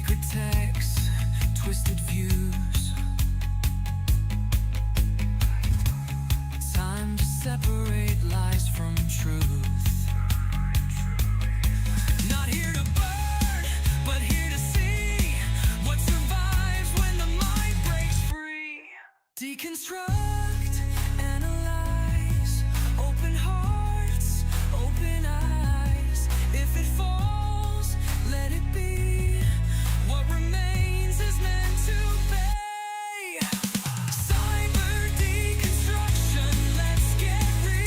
Secret texts, twisted views. Time to separate lies from truth. Not here to burn, but here to see what survives when the mind breaks free. Deconstruct, analyze, open hearts, open eyes. If it falls, let it be. What remains is meant to be. Cyber deconstruction, let's get real.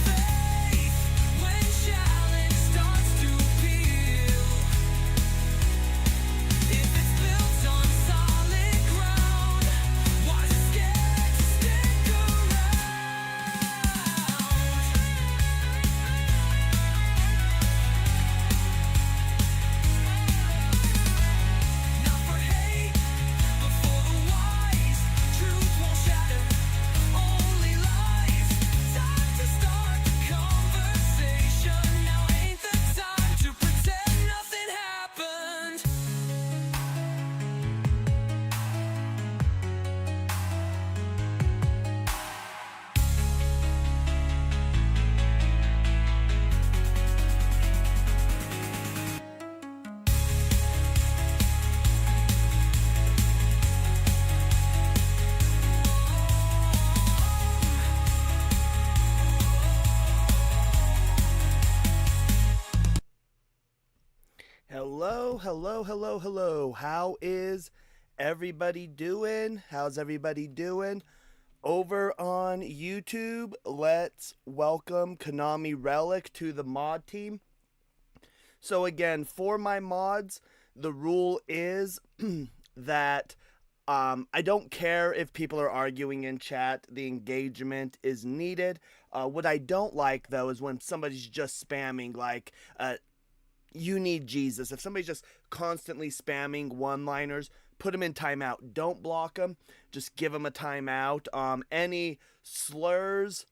Faith when challenge starts to peel. If it's built on solid ground, why is it scared to stick around? Not for hate, but for the wise. Truth won't shatter, only lies. Time to start the conversation. Now ain't the time to pretend nothing happened. Hello. How is everybody doing? How's everybody doing? Over on YouTube, let's welcome Konami Relic to the mod team. So again, for my mods, the rule is that I don't care if people are arguing in chat. The engagement is needed. What I don't like, though, is when somebody's just spamming, like, you need Jesus. If somebody's just constantly spamming one-liners, put them in timeout. Don't block them. Just give them a timeout. Any slurs,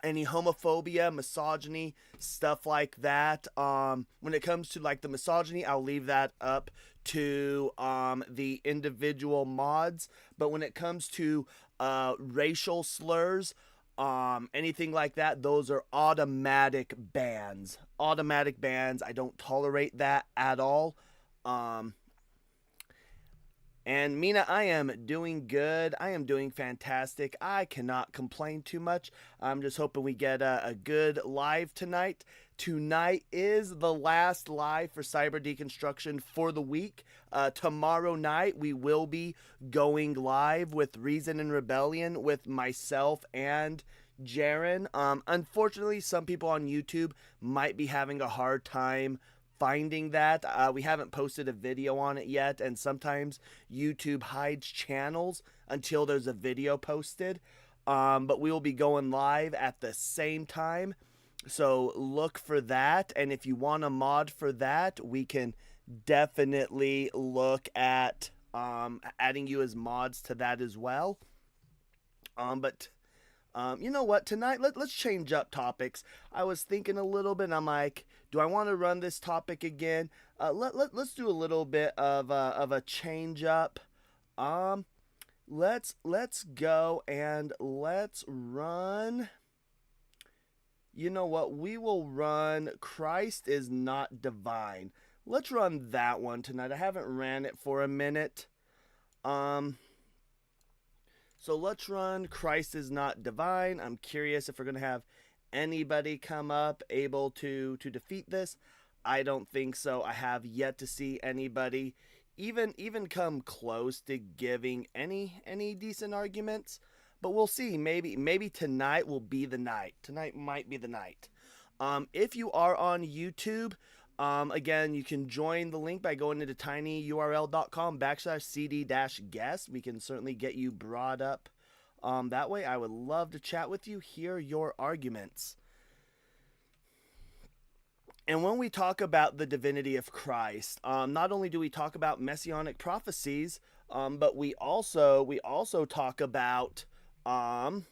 any homophobia, misogyny, stuff like that. When it comes to like the misogyny, I'll leave that up to the individual mods. But when it comes to racial slurs, anything like that, those are automatic bans. Automatic bans. I don't tolerate that at all. And Mina, I am doing good. I am doing fantastic. I cannot complain too much. I'm just hoping we get a good live tonight. Tonight is the last live for Cyber Deconstruction for the week. Tomorrow night we will be going live with Reason and Rebellion with myself and Jaren. Unfortunately, some people on YouTube might be having a hard time finding that. We haven't posted a video on it yet, and sometimes YouTube hides channels until there's a video posted. But we will be going live at the same time, so look for that. And if you want a mod for that, we can definitely look at adding you as mods to that as well. You know what? Tonight, let's change up topics. I was thinking a little bit, and I'm like, do I want to run this topic again? Let's do a little bit of a change up. Let's go and let's run. You know what? We will run Christ is not divine. Let's run that one tonight. I haven't ran it for a minute. So let's run Christ is not divine. I'm curious if we're going to have anybody come up able to defeat this. I don't think so. I have yet to see anybody even come close to giving any decent arguments. But we'll see. Maybe tonight will be the night. Tonight might be the night. If you are on YouTube, again, you can join the link by going into tinyurl.com/cd-guest. We can certainly get you brought up that way. I would love to chat with you, hear your arguments. And when we talk about the divinity of Christ, not only do we talk about messianic prophecies, but we also talk about the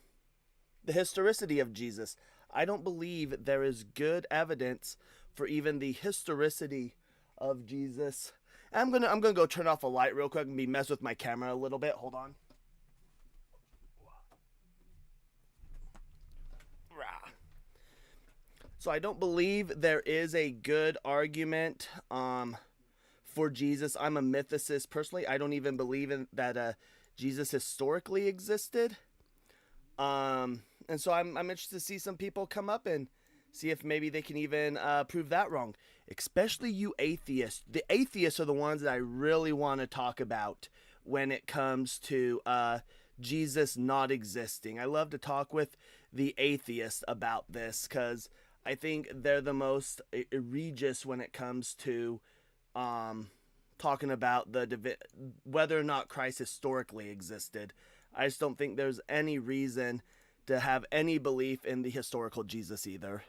historicity of Jesus. I don't believe there is good evidence for even the historicity of Jesus. I'm gonna go turn off a light real quick and be mess with my camera a little bit. Hold on. So I don't believe there is a good argument for Jesus. I'm a mythicist personally. I don't even believe in that Jesus historically existed. And so I'm interested to see some people come up and see if maybe they can even prove that wrong. Especially you atheists. The atheists are the ones that I really want to talk about when it comes to Jesus not existing. I love to talk with the atheists about this because I think they're the most egregious when it comes to talking about whether or not Christ historically existed. I just don't think there's any reason to have any belief in the historical Jesus either.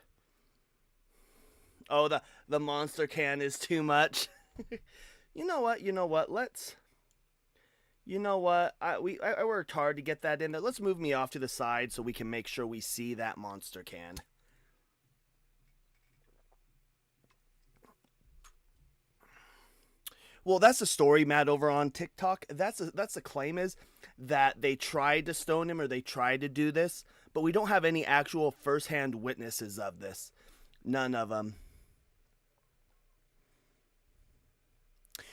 Oh, the monster can is too much. You know what? I worked hard to get that in there. Let's move me off to the side so we can make sure we see that monster can. Well, that's the story, Matt, over on TikTok. That's the claim is that they tried to stone him or they tried to do this, but we don't have any actual firsthand witnesses of this. None of them.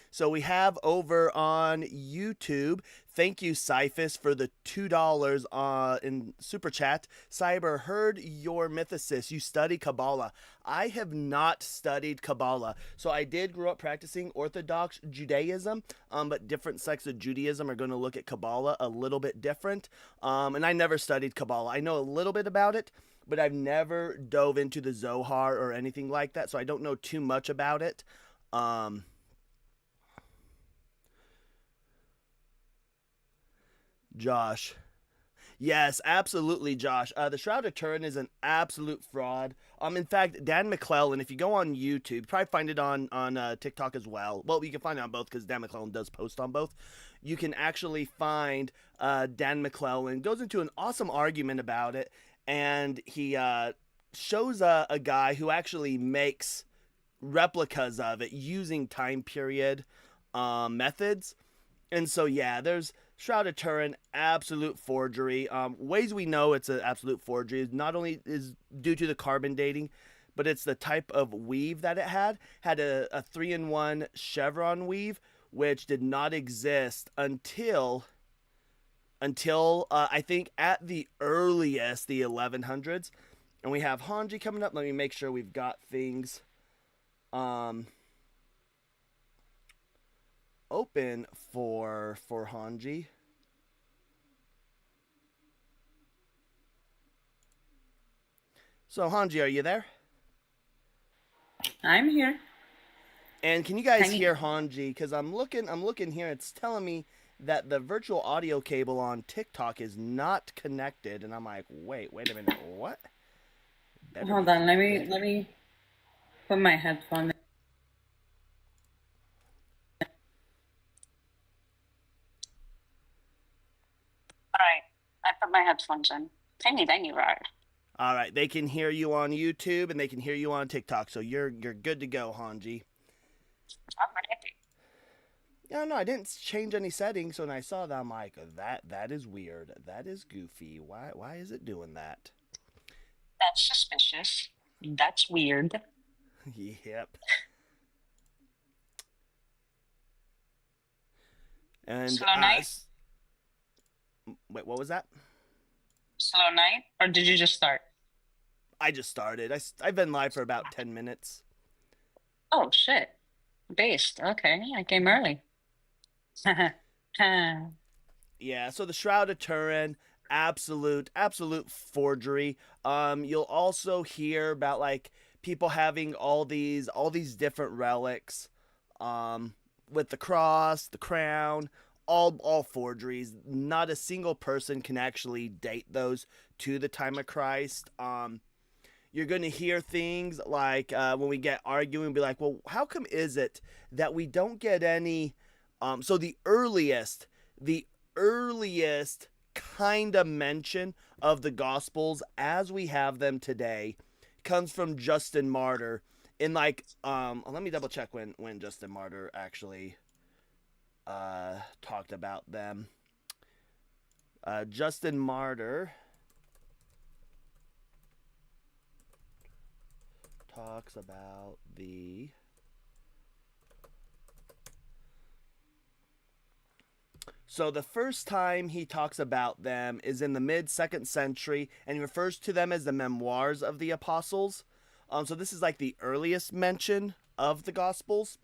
So we have over on YouTube, thank you, Cyphus, for the $2 in Super Chat. Cyber, heard your mythicist. You study Kabbalah. I have not studied Kabbalah. So I did grow up practicing Orthodox Judaism, but different sects of Judaism are going to look at Kabbalah a little bit different. And I never studied Kabbalah. I know a little bit about it, but I've never dove into the Zohar or anything like that, so I don't know too much about it. Josh. Yes, absolutely, Josh. The Shroud of Turin is an absolute fraud. In fact, Dan McClellan, if you go on YouTube, probably find it on TikTok as well. Well, you can find it on both because Dan McClellan does post on both. You can actually find Dan McClellan goes into an awesome argument about it, and he shows a guy who actually makes replicas of it using time period methods. And so, yeah, there's Shroud of Turin, absolute forgery. Ways we know it's an absolute forgery not only is due to the carbon dating, but it's the type of weave that it had. Had a 3-in-1 chevron weave, which did not exist until I think at the earliest, the 1100s. And we have Hanji coming up. Let me make sure we've got things open for Hanji. So Hanji, are you there? I'm here. And can you guys hear Hanji? Because I'm looking here. It's telling me that the virtual audio cable on TikTok is not connected, and I'm like, wait a minute, what? Hold on, let me put my headphone. All right, I put my headphones in. Tiny right. All right, they can hear you on YouTube and they can hear you on TikTok, so you're good to go, Hanji. All right. Yeah, no, I didn't change any settings. So when I saw that, I'm like, that is weird. That is goofy. Why is it doing that? That's suspicious. That's weird. Yep. And Slow night? Wait, what was that? Slow night? Or did you just start? I just started. I've been live for about 10 minutes. Oh, shit. Based. Okay, I came early. Yeah, so the Shroud of Turin, absolute forgery. You'll also hear about like people having all these different relics, with the cross, the crown, all forgeries. Not a single person can actually date those to the time of Christ. You're going to hear things like when we get arguing, be like, well, how come is it that we don't get any? So the earliest kind of mention of the Gospels as we have them today comes from Justin Martyr in like let me double check when Justin Martyr actually talked about them. Justin Martyr talks about the So the first time he talks about them is in the mid second century, and he refers to them as the memoirs of the apostles. So this is like the earliest mention of the Gospels,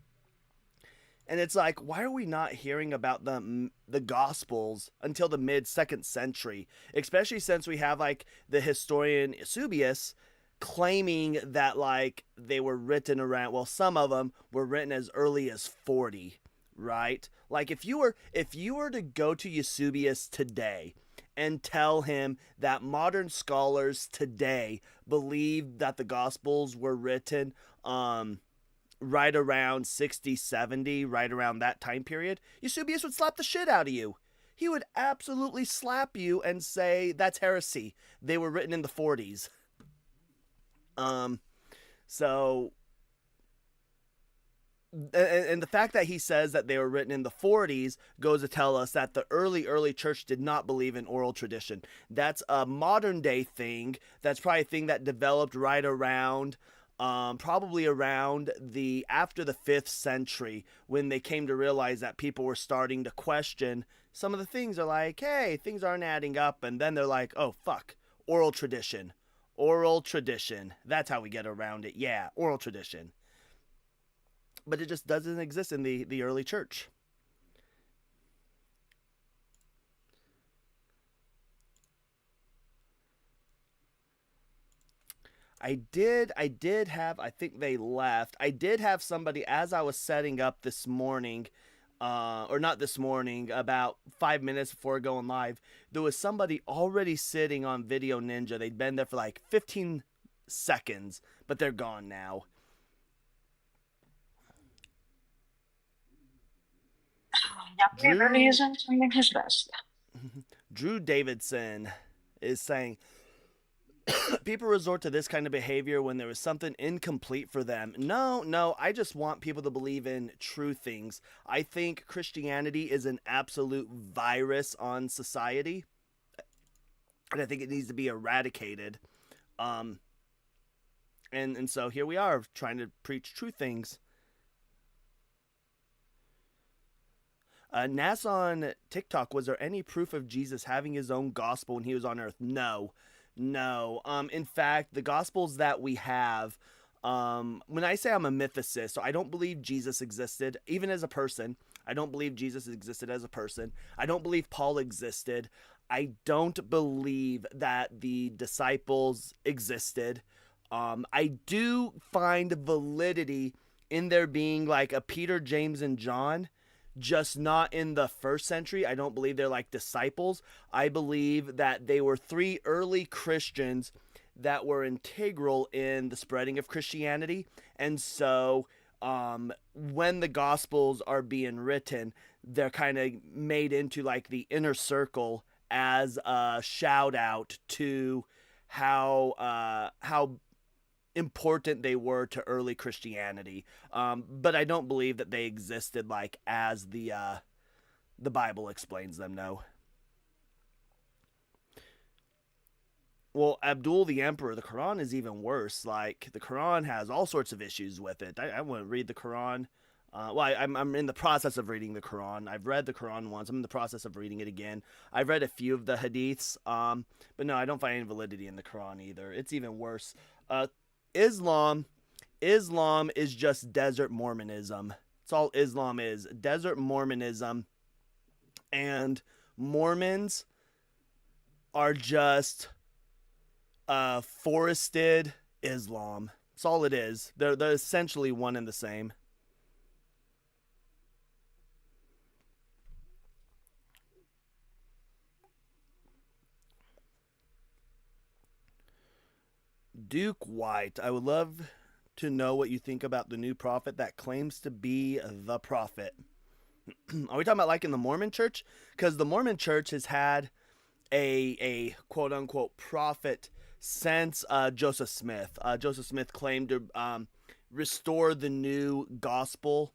and it's like, why are we not hearing about the Gospels until the mid second century? Especially since we have like the historian Eusebius claiming that like they were written around. Well, some of them were written as early as 40, right? Like if you were to go to Eusebius today and tell him that modern scholars today believe that the Gospels were written right around 60, 70, right around that time period, Eusebius would slap the shit out of you. He would absolutely slap you and say that's heresy. They were written in the 40s. So and the fact that he says that they were written in the 40s goes to tell us that the early church did not believe in oral tradition. That's a modern day thing. That's probably a thing that developed right around probably around the after the 5th century, when they came to realize that people were starting to question some of the things. Are like, hey, things aren't adding up, and then they're like, oh fuck, oral tradition. That's how we get around it. Yeah, oral tradition. But it just doesn't exist in the early church. I did have, I think they left. I did have somebody, as I was setting up this morning, or not this morning, about 5 minutes before going live, there was somebody already sitting on Video Ninja. They'd been there for like 15 seconds, but they're gone now. Yep, really isn't doing his best. Drew Davidson is saying, people resort to this kind of behavior when there is something incomplete for them. No, I just want people to believe in true things. I think Christianity is an absolute virus on society, and I think it needs to be eradicated. And so here we are trying to preach true things. Nas on TikTok, was there any proof of Jesus having his own gospel when he was on earth? No. In fact, the gospels that we have, when I say I'm a mythicist, so I don't believe Jesus existed, even as a person. I don't believe Jesus existed as a person. I don't believe Paul existed. I don't believe that the disciples existed. I do find validity in there being like a Peter, James, and John, just not in the 1st century. I don't believe they're like disciples. I believe that they were 3 early Christians that were integral in the spreading of Christianity. And so when the Gospels are being written, they're kind of made into like the inner circle as a shout out to how important they were to early Christianity. But I don't believe that they existed like as the Bible explains them. No. Well, Abdul the Emperor, the Quran is even worse. Like, the Quran has all sorts of issues with it. I wouldn't read the Quran. I'm in the process of reading the Quran. I've read the Quran once. I'm in the process of reading it again. I've read a few of the hadiths. But no, I don't find any validity in the Quran either. It's even worse. Islam is just desert Mormonism. That's all Islam is. Desert Mormonism. And Mormons are just forested Islam. That's all it is. They're essentially one and the same. Duke White, I would love to know what you think about the new prophet that claims to be the prophet. Are we talking about like in the Mormon church? Because the Mormon church has had a quote unquote prophet since Joseph Smith. Joseph Smith claimed to restore the new gospel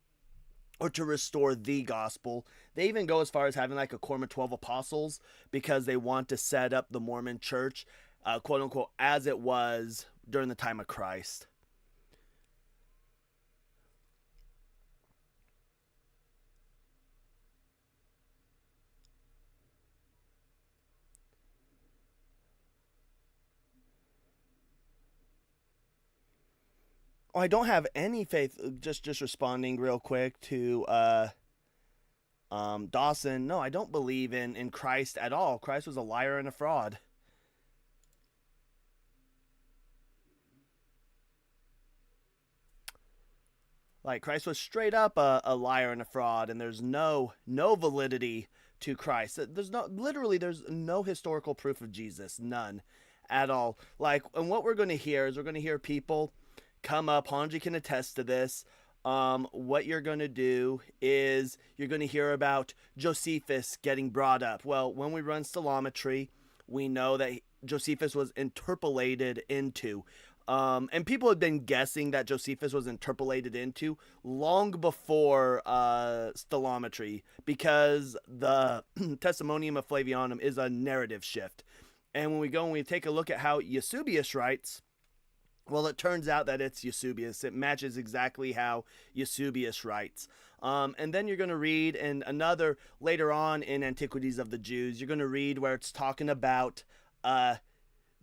or to restore the gospel. They even go as far as having like a quorum of 12 apostles because they want to set up the Mormon church, quote unquote, as it was during the time of Christ. Oh, I don't have any faith. Just responding real quick to Dawson. No, I don't believe in Christ at all. Christ was a liar and a fraud. Like Christ was straight up a liar and a fraud, and there's no validity to Christ. There's no historical proof of Jesus, none at all. Like, and what we're going to hear is we're going to hear people come up. Hanji can attest to this. What you're going to do is you're going to hear about Josephus getting brought up. Well, when we run stellometry, we know that Josephus was interpolated into. And people had been guessing that Josephus was interpolated into long before stellometry, because the Testimonium of Flavianum is a narrative shift. And when we take a look at how Eusebius writes, well, it turns out that it's Eusebius. It matches exactly how Eusebius writes. And then you're going to read in another, later on in Antiquities of the Jews, you're going to read where it's talking about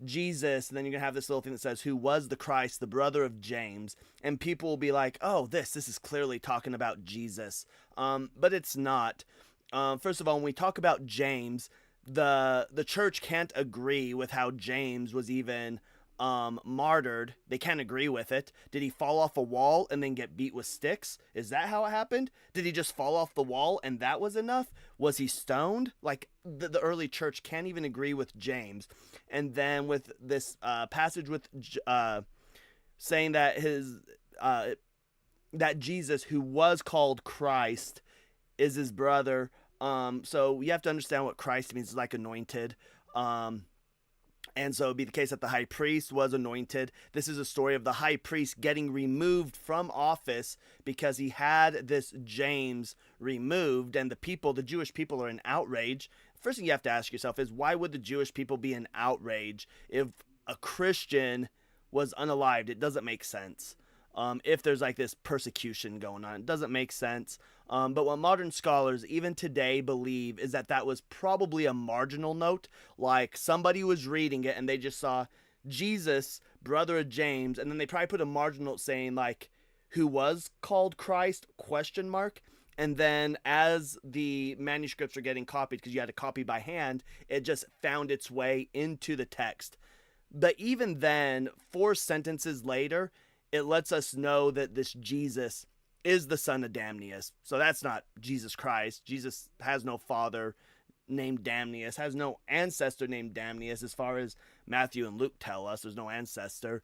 Jesus, and then you're going to have this little thing that says, who was the Christ, the brother of James. And people will be like, oh, this is clearly talking about Jesus. But it's not. First of all, when we talk about James, the church can't agree with how James was even martyred. They can't agree with it. Did he fall off a wall and then get beat with sticks? Is that how it happened? Did he just fall off the wall and that was enough? Was he stoned? Like, the early church can't even agree with James. And then with this passage with saying that that Jesus, who was called Christ, is his brother. So you have to understand what Christ means. It's like anointed. And so it'd be the case that the high priest was anointed. This is a story of the high priest getting removed from office because he had this James removed, and the Jewish people are in outrage. First thing you have to ask yourself is, why would the Jewish people be in outrage if a Christian was unalived? It doesn't make sense. If there's like this persecution going on, it doesn't make sense. But what modern scholars even today believe is that was probably a marginal note. Like, somebody was reading it and they just saw Jesus, brother of James, and then they probably put a marginal note saying like, who was called Christ, ? And then as the manuscripts are getting copied, because you had to copy by hand, it just found its way into the text. But even then, 4 sentences later, it lets us know that this Jesus is the son of Damnius. So that's not Jesus Christ. Jesus has no father named Damnius, has no ancestor named Damnius, as far as Matthew and Luke tell us. There's no ancestor.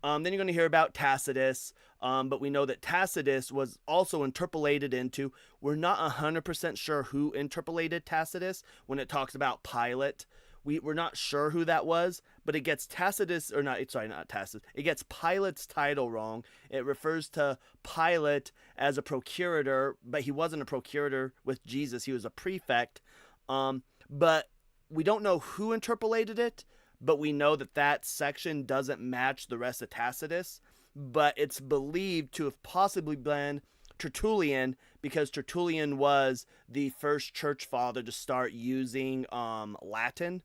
Then you're going to hear about Tacitus, but we know that Tacitus was also interpolated into. We're not 100% sure who interpolated Tacitus when it talks about Pilate. We're not sure who that was, but it gets Tacitus, or not, sorry, not Tacitus. It gets Pilate's title wrong. It refers to Pilate as a procurator, but he wasn't a procurator with Jesus. He was a prefect. But we don't know who interpolated it, but we know that section doesn't match the rest of Tacitus. But it's believed to have possibly been Tertullian, because Tertullian was the first church father to start using Latin.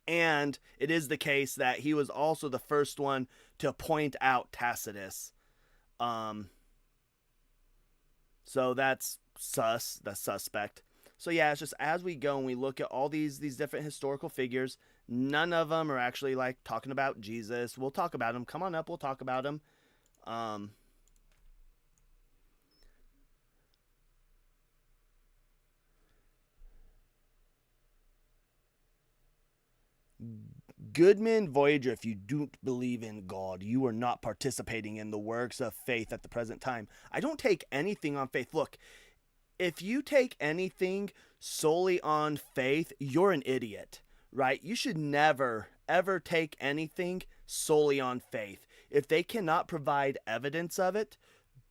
And it is the case that he was also the first one to point out Tacitus. So that's suspect. So yeah, it's just as we go and we look at all these different historical figures, none of them are actually like talking about Jesus. We'll talk about him. Come on up, we'll talk about him. Goodman Voyager, if you don't believe in God, you are not participating in the works of faith at the present time. I don't take anything on faith. Look, if you take anything solely on faith, you're an idiot, right? You should never, ever take anything solely on faith. If they cannot provide evidence of it,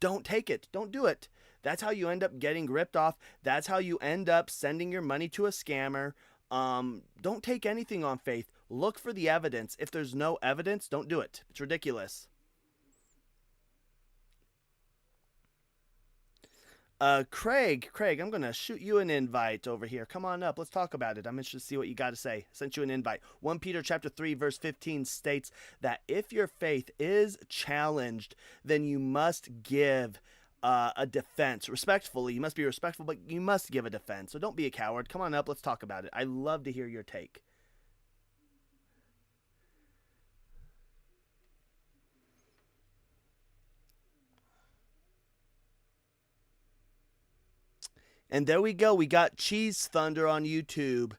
don't take it. Don't do it. That's how you end up getting ripped off. That's how you end up sending your money to a scammer. Don't take anything on faith. Look for the evidence. If there's no evidence, don't do it. It's ridiculous. Craig, I'm going to shoot you an invite over here. Come on up. Let's talk about it. I'm interested to see what you got to say. I sent you an invite. 1 Peter chapter 3, verse 15 states that if your faith is challenged, then you must give a defense respectfully. You must be respectful, but you must give a defense. So don't be a coward. Come on up. Let's talk about it. I love to hear your take. And there we go. We got Cheese Thunder on YouTube.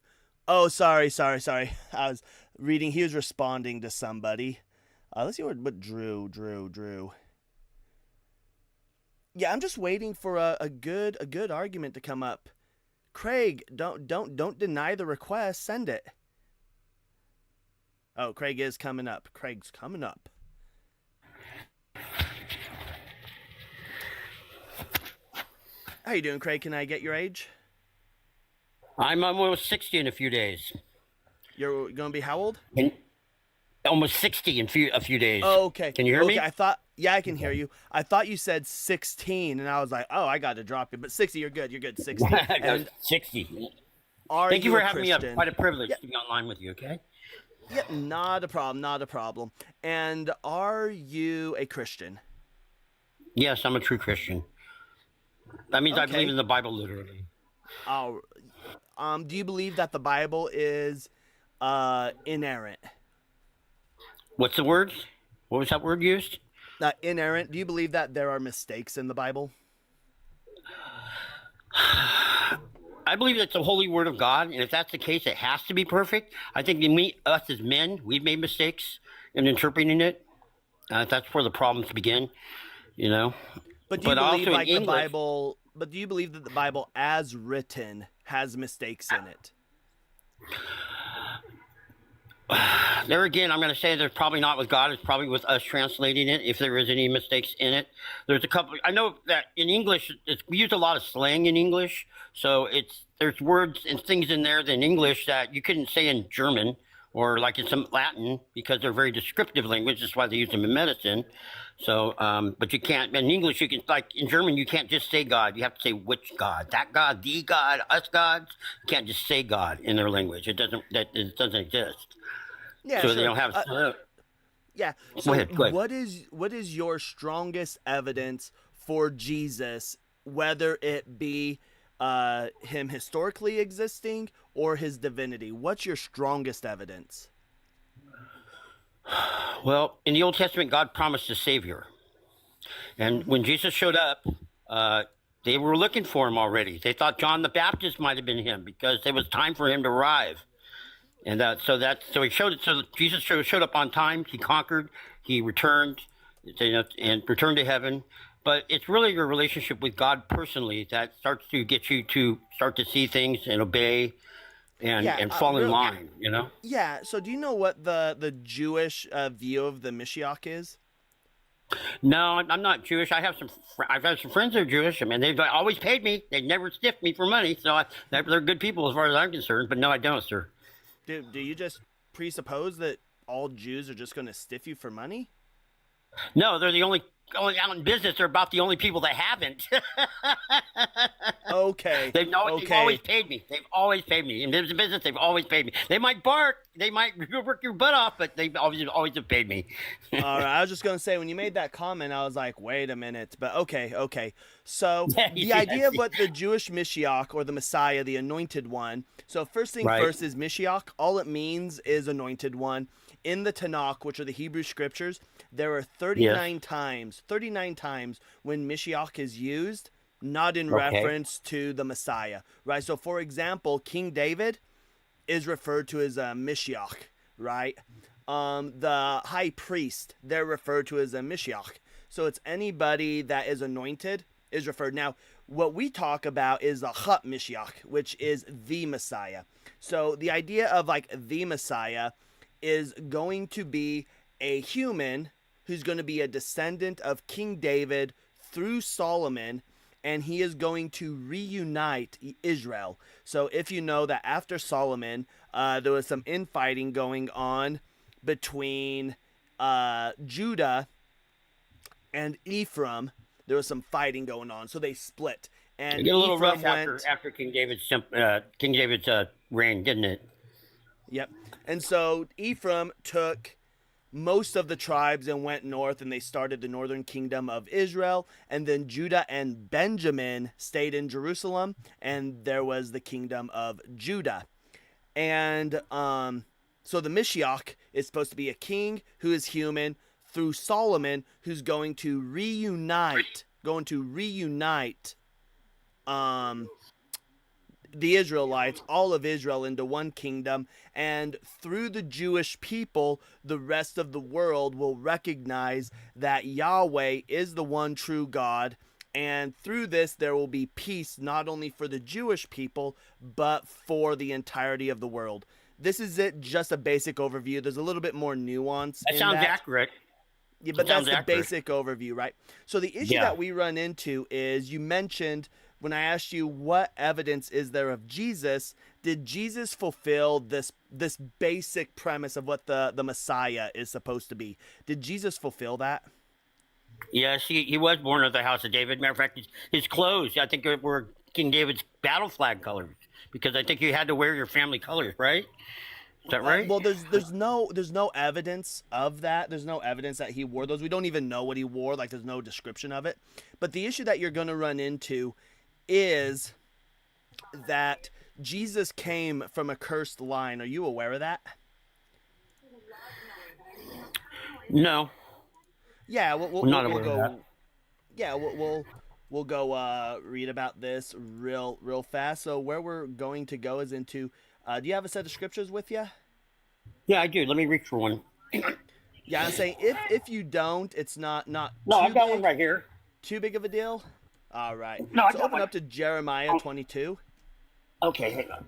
Oh, sorry. I was reading. He was responding to somebody. Let's see what Drew. Yeah, I'm just waiting for a good argument to come up. Craig, don't deny the request. Send it. Oh, Craig is coming up. Craig's coming up. How you doing, Craig? Can I get your age? I'm almost 60 in a few days. You're going to be how old? Almost 60 in a few days. Oh, okay. Can you hear me? Yeah, I can hear you. I thought you said 16, and I was like, oh, I got to drop you. But 60, you're good. 60. And 60. Are Thank you for a having me up. Christian? Quite a privilege to be online with you, okay? Yeah, not a problem. And are you a Christian? Yes, I'm a true Christian. That means I Okay. believe in the Bible literally. Oh, do you believe that the Bible is inerrant? What's the word? What was that word used? Inerrant. Do you believe that there are mistakes in the Bible? I believe it's the holy word of God, and if that's the case, it has to be perfect. I think us as men, we've made mistakes in interpreting it. That's where the problems begin, you know. But do you believe also like in the English, Bible? But do you believe that the Bible, as written, has mistakes in it? there again, I'm going to say there's probably not with God. It's probably with us translating it. If there is any mistakes in it, there's a couple. I know that in English, we use a lot of slang in English, so there's words and things in there in English that you couldn't say in German or like in some Latin because they're very descriptive language. That's why they use them in medicine. So, but you can't in English. You can like in German, you can't just say God. You have to say which God, that God, the God, us gods. You can't just say God in their language. It doesn't exist. Yeah, So sure. they don't have. Yeah. Go So ahead. what is your strongest evidence for Jesus, whether it be him historically existing or his divinity? What's your strongest evidence? Well, in the Old Testament, God promised a Savior. And when Jesus showed up, they were looking for him already. They thought John the Baptist might have been him because it was time for him to arrive. And so he showed it. So Jesus showed up on time. He conquered. He returned, and returned to heaven. But it's really your relationship with God personally that starts to get you to start to see things and obey and fall in line, you know? Yeah. So do you know what the Jewish view of the Mashiach is? No, I'm not Jewish. I've had some friends that are Jewish. I mean, they've always paid me. They never stiffed me for money. So they're good people as far as I'm concerned. But no, I don't, sir. Do you just presuppose that all Jews are just going to stiff you for money? No, they're the only out in business. They're about the only people that haven't. Okay. They've always paid me. They've always paid me. In business, they've always paid me. They might bark. They might work your butt off, but they've always have paid me. All right. I was just going to say, when you made that comment, I was like, wait a minute. But okay. So the idea of what the Jewish Mashiach or the Messiah, the anointed one. So first thing first is Mashiach. All it means is anointed one. In the Tanakh, which are the Hebrew scriptures, there are 39 times when Mashiach is used, not in reference to the Messiah, right? So, for example, King David is referred to as a Mashiach, right? The high priest, they're referred to as a Mashiach. So it's anybody that is anointed is referred. Now, what we talk about is the Chut Mashiach, which is the Messiah. So the idea of like the Messiah is going to be a human who's going to be a descendant of King David through Solomon, and he is going to reunite Israel. So if you know that after Solomon, there was some infighting going on between Judah and Ephraim. There was some fighting going on, so they split. And It got a little Ephraim rough after King David's reign, didn't it? Yep. And so Ephraim took most of the tribes and went north, and they started the northern kingdom of Israel. And then Judah and Benjamin stayed in Jerusalem, and there was the kingdom of Judah. And so the Mashiach is supposed to be a king who is human through Solomon, who's going to reunite the Israelites, all of Israel, into one kingdom, and through the Jewish people, the rest of the world will recognize that Yahweh is the one true God, and through this there will be peace not only for the Jewish people, but for the entirety of the world. This is just a basic overview. There's a little bit more nuance. That sounds accurate. Yeah, but that's the basic overview, right? So the issue that we run into is, you mentioned when I asked you what evidence is there of Jesus, did Jesus fulfill this basic premise of what the Messiah is supposed to be? Did Jesus fulfill that? Yes, he was born of the house of David. Matter of fact, his clothes, I think, were King David's battle flag colors, because I think you had to wear your family colors, right? Is that right? Well, there's no evidence of that. There's no evidence that he wore those. We don't even know what he wore. Like, there's no description of it. But the issue that you're going to run into is that Jesus came from a cursed line. Are you aware of that? No. Yeah, I'm not aware of that. Yeah, we'll go read about this real fast. So where we're going to go is into. Do you have a set of scriptures with you? Yeah, I do. Let me reach for one. Yeah, I'm saying if you don't, it's not. No, I've got one right here. Too big of a deal. All right. No, I so got open one. up to Jeremiah 22. Okay, hang on.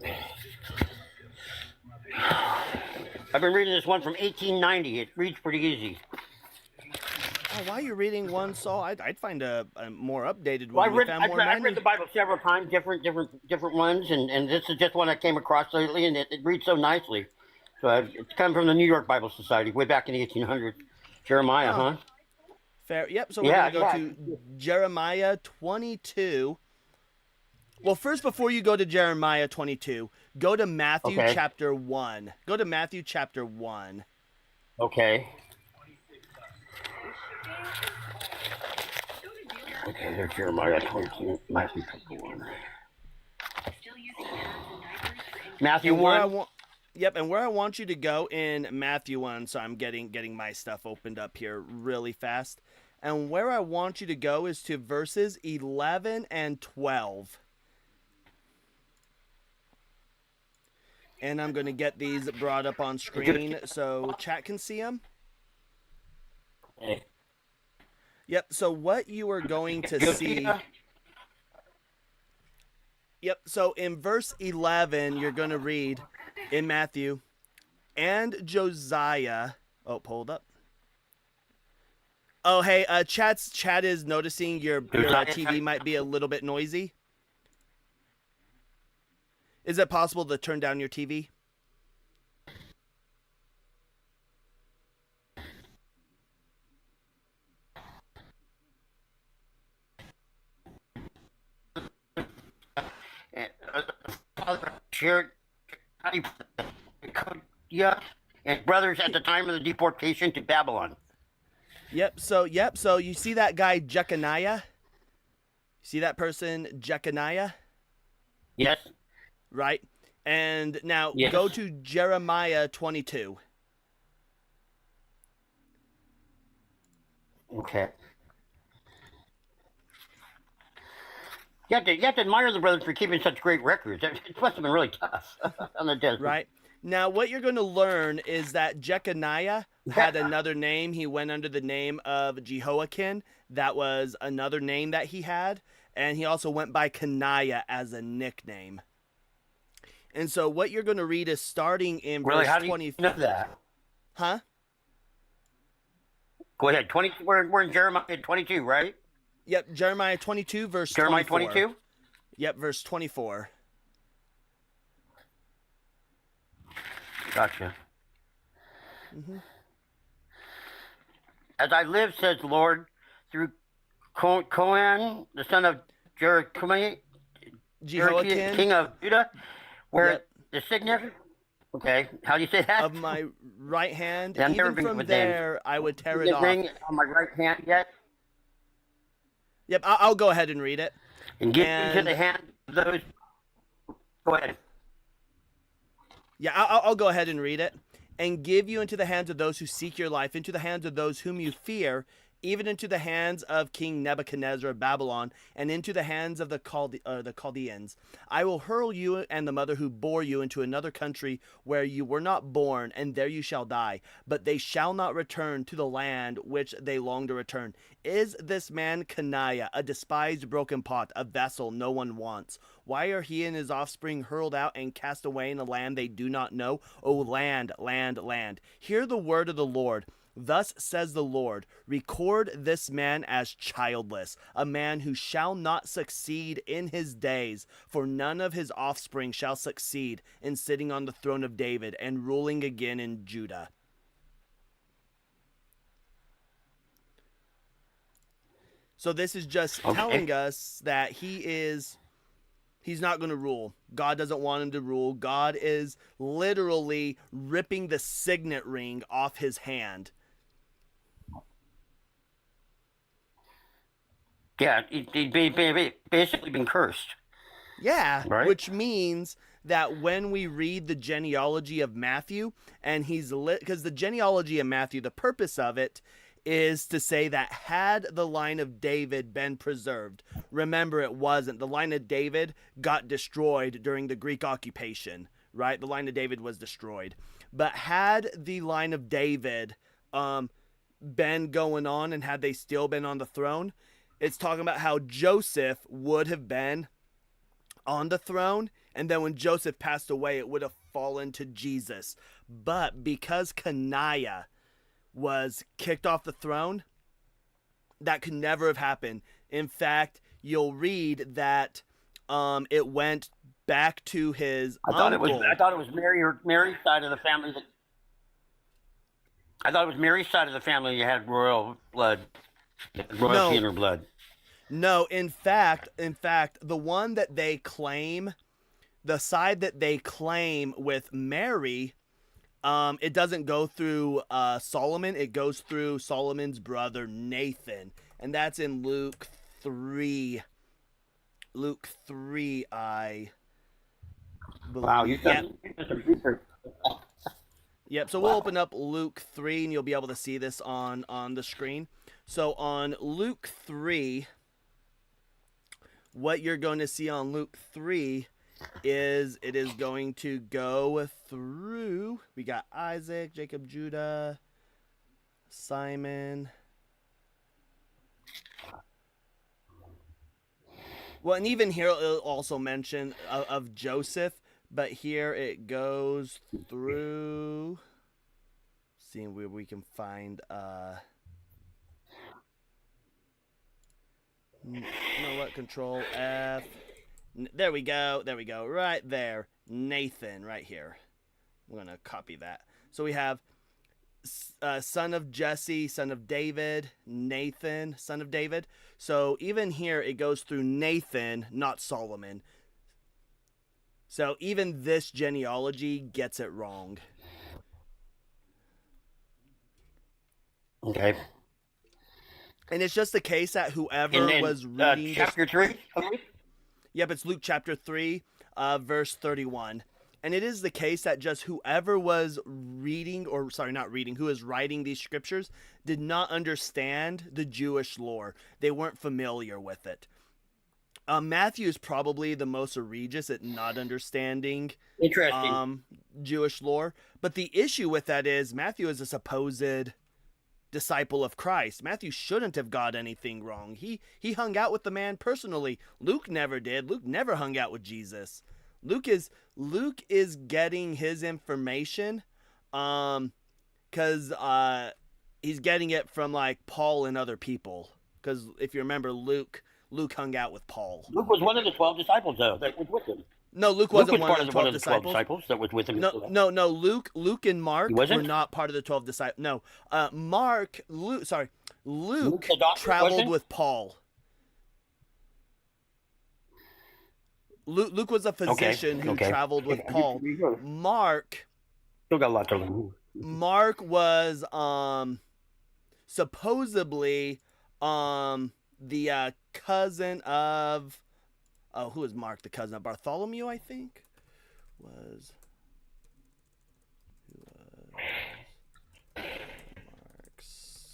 I've been reading this one from 1890. It reads pretty easy. Oh, why are you reading one? So I'd find a more updated Well, one. I've read the Bible several times, different ones, and this is just one I came across lately, and it reads so nicely. So it's come from the New York Bible Society way back in the 1800s. Jeremiah, huh? Fair. Yep. So we're going to go to Jeremiah 22. Well, first, before you go to Jeremiah 22, go to Matthew chapter 1. Go to Matthew chapter 1. Okay. Okay, there's Jeremiah 22, Matthew chapter 1. Matthew 1. Yep, and where I want you to go in Matthew 1, so I'm getting my stuff opened up here really fast. And where I want you to go is to verses 11 and 12. And I'm going to get these brought up on screen so chat can see them. Okay. Yep, so what you are going to see... Yep, so in verse 11, you're going to read in Matthew, and Josiah... Oh, hold up. Oh, hey, chat is noticing your TV might be a little bit noisy. Is it possible to turn down your TV? Shared, and brothers at the time of the deportation to Babylon. Yep. So you see that guy Jeconiah? See that person Jeconiah? Yes. Right. And now Yes. go to Jeremiah 22. Okay. You have to admire the brothers for keeping such great records. It must have been really tough on the desert. Right. Now, what you're going to learn is that Jeconiah had another name. He went under the name of Jehoiakim. That was another name that he had. And he also went by Coniah as a nickname. And so what you're going to read is starting in verse 20. How do you know that? Huh? Go ahead. 20. We're in Jeremiah 22, right? Yep, Jeremiah 22, verse Jeremiah 24. 22. Yep, verse 24. Gotcha. As I live, says the Lord, through Cohen, the son of Jehoiakim, Jehoiakim, king of Judah, where Yep. the signet. Okay, how do you say that? of my right hand, Yeah, I've never even been from with them. there, I would tear it The off. ring on my right hand yet, Yep, I'll go ahead and read it. and give into And the hand of those. Go ahead. yeah, I'll go ahead and read it. And give you into the hands of those who seek your life, into the hands of those whom you fear, even into the hands of King Nebuchadnezzar of Babylon, and into the hands of the Chaldeans. I will hurl you and the mother who bore you into another country where you were not born, and there you shall die. But they shall not return to the land which they long to return. Is this man Caniah, a despised broken pot, a vessel no one wants? Why are he and his offspring hurled out and cast away in a land they do not know? O land, land, land, hear the word of the Lord. Thus says the Lord, record this man as childless, a man who shall not succeed in his days, for none of his offspring shall succeed in sitting on the throne of David and ruling again in Judah. So this is just telling us that he's not going to rule. God doesn't want him to rule. God is literally ripping the signet ring off his hand. Yeah, he'd basically been cursed. Yeah, Right. which means that when we read the genealogy of Matthew, and because the genealogy of Matthew, the purpose of it is to say that had the line of David been preserved, remember it wasn't. The line of David got destroyed during the Greek occupation, right? The line of David was destroyed. But had the line of David been going on, and had they still been on the throne, it's talking about how Joseph would have been on the throne, and then when Joseph passed away, it would have fallen to Jesus. But because Caniah was kicked off the throne, that could never have happened. In fact, you'll read that it went back to his uncle. I thought it was Mary's side of the family that. I thought it was Mary's side of the family that had royal blood, royalty in her blood. No, in fact, the one that they claim, the side that they claim with Mary, it doesn't go through Solomon. It goes through Solomon's brother Nathan, and that's in Luke 3. Luke 3, I believe. Wow, you Yep. did some research. Yep, so we'll open up Luke 3, and you'll be able to see this on the screen. So on Luke 3, what you're going to see on Luke 3 is it is going to go through, we got Isaac, Jacob, Judah, Simon. Well, and even here it'll also mention of Joseph, but here it goes through, seeing where we can find you know what, Control F. There we go, right there. Nathan, right here. I'm going to copy that. So we have son of Jesse, son of David, Nathan, son of David. So even here it goes through Nathan, not Solomon. So even this genealogy gets it wrong. Okay. And it's just the case that whoever And then, was reading chapter 3. Yep, it's Luke chapter 3, verse 31. And it is the case that just whoever was reading, or sorry, not reading, who is writing these scriptures did not understand the Jewish lore. They weren't familiar with it. Matthew is probably the most egregious at not understanding Jewish lore. But the issue with that is Matthew is a supposed disciple of Christ. Matthew shouldn't have got anything wrong. He hung out with the man personally. Luke never did. Luke never hung out with Jesus. Luke is getting his information because he's getting it from like Paul and other people. Because if you remember, Luke hung out with Paul. Luke was one of the 12 disciples, though, that was with him. No, Luke Luke wasn't was one part of the 12 disciples. that was with him. No. Luke and Mark He were wasn't? not part of the 12 disciples. No, Luke the doctor, traveled wasn't? with Paul. Luke was a physician who traveled with Paul. Mark Still got a lot to learn. Mark was supposedly the cousin of who is Mark? The cousin of Bartholomew, I think. Mark's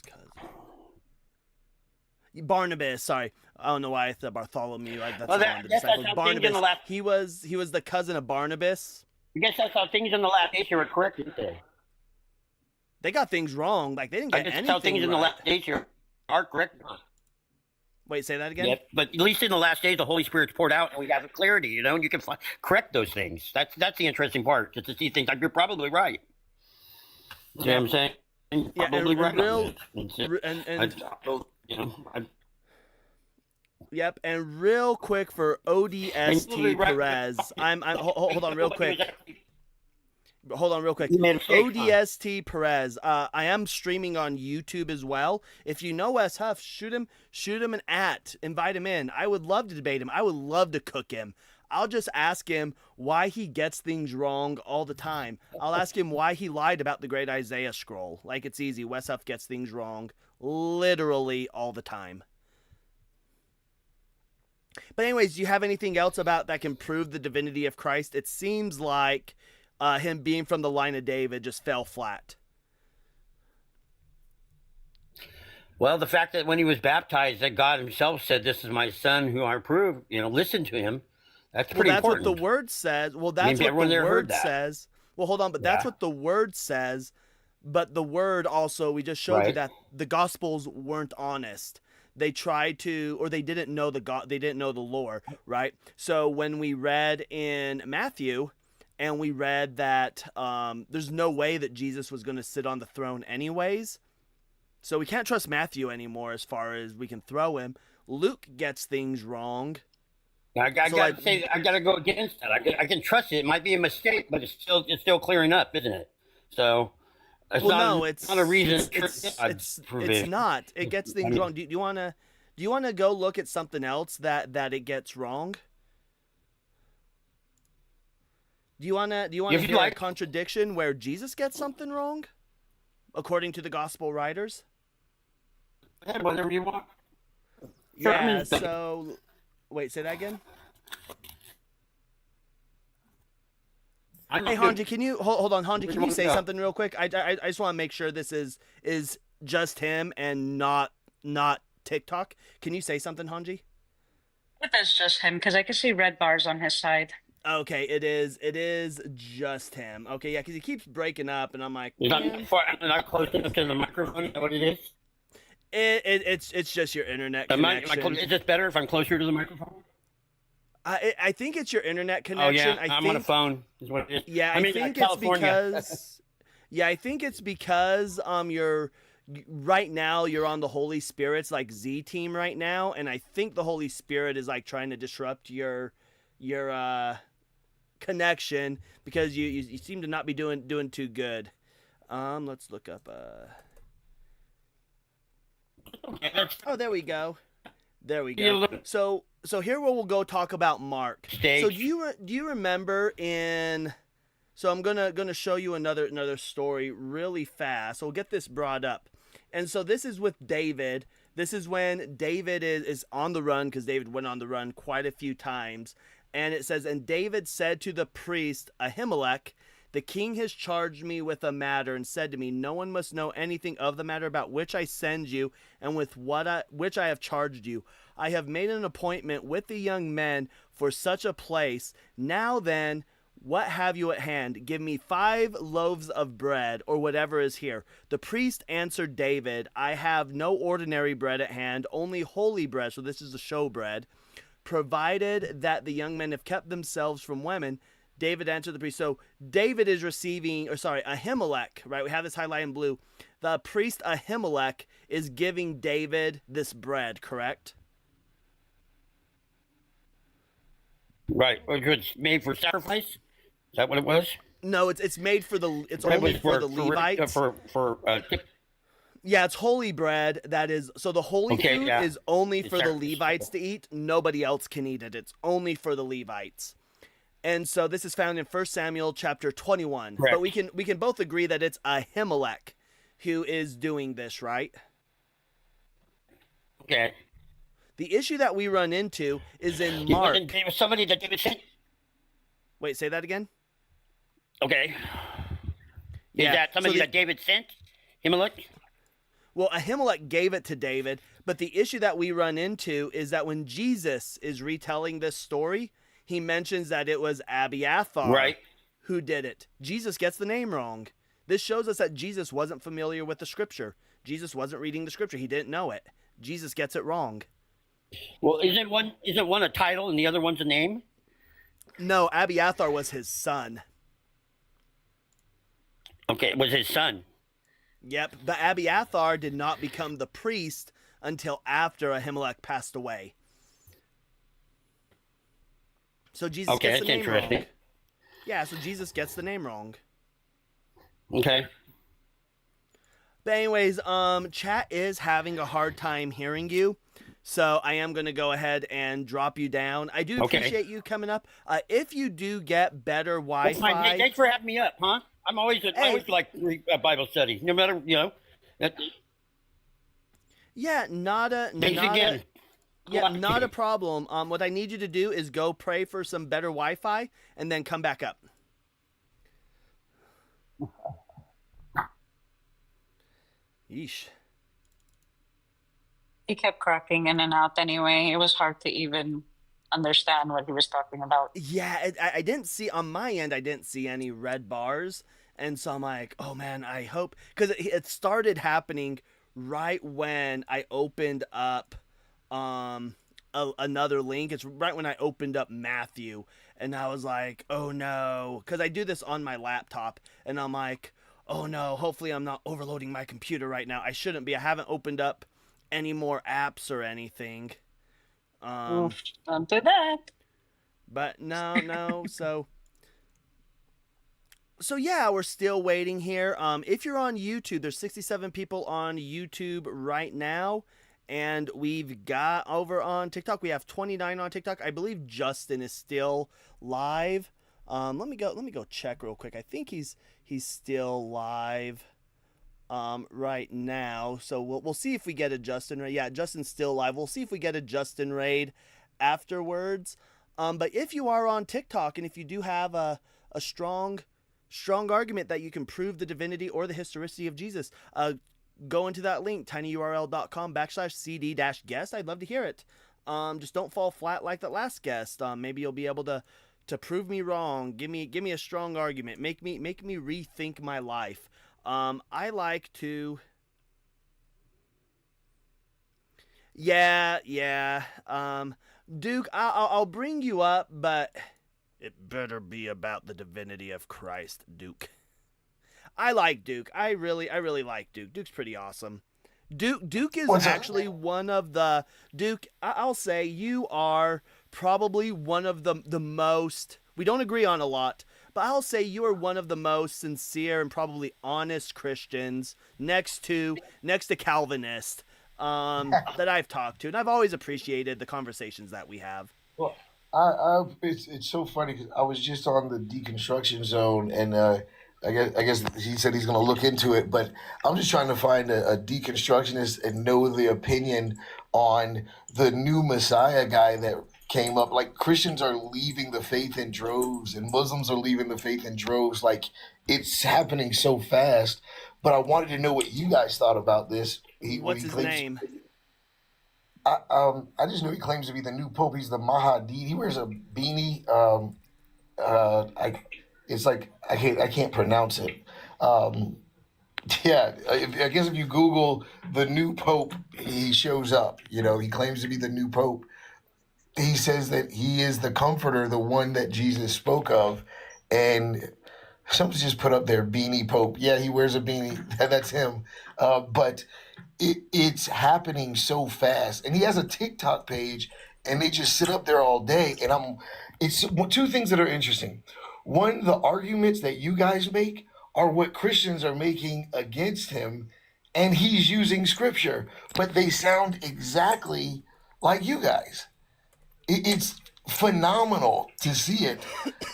cousin? Barnabas. Sorry, I don't know why I thought Bartholomew. That's one of the disciples. Barnabas. He was the cousin of Barnabas. I guess that's how things in the last days are correct, isn't it? They got things wrong. Like they didn't get anything how things right. in the last days are correct. Wait, say that again? Yeah, but at least in the last days, the Holy Spirit's poured out, and we have clarity, and you can correct those things. That's the interesting part, just to see things. Like, you're probably right. You know what I'm saying? Probably right. Yep, and real quick for ODST Perez, hold on real quick. ODST Perez. I am streaming on YouTube as well. If you know Wes Huff, shoot him an invite him in. I would love to debate him. I would love to cook him. I'll just ask him why he gets things wrong all the time. I'll ask him why he lied about the Great Isaiah Scroll. Like, it's easy. Wes Huff gets things wrong literally all the time. But anyways, do you have anything else about that can prove the divinity of Christ? It seems like him being from the line of David just fell flat. Well, the fact that when he was baptized, that God himself said, "This is my son who I approve," listen to him. That's pretty important. That's what the word says. Well, that's what the word says. Well, hold on, but that's what the word says. But the word also, we just showed you that the Gospels weren't honest. They tried to, or they didn't know they didn't know the lore, right? So when we read in Matthew, and we read that there's no way that Jesus was going to sit on the throne anyways. So we can't trust Matthew anymore as far as we can throw him. Luke gets things wrong. I gotta go against that. I can trust it. It might be a mistake, but it's still clearing up, isn't it? So it's not a reason. It's not. It gets things wrong. Do you wanna go look at something else that it gets wrong? Do you wanna hear a contradiction where Jesus gets something wrong, according to the gospel writers? Whatever you want. Yeah. So, wait. Say that again. Hey, Hanji, can you hold on? Hanji, can you say something real quick? I just want to make sure this is just him and not TikTok. Can you say something, Hanji? It is just him because I can see red bars on his side. Okay, it is just him. Okay, yeah, because he keeps breaking up, and I'm like, not close enough to the microphone. Is that what it is? It's just your internet connection. Is it better if I'm closer to the microphone? I think it's your internet connection. Oh yeah, I'm on a phone. Is what it is. Yeah, I think it's because. Yeah, I think it's because you're right now you're on the Holy Spirit's like Z team right now, and I think the Holy Spirit is like trying to disrupt your connection because you seem to not be doing too good. Let's look up. Oh, there we go. So here we'll go talk about Mark. So do you remember in? So I'm gonna show you another story really fast. So we'll get this brought up, and so this is with David. This is when David is on the run because David went on the run quite a few times. And it says, and David said to the priest Ahimelech, the king has charged me with a matter and said to me, no one must know anything of the matter about which I send you and with which I have charged you. I have made an appointment with the young men for such a place. Now then, what have you at hand? Give me 5 loaves of bread or whatever is here. The priest answered David, I have no ordinary bread at hand, only holy bread. So this is the show bread. Provided that the young men have kept themselves from women, David answered the priest. So David is receiving, or sorry, Ahimelech, right? We have this highlighted in blue. The priest Ahimelech is giving David this bread, correct? Right. Which was made for sacrifice. Is that what it was? No, it's made for it's Bread only was for the Levites. Yeah, it's holy bread. That is, so the holy Okay, food yeah. is only It's for the sacrifice. Levites to eat. Nobody else can eat it. It's only for the Levites. And so this is found in 1 Samuel chapter 21. Correct. But we can both agree that it's Ahimelech who is doing this, right? Okay. The issue that we run into is in It Mark. wasn't, it was somebody that David sent. Wait, say that again? Okay. Yeah, Is that somebody so that David sent? Ahimelech? Well, Ahimelech gave it to David, but the issue that we run into is that when Jesus is retelling this story, he mentions that it was Abiathar Right. who did it. Jesus gets the name wrong. This shows us that Jesus wasn't familiar with the scripture. Jesus wasn't reading the scripture. He didn't know it. Jesus gets it wrong. Well, isn't one a title and the other one's a name? No, Abiathar was his son. Okay, it was his son. Yep, but Abiathar did not become the priest until after Ahimelech passed away. So Jesus Okay, gets the that's name wrong. interesting. Yeah, so Jesus gets the name wrong. Okay. But anyways, chat is having a hard time hearing you. So I am going to go ahead and drop you down. I do Okay. appreciate you coming up. If you do get better That's fine. Hey, Wi-Fi, thanks for having me up, huh? I always like Bible study, no matter yeah, not a problem. What I need you to do is go pray for some better Wi-Fi and then come back up. Yeesh. He kept cracking in and out anyway. It was hard to even understand what he was talking about. Yeah, I didn't see on my end. I didn't see any red bars, and so I'm like, oh man, I hope because it started happening right when I opened up another link. It's right when I opened up Matthew, and I was like, oh no, because I do this on my laptop, and I'm like, oh no, hopefully I'm not overloading my computer right now. I shouldn't be. I haven't opened up any more apps or anything. Oof, don't do that. But no. So yeah, we're still waiting here. If you're on YouTube, there's 67 people on YouTube right now, and we've got over on TikTok. We have 29 on TikTok. I believe Justin is still live. Let me go check real quick. I think he's still live right now. So we'll see if we get a Justin raid. Yeah, Justin's still live. We'll see if we get a Justin raid afterwards. But if you are on TikTok and if you do have a strong argument that you can prove the divinity or the historicity of Jesus, go into that link, tinyurl.com/cd-guest. I'd love to hear it. Just don't fall flat like that last guest. Maybe you'll be able to prove me wrong. Give me a strong argument. Make me rethink my life. I like to. Yeah. Duke, I'll bring you up, but it better be about the divinity of Christ, Duke. I like Duke. I really like Duke. Duke's pretty awesome. Duke is actually one of the Duke. I'll say you are probably one of the most. We don't agree on a lot, but I'll say you are one of the most sincere and probably honest Christians next to Calvinist that I've talked to, and I've always appreciated the conversations that we have. Well, it's so funny because I was just on the Deconstruction Zone, and I guess he said he's going to look into it, but I'm just trying to find a deconstructionist and know the opinion on the new Messiah guy that came up. Like, Christians are leaving the faith in droves, and Muslims are leaving the faith in droves. Like, it's happening so fast. But I wanted to know what you guys thought about this. What's his name? I just know he claims to be the new pope. He's the Mahdi. He wears a beanie. It's like I can't pronounce it. Yeah, I guess if you Google the new pope, he shows up. You know, he claims to be the new pope. He says that he is the comforter, the one that Jesus spoke of, And someone's just put up there beanie Pope. Yeah, he wears a beanie. That's him. But it's happening so fast. And he has a TikTok page, and they just sit up there all day. And it's two things that are interesting. One, the arguments that you guys make are what Christians are making against him, and he's using scripture, but they sound exactly like you guys. It's phenomenal to see it.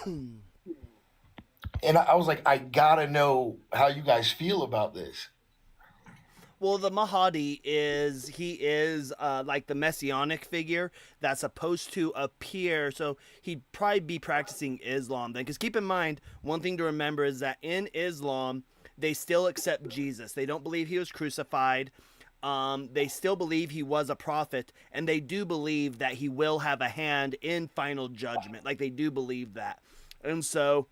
And I was like, I gotta know how you guys feel about this. Well, the Mahdi is like the messianic figure that's supposed to appear. So he'd probably be practicing Islam then. Because keep in mind, one thing to remember is that in Islam, they still accept Jesus. They don't believe he was crucified. They still believe he was a prophet, and they do believe that he will have a hand in final judgment. Like, they do believe that. And so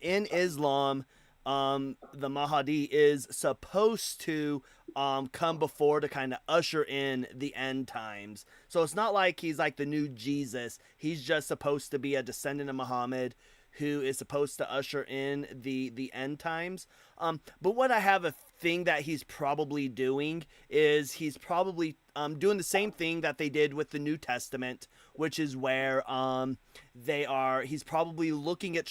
in Islam, the Mahdi is supposed to come before to kind of usher in the end times. So it's not like he's like the new Jesus. He's just supposed to be a descendant of Muhammad who is supposed to usher in the end times. But what I have a thing that he's probably doing is he's probably doing the same thing that they did with the New Testament, which is where he's probably looking at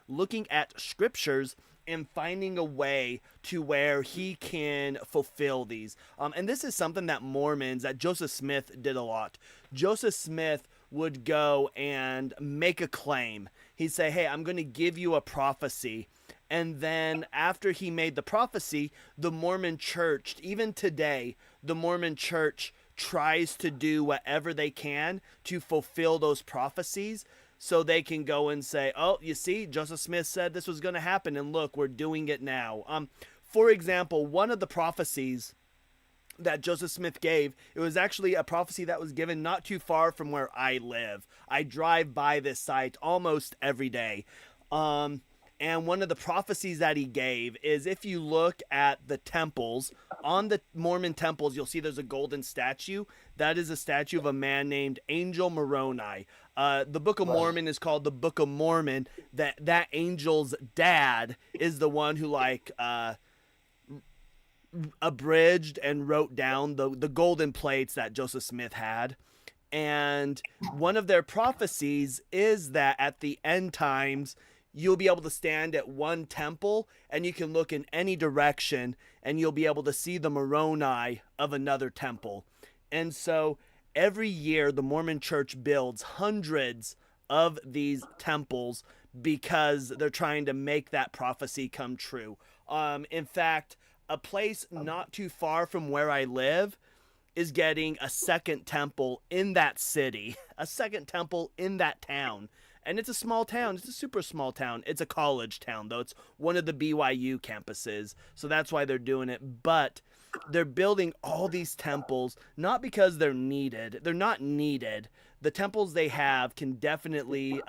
looking at scriptures and finding a way to where he can fulfill these. And this is something that Joseph Smith did a lot. Joseph Smith would go and make a claim. He'd say, hey, I'm going to give you a prophecy. And then after he made the prophecy, the Mormon church, even today, the Mormon church tries to do whatever they can to fulfill those prophecies so they can go and say, oh, you see, Joseph Smith said this was going to happen, and look, we're doing it now. For example, one of the prophecies that Joseph Smith gave, it was actually a prophecy that was given not too far from where I live. I drive by this site almost every day. And one of the prophecies that he gave is, if you look at the temples, on the Mormon temples, you'll see there's a golden statue. That is a statue of a man named Angel Moroni. The Book of Mormon is called the Book of Mormon. That angel's dad is the one who abridged and wrote down the golden plates that Joseph Smith had. And one of their prophecies is that at the end times, you'll be able to stand at one temple and you can look in any direction and you'll be able to see the Moroni of another temple. And so every year the Mormon church builds hundreds of these temples because they're trying to make that prophecy come true. In fact, a place not too far from where I live is getting a second temple in that city, a second temple in that town. And it's a small town. It's a super small town. It's a college town, though. It's one of the BYU campuses. So that's why they're doing it. But they're building all these temples, not because they're needed. They're not needed. The temples they have can definitely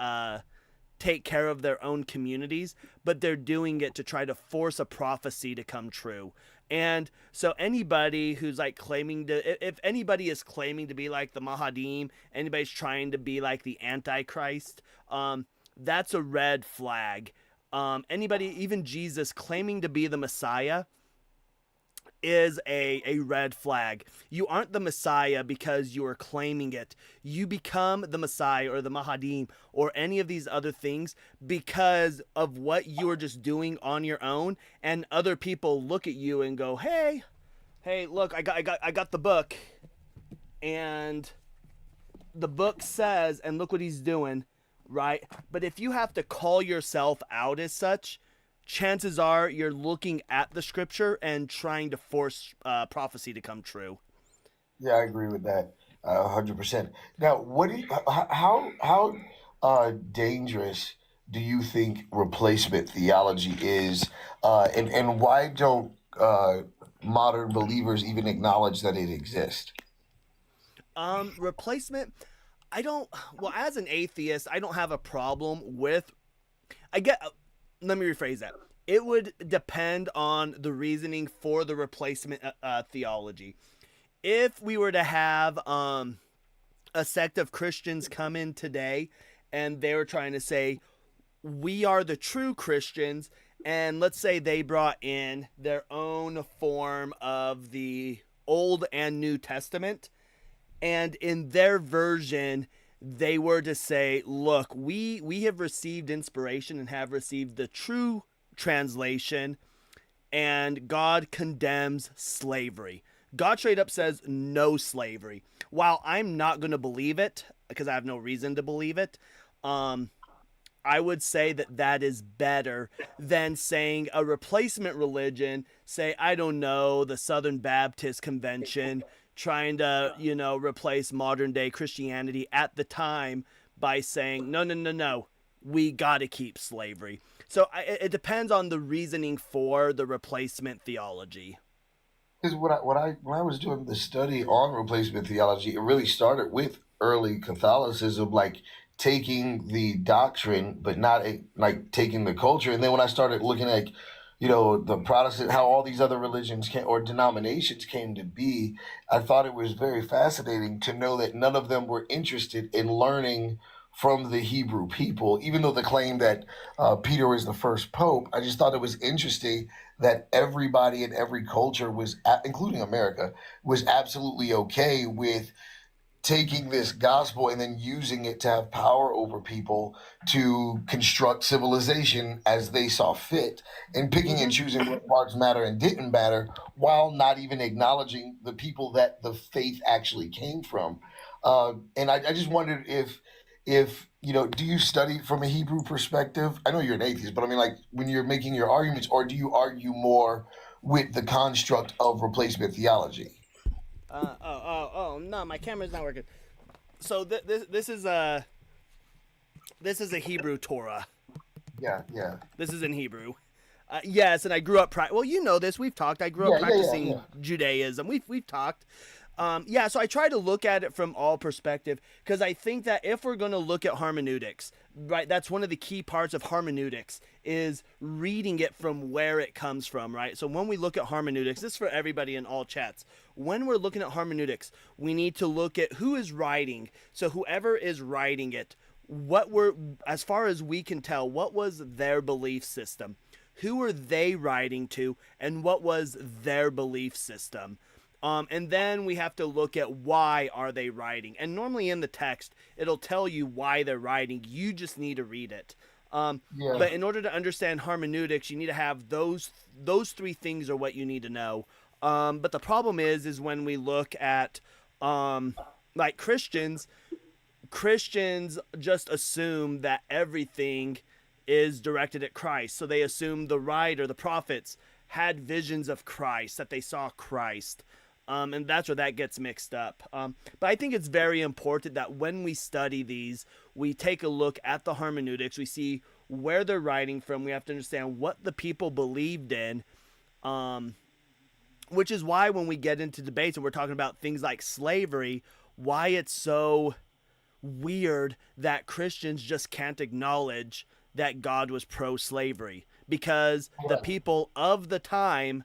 take care of their own communities, but they're doing it to try to force a prophecy to come true. And so anybody who's like claiming to, if anybody is claiming to be like the Mahadim, anybody's trying to be like the Antichrist, that's a red flag. Anybody, even Jesus claiming to be the Messiah, is a red flag. You aren't the Messiah because you are claiming it. You become the Messiah or the Mahadim or any of these other things because of what you are just doing on your own, and other people look at you and go, hey, look, I got the book, and the book says, and look what he's doing, right? But if you have to call yourself out as such, chances are you're looking at the scripture and trying to force prophecy to come true. Yeah, I agree with that 100%. Now, how dangerous do you think replacement theology is, and why don't modern believers even acknowledge that it exists? Replacement, as an atheist, I don't have a problem with, let me rephrase that. It would depend on the reasoning for the replacement theology. If we were to have a sect of Christians come in today and they were trying to say, we are the true Christians, and let's say they brought in their own form of the Old and New Testament, and in their version they were to say, look, we have received inspiration and have received the true translation, and God condemns slavery. God straight up says no slavery. While I'm not going to believe it because I have no reason to believe it, I would say that that is better than saying a replacement religion, say, I don't know, the Southern Baptist Convention, trying to, replace modern day Christianity at the time by saying, no, no, no, no, we got to keep slavery. So it depends on the reasoning for the replacement theology. Because when I was doing the study on replacement theology, it really started with early Catholicism, like taking the doctrine, but not like taking the culture. And then when I started looking at, the Protestant, how all these other religions came, or denominations came to be, I thought it was very fascinating to know that none of them were interested in learning from the Hebrew people, even though the claim that Peter was the first pope. I just thought it was interesting that everybody in every culture was, including America, was absolutely okay with taking this gospel and then using it to have power over people to construct civilization as they saw fit, and picking and choosing what parts matter and didn't matter, while not even acknowledging the people that the faith actually came from. And I just wondered if do you study from a Hebrew perspective? I know you're an atheist, but I mean, like, when you're making your arguments, or do you argue more with the construct of replacement theology? No, my camera's not working. So this is a Hebrew Torah. Yeah, yeah. This is in Hebrew. Yes, and I grew up. Well, you know this. We've talked. I grew up practicing Judaism. We've talked. So I try to look at it from all perspective, because I think that if we're going to look at hermeneutics, right, that's one of the key parts of hermeneutics, is reading it from where it comes from, right? So when we look at hermeneutics, this is for everybody in all chats. When we're looking at hermeneutics, we need to look at who is writing. So whoever is writing it, as far as we can tell, what was their belief system? Who were they writing to, and what was their belief system? And then we have to look at why are they writing. And normally in the text, it'll tell you why they're writing. You just need to read it. But in order to understand hermeneutics, you need to have those three things are what you need to know. But the problem is when we look at like Christians just assume that everything is directed at Christ. So they assume the writer, the prophets, had visions of Christ, that they saw Christ. And that's where that gets mixed up. But I think it's very important that when we study these, we take a look at the hermeneutics. We see where they're writing from. We have to understand what the people believed in, which is why when we get into debates and we're talking about things like slavery, why it's so weird that Christians just can't acknowledge that God was pro-slavery, because the people of the time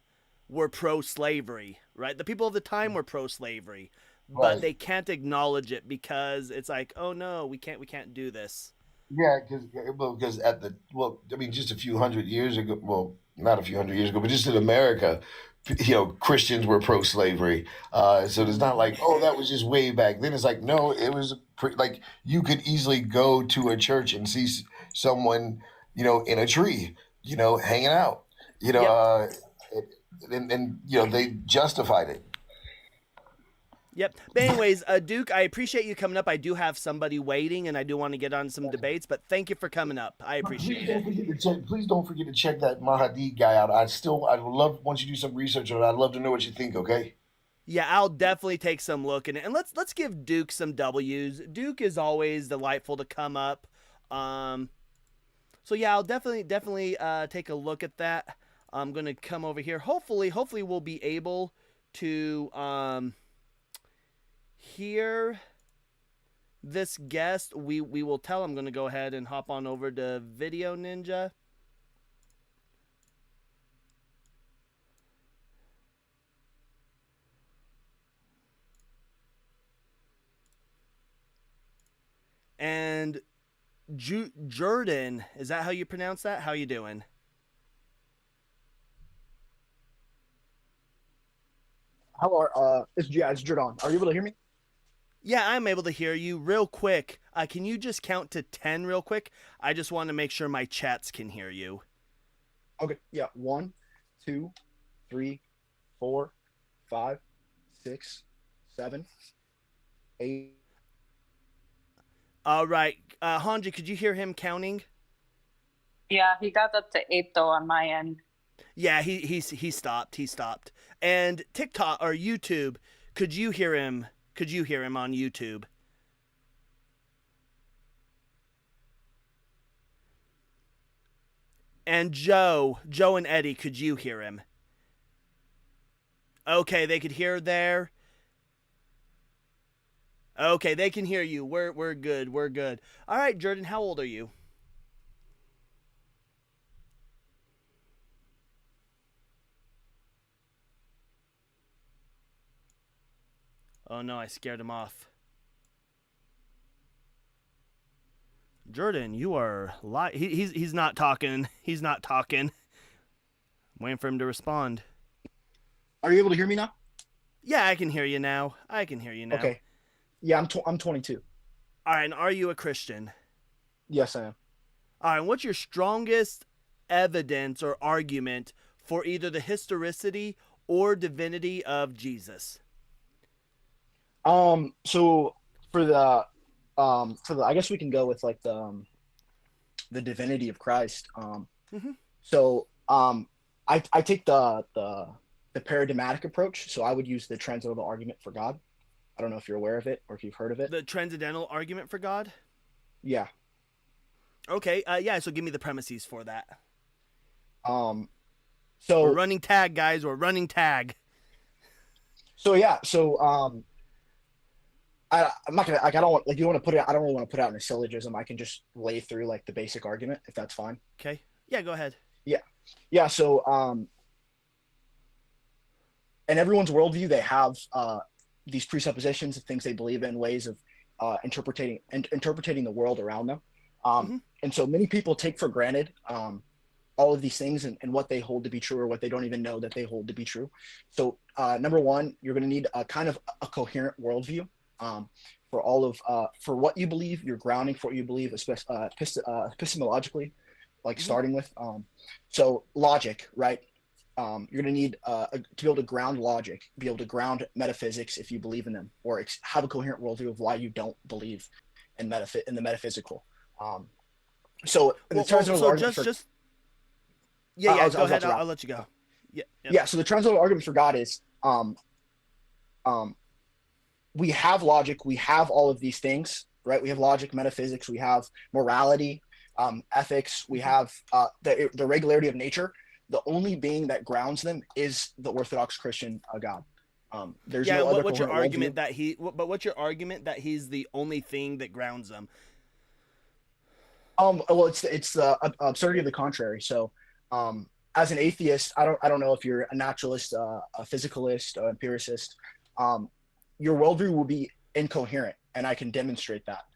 were pro-slavery, right? The people of the time were pro-slavery, but they can't acknowledge it because it's like, oh no, we can't do this. Yeah, because I mean, just a few hundred years ago, well, not a few hundred years ago, but just in America, Christians were pro-slavery. So it's not like, oh, that was just way back then. It's like, no, it was like you could easily go to a church and see someone, in a tree, hanging out, and they justified it. Yep. But anyways, Duke, I appreciate you coming up. I do have somebody waiting, and I do want to get on some debates, but thank you for coming up. I appreciate it. Please don't forget to check that Mahdi guy out. I'd love, once you do some research on it, I'd love to know what you think. Okay. Yeah, I'll definitely take some look in it, and let's give Duke some W's. Duke is always delightful to come up. So yeah, I'll definitely take a look at that. I'm gonna come over here. Hopefully we'll be able to hear this guest. We will tell. I'm gonna go ahead and hop on over to Video Ninja. And Jordan, is that how you pronounce that? How you doing? How are it's Jordan. Are you able to hear me? Yeah, I'm able to hear you real quick. Can you just count to 10 real quick? I just want to make sure my chats can hear you. Okay, yeah. 1, 2, 3, 4, 5, 6, 7, 8. All right. Hanji, could you hear him counting? Yeah, he got up to 8 though on my end. Yeah, he stopped. He stopped. And TikTok or YouTube, could you hear him? Could you hear him on YouTube? And Joe and Eddie, could you hear him? Okay, they could hear there. Okay, they can hear you. We're good. We're good. All right, Jordan, how old are you? Oh no, I scared him off. Jordan, you are he's not talking. He's not talking. I'm waiting for him to respond. Are you able to hear me now? Yeah, I can hear you now. Okay. Yeah, I'm 22. All right, and are you a Christian? Yes, I am. All right, what's your strongest evidence or argument for either the historicity or divinity of Jesus? So for the I guess we can go with like the divinity of Christ. Mhm. So I take the paradigmatic approach. So I would use the transcendental argument for God. I don't know if you're aware of it or if you've heard of it. The transcendental argument for God? Yeah. Okay, yeah, so give me the premises for that. So We're running tag, guys. We're running tag. So yeah, so I'm not gonna like I don't want like you want to put it. I don't really want to put out in a syllogism. I can just lay through like the basic argument if that's fine. Okay. Yeah, go ahead. Yeah. So in everyone's worldview, they have these presuppositions of things they believe in, ways of interpreting the world around them. And so many people take for granted all of these things and what they hold to be true or what they don't even know that they hold to be true. So number one, you're going to need a kind of a coherent worldview for all of for what you believe, your grounding for what you believe, epistemologically, like starting with. So logic, right? You're going to need to be able to ground logic, be able to ground metaphysics if you believe in them, or have a coherent worldview of why you don't believe in the metaphysical. So in Well, the so just yeah, go ahead. I'll let you go. Yeah. So the transcendental argument for God is, we have logic, we have all of these things, right? We have logic, metaphysics, we have morality, ethics, we have the regularity of nature. The only being that grounds them is the Orthodox Christian God. There's no other. What's your argument that what's your argument that he's the only thing that grounds them? Well, it's the absurdity of the contrary. So, as an atheist, I don't know if you're a naturalist, a physicalist, an empiricist. Your worldview will be incoherent, and I can demonstrate that.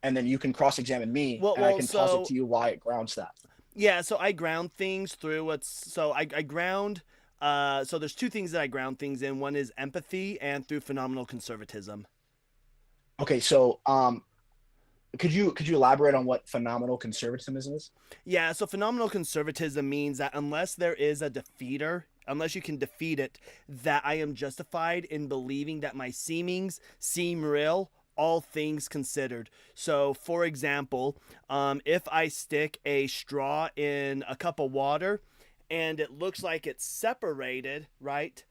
And then you can cross-examine me, and I can posit to you why it grounds that. Yeah, so I ground things through I ground. So there's two things that I ground things in. One is empathy, and through phenomenal conservatism. Okay, so could you elaborate on what phenomenal conservatism is? Yeah, so phenomenal conservatism means that unless there is a defeater, unless you can defeat it, that I am justified in believing that my seemings seem real, all things considered. So, for example, if I stick a straw in a cup of water and it looks like it's separated, right?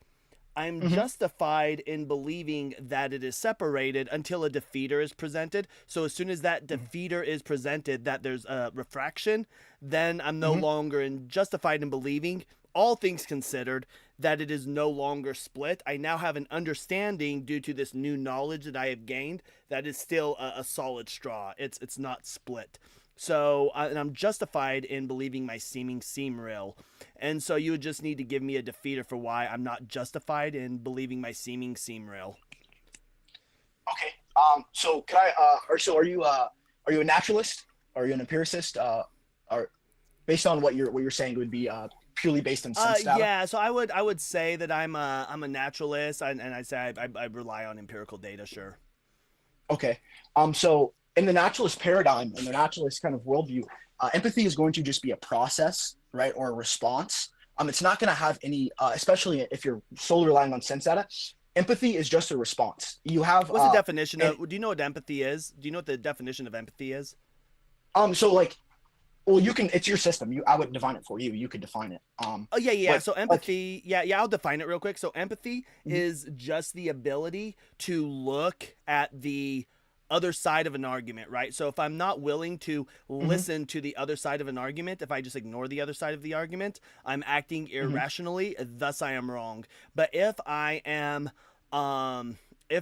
I'm justified in believing that it is separated until a defeater is presented. So as soon as that defeater is presented, that there's a refraction, then I'm no longer justified in believing, all things considered, that it is no longer split. I now have an understanding due to this new knowledge that I have gained that is still a solid straw. It's not split. So, and I'm justified in believing my seemings seem real. And so you would just need to give me a defeater for why I'm not justified in believing my seemings seem real. Okay. So can I? So are you a naturalist? are you an empiricist? Or based on what you're saying, it would be purely based on sense data. Yeah, so I would say that I'm a naturalist, and I say I rely on empirical data. Sure. Okay. So in the naturalist paradigm, in the naturalist kind of worldview, empathy is going to just be a process, right, or a response. It's not going to have any, especially if you're solely relying on sense data. Empathy is just a response. You have What's the definition and, of? Do you know what empathy is? Do you know what the definition of empathy is? so like, well, you can. It's your system. I would define it for you. You could define it. Oh yeah. But So like, empathy, yeah. I'll define it real quick. So empathy is just the ability to look at the other side of an argument, right? So if I'm not willing to mhm, listen to the other side of an argument, if I just ignore the other side of the argument, I'm acting mhm, irrationally, thus I am wrong. But if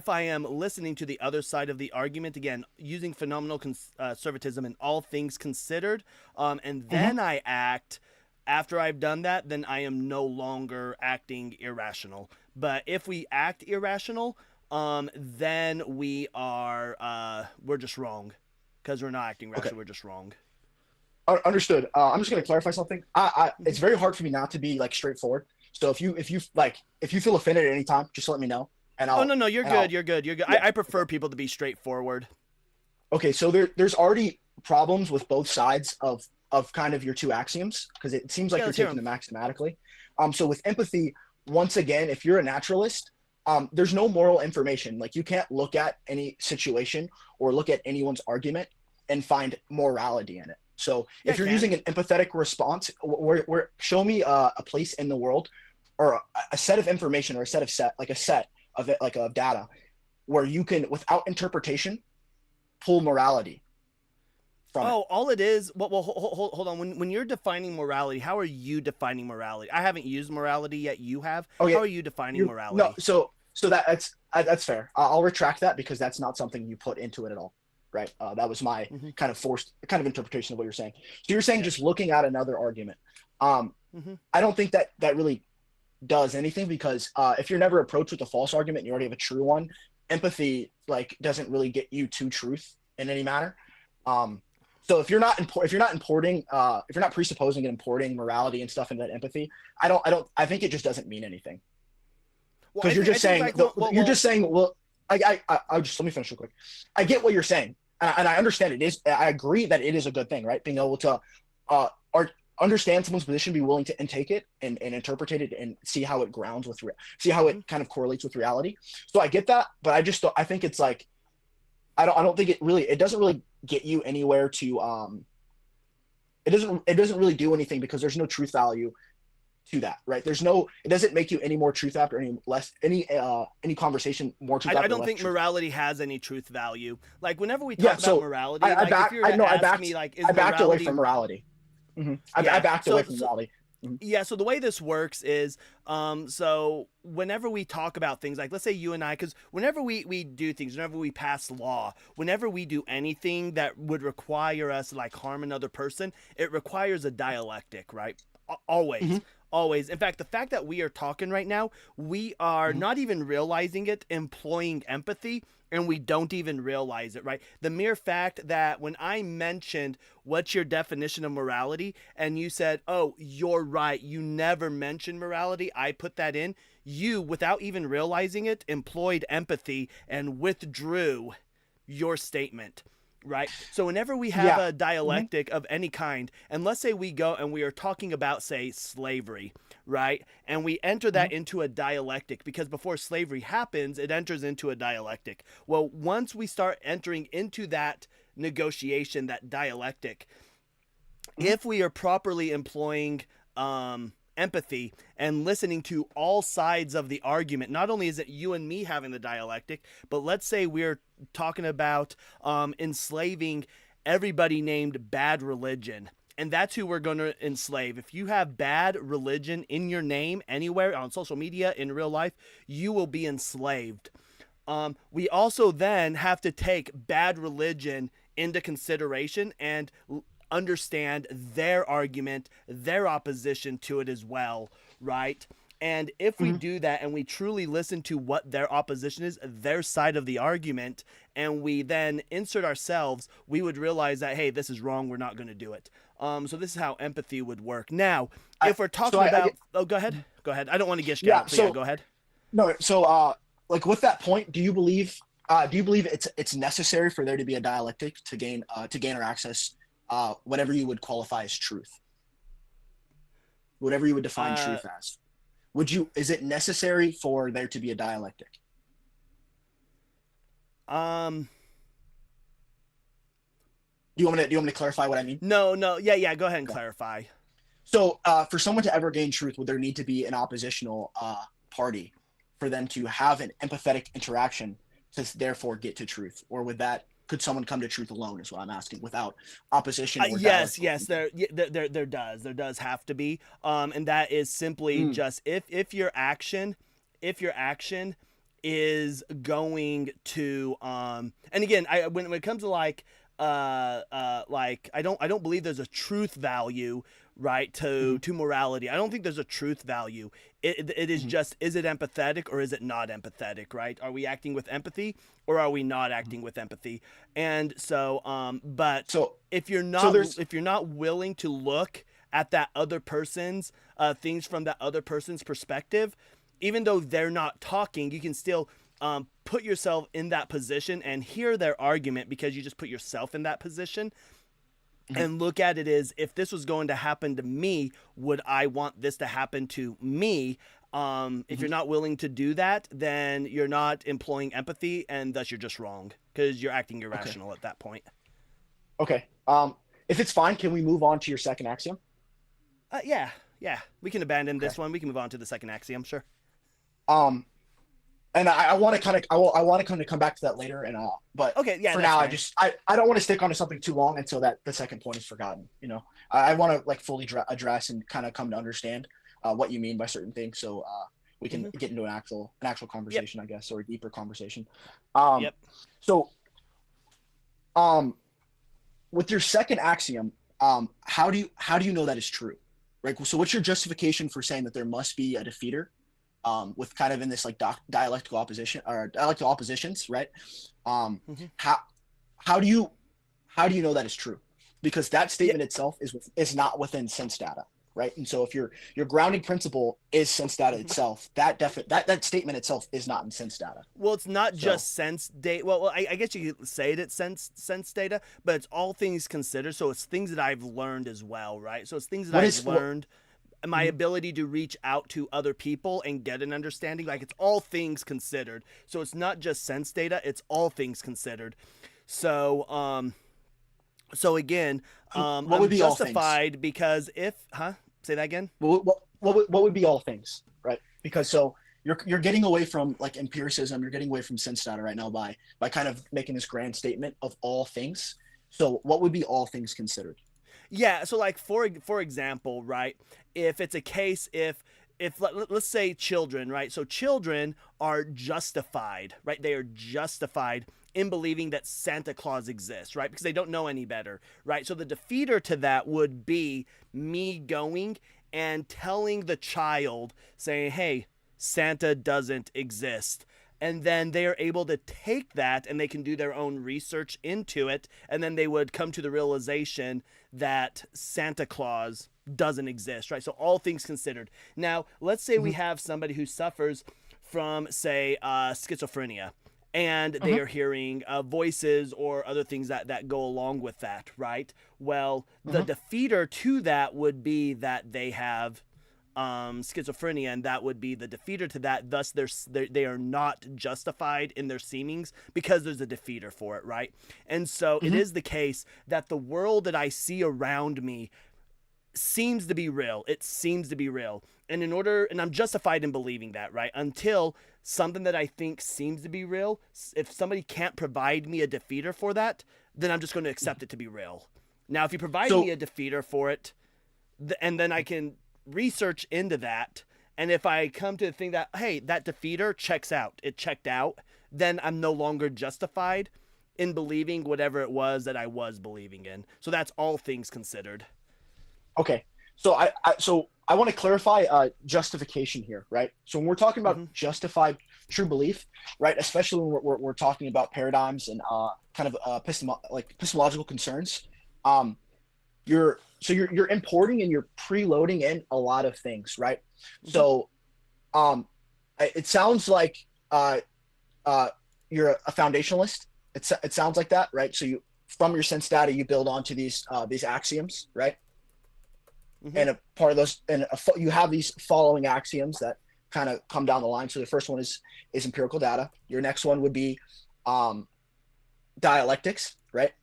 I am listening to the other side of the argument, again, using phenomenal conservatism and all things considered, and mhm. then I act after I've done that, then I am no longer acting irrational. But if we act irrational, then we're just wrong because we're not acting Okay. rational. We're just wrong. Understood. I'm just going to clarify something. It's very hard for me not to be like straightforward. So if you feel offended at any time, just let me know, and Oh no, you're and good. I'll You're good. You're good. yeah. I prefer people to be straightforward. Okay. So there's already problems with both sides of kind of your two axioms because it seems like Yeah, you're let's hear taking them. them axiomatically. So with empathy, once again, if you're a naturalist, there's no moral information. Like you can't look at any situation or look at anyone's argument and find morality in it. So Yeah, I if you're can. using an empathetic response, show me a place in the world or a set of information or a set of it, like of data where you can, without interpretation, pull morality from it. Oh, all it is. Well, hold on. When you're defining morality, how are you defining morality? I haven't used morality yet. You have. How Okay, are you defining you no, morality? so that's fair. I'll retract that because that's not something you put into it at all, right? That was my Hmm. kind of forced kind of interpretation of what you're saying. So you're saying Yeah. just looking at another argument. Um, Hmm. I don't think that really does anything because if you're never approached with a false argument and you already have a true one, empathy like doesn't really get you to truth in any manner. Um, so if you're not importing if you're not presupposing and importing morality and stuff into that empathy, I think it just doesn't mean anything Well, because I think like you're just saying well I just let me finish real quick. I get what you're saying and I understand it is I agree that it is a good thing, right? Being able to art understand someone's position, be willing to intake it and interpret it and see how it grounds with see how Mhm. it kind of correlates with reality. So I get that, but I think it's like I don't think it doesn't really get you anywhere to it doesn't really do anything because there's no truth value to that, right? It doesn't make you any more truth after any less any conversation more truth I after don't less think truth. morality has any truth value. Like whenever we Yeah, talk about so morality, like if you were I to no ask me, like, is I backed away morality? from morality. I Yeah. backed away So from so morality. Mhm. Yeah, so the way this works is so whenever we talk about things like let's say you and I cuz whenever we do things, whenever we pass law, whenever we do anything that would require us to like harm another person, it requires a dialectic, right? Always. Mhm. Always. In fact, the fact that we are talking right now, we are Mhm. not even realizing it, employing empathy, and we don't even realize it, right? The mere fact that when I mentioned what's your definition of morality, and you said, oh, you're right, you never mentioned morality, I put that in, you, without even realizing it, employed empathy and withdrew your statement, right? So whenever we have Yeah. a Mhm. dialectic of any kind, and let's say we go and we are talking about, say, slavery, right? And we enter that Mhm. into a dialectic because before slavery happens, it enters into a dialectic. Well, once we start entering into that negotiation, that dialectic, Mhm. if we are properly employing empathy and listening to all sides of the argument, not only is it you and me having the dialectic, but let's say we're talking about enslaving everybody named Bad Religion. And that's who we're going to enslave. If you have bad religion in your name anywhere on social media, in real life, you will be enslaved. We also then have to take bad religion into consideration and understand their argument, their opposition to it as well, right? And if we do that and we truly listen to what their opposition is, their side of the argument, and we then insert ourselves, we would realize that, hey, this is wrong. We're not going to do it. So this is how empathy would work. Now, if we're talking about, go ahead. Go ahead. I don't want to gish out. So yeah, go ahead. No. So, like with that point, do you believe it's necessary for there to be a dialectic to gain or access whatever you would qualify as truth, whatever you would define truth as? Is it necessary for there to be a dialectic? Do you want me to clarify what I mean? No. Yeah. Go ahead and clarify. So, for someone to ever gain truth, would there need to be an oppositional party for them to have an empathetic interaction to therefore get to truth, or could someone come to truth alone? Is what I'm asking, without opposition. Yes. There does have to be, and that is simply just if your action is going to, and again, when it comes to like I don't believe there's a truth value, right, to morality. I don't think there's a truth value. It is just, is it empathetic or is it not empathetic, right? Are we acting with empathy or are we not acting with empathy? And so if you're not willing to look at that other person's things from that other person's perspective, even though they're not talking, you can still put yourself in that position and hear their argument, because you just put yourself in that position and look at it as, if this was going to happen to me, would I want this to happen to me? If you're not willing to do that, then you're not employing empathy, and thus you're just wrong, because you're acting irrational at that point. Okay. If it's fine, can we move on to your second axiom? Yeah. We can abandon this one. We can move on to the second axiom. Sure. And I want to kind of come back to that later, but okay, yeah. For now, fine. I don't want to stick onto something too long until that the second point is forgotten. I want to like fully address and kind of come to understand what you mean by certain things, so we can get into an actual conversation, I guess, or a deeper conversation. So, with your second axiom, how do you know that is true, right? So, what's your justification for saying that there must be a defeater? With kind of in this like dialectical opposition or dialectical oppositions, right? How do you know that is true? Because that statement itself is not within sense data, right? And so if your grounding principle is sense data itself, that statement itself is not in sense data. Well, it's not just sense data. Well, I guess you could say it's sense data, but it's all things considered. So it's things that I've learned as well, right? So it's things that I've learned. My ability to reach out to other people and get an understanding, like it's all things considered. So it's not just sense data, it's all things considered. So again, what would I'm be justified all because say that again. What would be all things, right? Because so you're getting away from like empiricism, you're getting away from sense data right now by kind of making this grand statement of all things. So what would be all things considered? Yeah, so like for example, right, if it's a case, if let's say children, right? So children are justified, right? They are justified in believing that Santa Claus exists, right? Because they don't know any better, right? So the defeater to that would be me going and telling the child, saying, hey, Santa doesn't exist. And then they are able to take that and they can do their own research into it. And then they would come to the realization that Santa Claus doesn't exist, right? So all things considered. Now, let's say we have somebody who suffers from, say, schizophrenia, and they are hearing voices or other things that go along with that, right? Well, the defeater to that would be that they have schizophrenia, and that would be the defeater to that. Thus, they are not justified in their seemings because there's a defeater for it, right? And so it is the case that the world that I see around me seems to be real. It seems to be real. And I'm justified in believing that, right? Until something that I think seems to be real, if somebody can't provide me a defeater for that, then I'm just going to accept it to be real. Now, if you provide me a defeater for it, and then I can research into that, and if I come to the thing that, hey, that defeater checks out, it checked out, then I'm no longer justified in believing whatever it was that I was believing in. So that's all things considered. Okay, so I want to clarify justification here, right? So when we're talking about justified true belief, right, especially when we're talking about paradigms and kind of epistemological concerns, you're importing and you're preloading in a lot of things, right? So it sounds like you're a foundationalist. It sounds like that, right? So you, from your sense data, you build onto these axioms, right? And a part of those, and you have these following axioms that kind of come down the line. So the first one is empirical data. Your next one would be dialectics, right?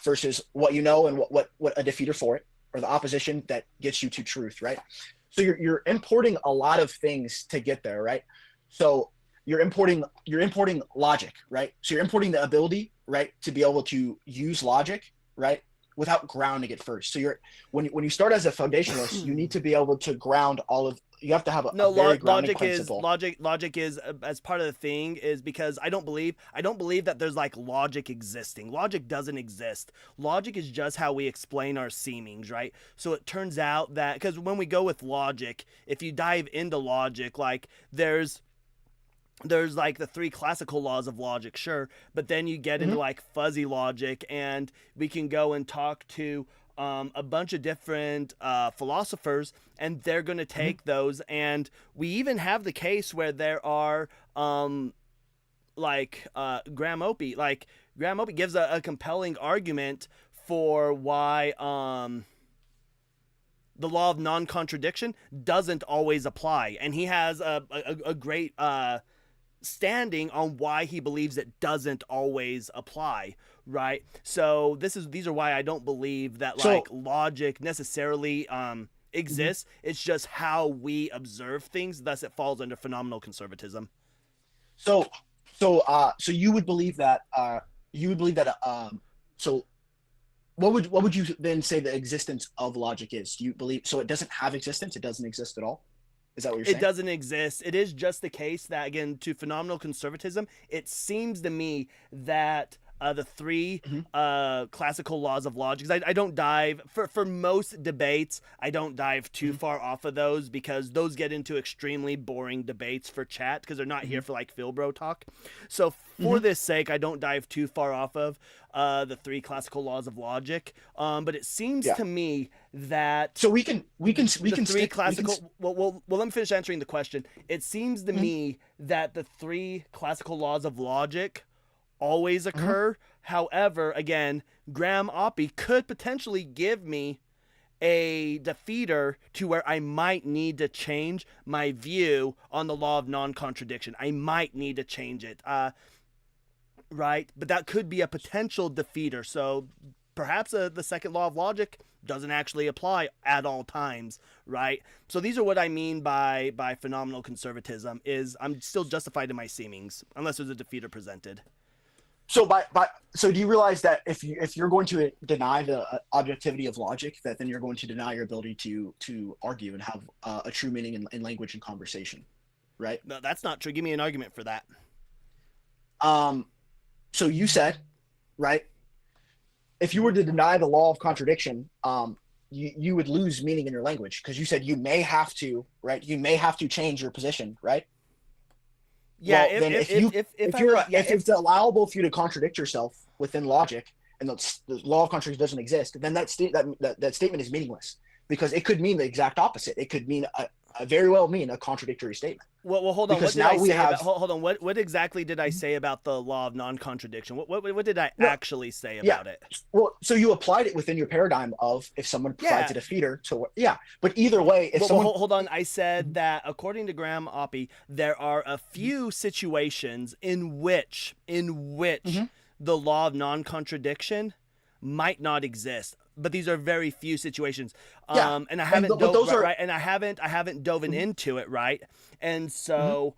Versus what you know and what a defeater for it, or the opposition that gets you to truth, right? So you're importing a lot of things to get there, right? So you're importing logic, right? So you're importing the ability, right, to be able to use logic, right, without grounding it first. So when you start as a foundationalist, you need to be able to ground all of. You have to have a very grounding principle. Logic is as part of the thing is because I don't believe that there's like logic existing. Logic doesn't exist. Logic is just how we explain our seemings, right? So it turns out that because when we go with logic, if you dive into logic, like there's like the 3 classical laws of logic, sure, but then you get into like fuzzy logic, and we can go and talk to a bunch of different philosophers, and they're going to take those, and we even have the case where there are Graham Opie gives a compelling argument for why the law of non-contradiction doesn't always apply, and he has a great standing on why he believes it doesn't always apply, right? So these are why I don't believe that logic necessarily exists. It's just how we observe things, thus it falls under phenomenal conservatism. So you would believe that so what would you then say the existence of logic is? Do you believe so it doesn't have existence, it doesn't exist at all? Is that what you're saying? It doesn't exist. It is just the case that, again, to phenomenal conservatism, it seems to me that the 3 classical laws of logic, I don't dive, for most debates, I don't dive too far off of those, because those get into extremely boring debates for chat, because they're not here for like Philbro talk. So for this sake, I don't dive too far off of the 3 classical laws of logic. But it seems to me that so we can three classical. Well, let me finish answering the question. It seems to me that the 3 classical laws of logic always occur. However, again, Graham Oppie could potentially give me a defeater to where I might need to change my view on the law of non-contradiction. I might need to change it. Right? But that could be a potential defeater. So perhaps the second law of logic doesn't actually apply at all times, right? So these are what I mean by phenomenal conservatism, is I'm still justified in my seemings, unless there's a defeater presented. So so do you realize that if you're going to deny the objectivity of logic, that then you're going to deny your ability to argue and have a true meaning in language and conversation, right? No, that's not true. Give me an argument for that. So you said, right, if you were to deny the law of contradiction, you would lose meaning in your language, because you said you may have to, right? You may have to change your position, right? Yeah. Well, if it's allowable for you to contradict yourself within logic, and the law of contradiction doesn't exist, then that statement is meaningless, because it could mean the exact opposite. It could mean very well mean a contradictory statement. Well, hold on. Because hold on. What exactly did I say about the law of non-contradiction? What did I actually say about it? Well, so you applied it within your paradigm of if someone provides a defeater to but either way, if someone hold on, I said that according to Graham Oppie, there are a few situations in which the law of non-contradiction might not exist. But these are very few situations, and I haven't dove into it, right? And so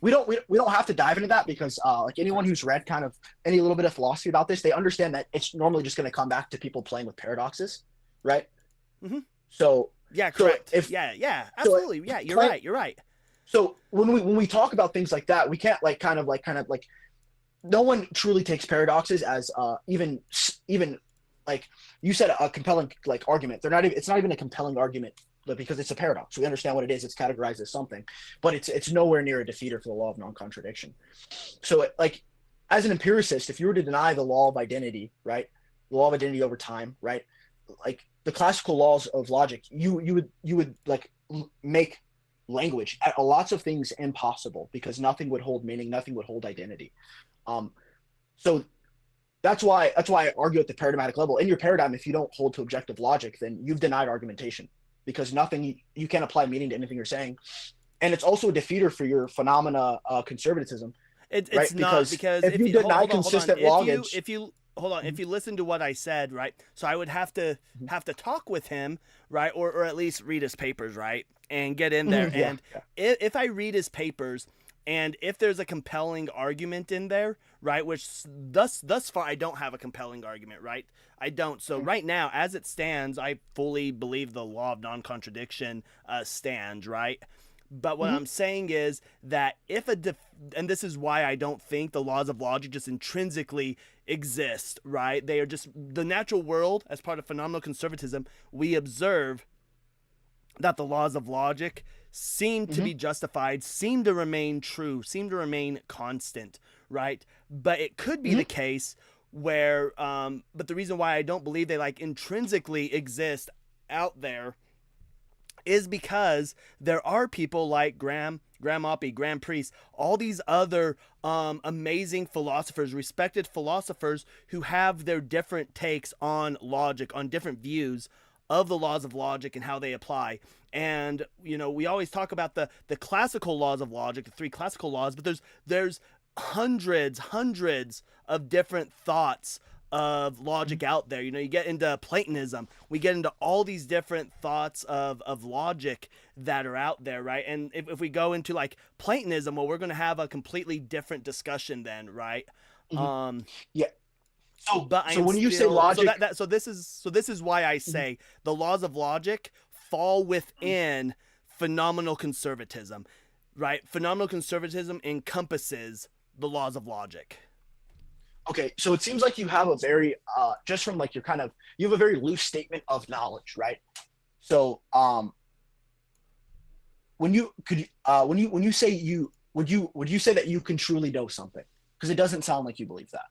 we don't have to dive into that, because like anyone who's read kind of any little bit of philosophy about this, they understand that it's normally just going to come back to people playing with paradoxes, right? So yeah, correct. Absolutely, you're right. So when we talk about things like that, we can't kind of no one truly takes paradoxes as even like you said, a compelling argument. It's not even a compelling argument because it's a paradox. We understand what it is. It's categorized as something, but it's nowhere near a defeater for the law of non-contradiction. So like, as an empiricist, if you were to deny the law of identity, right, the law of identity over time, right, like the classical laws of logic, you would like make language, lots of things impossible, because nothing would hold meaning, nothing would hold identity. So that's why I argue at the paradigmatic level. In your paradigm, if you don't hold to objective logic, then you've denied argumentation, because you can't apply meaning to anything you're saying. And it's also a defeater for your phenomena conservatism. It's right? not, because if you deny consistent logage, if you hold on, if you listen to what I said, right? So I would have to talk with him, right, or at least read his papers, right, and get in there. And if I read his papers, and if there's a compelling argument in there, right, which thus far I don't have a compelling argument, right? I don't. So right now, as it stands, I fully believe the law of non-contradiction stands, right? But what I'm saying is that if and this is why I don't think the laws of logic just intrinsically exist, right? They are just the natural world. As part of phenomenal conservatism, we observe that the laws of logic seem to be justified, seem to remain true, seem to remain constant, right? But it could be the case where, but the reason why I don't believe they like intrinsically exist out there is because there are people like Graham Oppy, Graham Priest, all these other amazing philosophers, respected philosophers, who have their different takes on logic, on different views of the laws of logic and how they apply. And, you know, we always talk about the classical laws of logic, the 3 classical laws, but there's hundreds of different thoughts of logic out there. You know, you get into Platonism, we get into all these different thoughts of logic that are out there, right? And if we go into like Platonism, well, we're going to have a completely different discussion then, right? Yeah. So when you say still, logic, so this is why I say the laws of logic fall within phenomenal conservatism, right? Phenomenal conservatism encompasses the laws of logic. okay, so it seems like you have a very just from like you have a very loose statement of knowledge, right? So when you say would you say that you can truly know something? Because it doesn't sound like you believe that.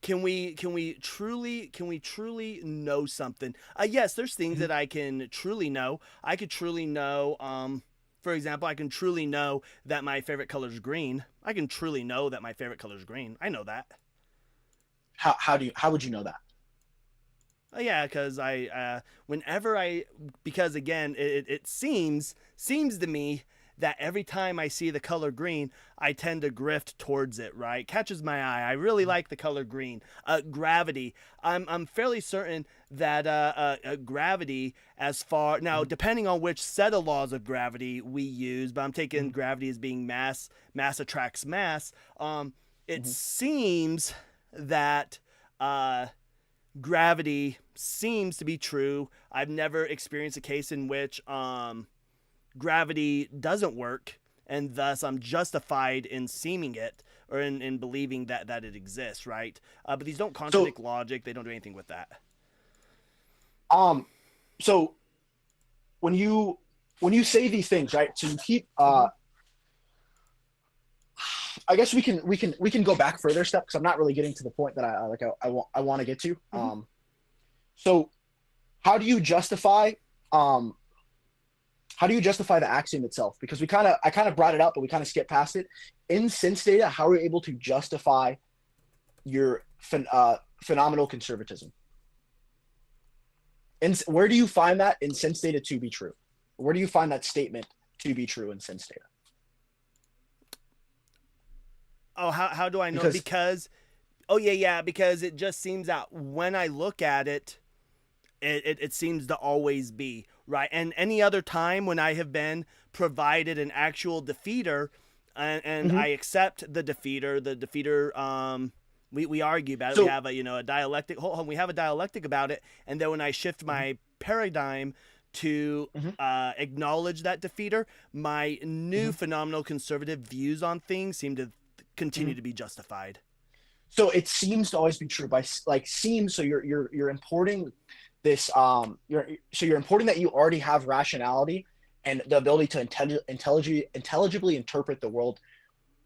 Can we truly know something? Yes, there's things that I can truly know. I could truly know, for example, I can truly know that my favorite color is green. I can truly know that my favorite color is green. I know that. How would you know that? Yeah, because because again, it seems to me that every time I see the color green, I tend to drift towards it, right? Catches my eye. I really like the color green. Gravity. I'm fairly certain that gravity, as far now, depending on which set of laws of gravity we use, but I'm taking gravity as being mass attracts mass. It seems that gravity seems to be true. I've never experienced a case in which gravity doesn't work, and thus I'm justified in seeming it, or in believing that it exists, right? But these don't contradict logic. They don't do anything with that. So when you say these things, right? So you keep I guess we can go back further a step, because I'm not really getting to the point that I want to get to. So how do you justify the axiom itself? Because I kind of brought it up, but we kind of skipped past it. In sense data, how are you able to justify your phenomenal conservatism? And where do you find that in sense data to be true? Where do you find that statement to be true in sense data? Oh, how do I know? Because it just seems that when I look at it, it seems to always be right. And any other time when I have been provided an actual defeater, and I accept the defeater, we argue about it. We have a dialectic. Hold on, we have a dialectic about it. And then when I shift my paradigm to acknowledge that defeater, my new phenomenal conservative views on things seem to continue to be justified. So it seems to always be true by like seems. So you're importing this you're importing that you already have rationality and the ability to intelligibly interpret the world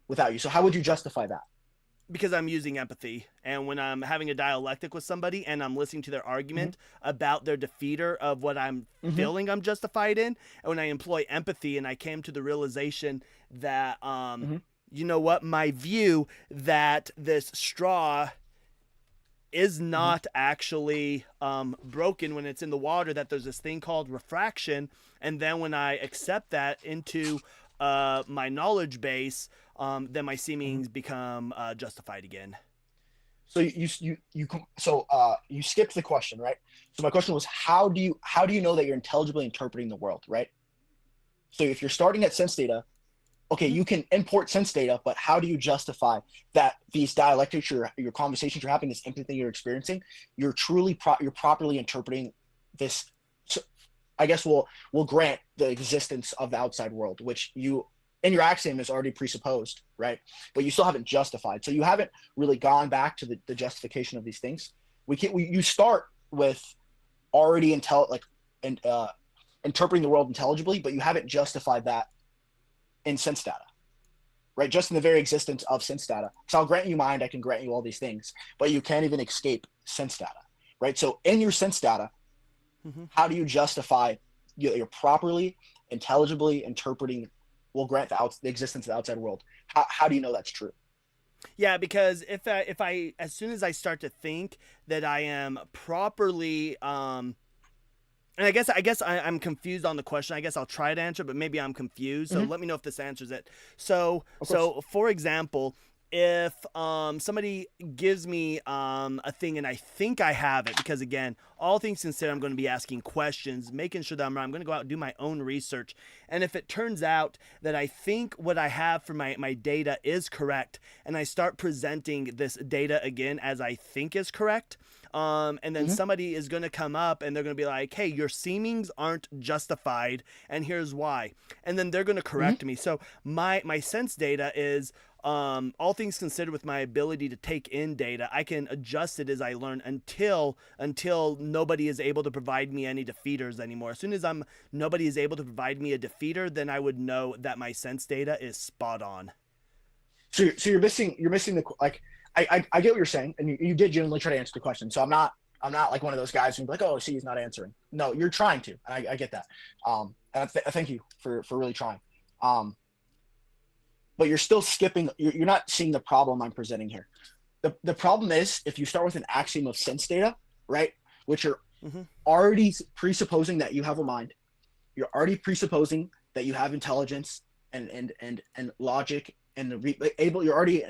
without you. So how would you justify that? Because I'm using empathy. And when I'm having a dialectic with somebody and I'm listening to their argument about their defeater of what I'm Mm-hmm. feeling I'm justified in, and when I employ empathy and I came to the realization that, Mm-hmm. you know what, my view that this straw is Mm-hmm. not actually broken when it's in the water, that there's this thing called refraction. And then when I accept that into my knowledge base, then my Mm-hmm. seemings become justified again. So you skipped the question, right? So my question was how do you know that you're intelligibly interpreting the world, right? So if you're starting at sense data, okay, Mm-hmm. you can import sense data, but how do you justify that these dialectics, your conversations you're having, this empathy you're experiencing, you're properly interpreting this? So I guess we'll grant the existence of the outside world, which you in your axiom is already presupposed, right? But you still haven't justified. So you haven't really gone back to the justification of these things. You start with already and interpreting the world intelligibly, but you haven't justified that in sense data, right? Just in the very existence of sense data. So I'll grant you mind, I can grant you all these things, but you can't even escape sense data, right? So in your sense data, Mm-hmm. how do you justify you're properly, intelligibly interpreting? We'll grant the existence of the outside world. How do you know that's true? Yeah, because if I as soon as I start to think that I am properly and I'm confused on the question. I guess I'll try to answer, but maybe I'm confused. So Mm-hmm. let me know if this answers it. So Of course. for example, if somebody gives me a thing and I think I have it, because again, all things considered, I'm going to be asking questions, making sure that I'm right. I'm going to go out and do my own research. And if it turns out that I think what I have for my data is correct, and I start presenting this data again as I think is correct, and then Mm-hmm. somebody is going to come up and they're going to be like, hey, your seemings aren't justified, and here's why. And then they're going to Mm-hmm. correct me. So my sense data is all things considered, with my ability to take in data, I can adjust it as I learn until nobody is able to provide me any defeaters anymore. As soon as nobody is able to provide me a defeater, then I would know that my sense data is spot on. So you're missing the like. I get what you're saying, and you did genuinely try to answer the question. So I'm not like one of those guys who's like, oh, see, he's not answering. No, you're trying to. I get that. And I thank you for really trying. But you're still skipping. You're not seeing the problem I'm presenting here. The problem is if you start with an axiom of sense data, right, which are Mm-hmm. already presupposing that you have a mind, you're already presupposing that you have intelligence and logic and you're already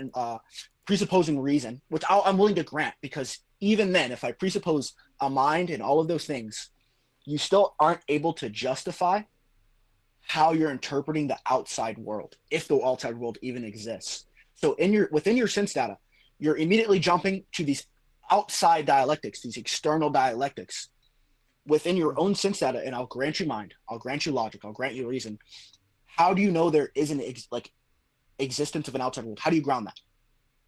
presupposing reason, which I'm willing to grant, because even then, if I presuppose a mind and all of those things, you still aren't able to justify how you're interpreting the outside world, if the outside world even exists. So within your sense data, you're immediately jumping to these outside dialectics, these external dialectics within your own sense data, and I'll grant you mind, I'll grant you logic, I'll grant you reason. How do you know there is an existence of an outside world? How do you ground that?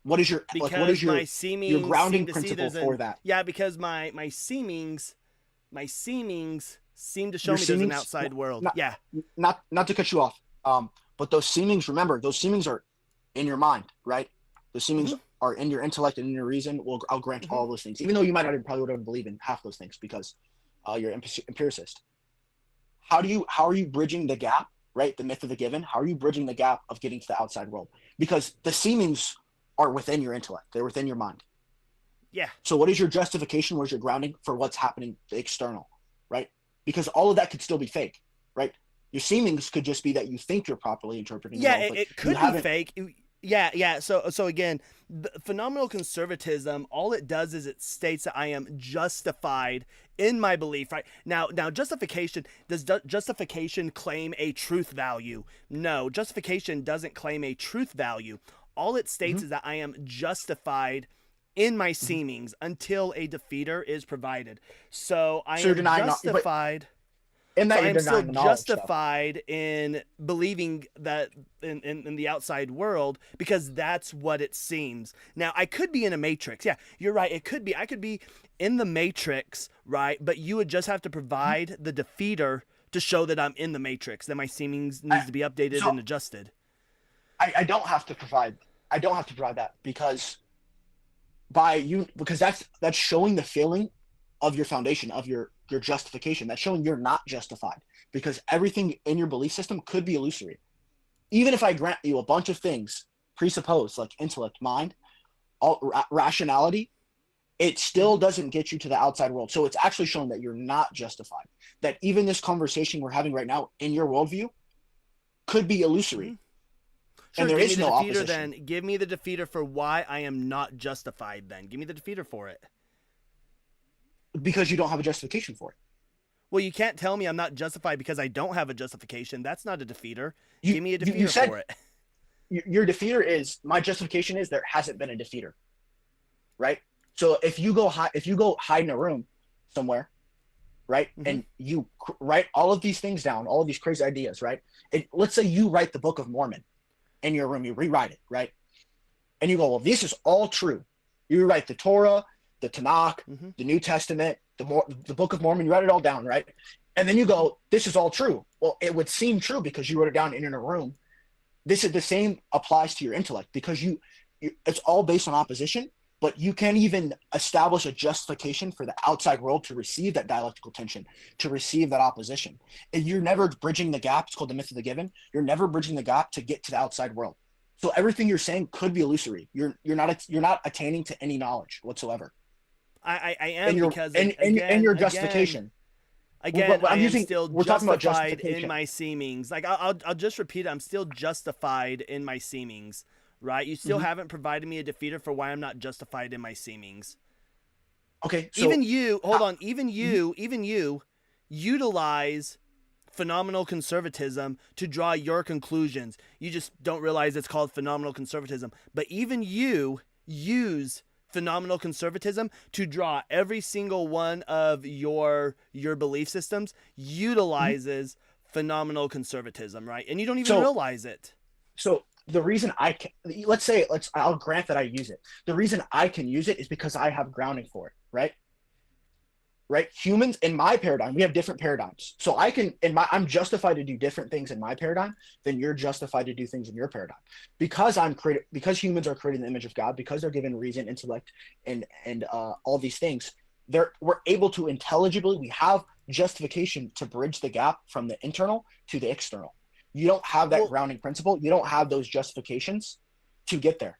What is your what is Because your my your seemings grounding seem to see principle there's for an that? yeah, because my seemings seem to show Your me there's an seemings, outside world. not Yeah. not to cut you off, but those seemings, remember, those seemings are in your mind, right? Those seemings Mm-hmm. are in your intellect and in your reason. Well, I'll grant Mm-hmm. all those things, even though you might not even probably would not believe in half those things because you're empiricist. How are you bridging the gap, right? The myth of the given. How are you bridging the gap of getting to the outside world? Because the seemings are within your intellect. They're within your mind. Yeah. So what is your justification? Where's your grounding for what's happening the external, right? Because all of that could still be fake, right? Your seemings could just be that you think you're properly interpreting the Yeah, world, but it you could be haven't. fake. Yeah. So again, the phenomenal conservatism, all it does is it states that I am justified in my belief. Right now, justification does justification claim a truth value? No, justification doesn't claim a truth value. All it states Mhm, is that I am justified in my mhm. seemings until a defeater is provided. So I So you're am denying, not, but justified. In So that I you're am still denying the knowledge stuff. justified in believing that in the outside world because that's what it seems. Now, I could be in a matrix. Yeah, you're right. It could be. I could be in the matrix, right? But you would just have to provide the defeater to show that I'm in the matrix, that my seemings needs to be updated So and adjusted. I don't have to provide. I don't have to provide that because that's showing the failing of your foundation, of your justification. That's showing you're not justified because everything in your belief system could be illusory. Even if I grant you a bunch of things presupposed like intellect, mind, rationality, it still doesn't get you to the outside world. So it's actually showing that you're not justified. That even this conversation we're having right now in your worldview could be illusory. Sure, And there give is me the no defeater opposition. then. Give me the defeater for why I am not justified then. Give me the defeater for it. Because you don't have a justification for it. Well, you can't tell me I'm not justified because I don't have a justification. That's not a defeater. You- Give me a you defeater said- for it. Your defeater is my justification is there hasn't been a defeater, right? So if you go hide in a room somewhere, right, and you write all of these things down, all of these crazy ideas, right? Let's say you write the Book of Mormon in your room, you rewrite it, right? And you go, well, this is all true. You write the Torah, the Tanakh, the New Testament, the Book of Mormon. You write it all down, right? And then you go, this is all true. Well, it would seem true because you wrote it down in a room. This is the same applies to your intellect because it's all based on opposition, but you can't even establish a justification for the outside world to receive that dialectical tension, to receive that opposition. And you're never bridging the gap. It's called the myth of the given. You're never bridging the gap to get to the outside world. So everything you're saying could be illusory. You're not attaining to any knowledge whatsoever. I am because and your justification. Again, Well, I am still we're talking about justified in justification. my seemings. Like I'll just repeat it. I'm still justified in my seemings, right? You still haven't provided me a defeater for why I'm not justified in my seemings. Okay, so Even you, hold on. Even you utilize phenomenal conservatism to draw your conclusions. You just don't realize it's called phenomenal conservatism. But even you use phenomenal conservatism to draw every single one of your belief systems utilizes phenomenal conservatism, right? And you don't even realize it. So the reason I'll grant that I use it. The reason I can use it is because I have grounding for it, right? Right? Humans in my paradigm, we have different paradigms. So I'm justified to do different things in my paradigm than you're justified to do things in your paradigm. Because humans are created in the image of God, because they're given reason, intellect, and all these things, we're able to intelligibly, we have justification to bridge the gap from the internal to the external. You don't have that grounding principle. You don't have those justifications to get there.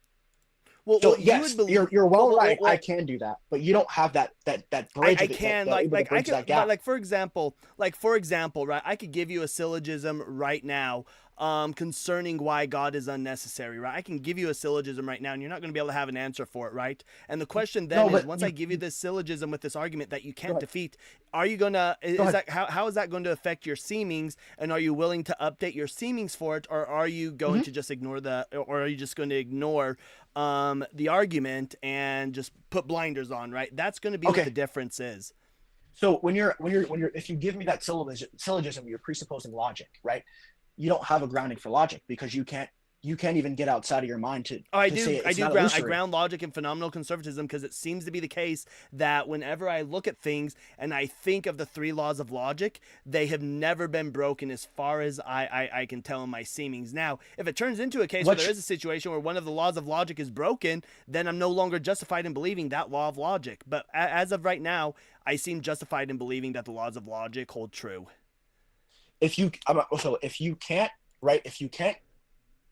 So yes, you're right. I can do that, but you don't have that bridge. I can like for example, right? I could give you a syllogism right now, concerning why God is unnecessary, right? I can give you a syllogism right now, and you're not going to be able to have an answer for it, right? And the question then is, once I give you this syllogism with this argument that you can't defeat, are you gonna? How is that going to affect your seemings? And are you willing to update your seemings for it, or are you going to just ignore or are you just going to ignore the argument and just put blinders on, right? That's going to be what the difference is. So if you give me that syllogism, you're presupposing logic, right? You don't have a grounding for logic because you can't even get outside of your mind to. I ground logic in phenomenal conservatism because it seems to be the case that whenever I look at things and I think of the 3 laws of logic, they have never been broken as far as I can tell in my seemings. Now, if it turns into a case where there is a situation where one of the laws of logic is broken, then I'm no longer justified in believing that law of logic. But as of right now, I seem justified in believing that the laws of logic hold true. If you can't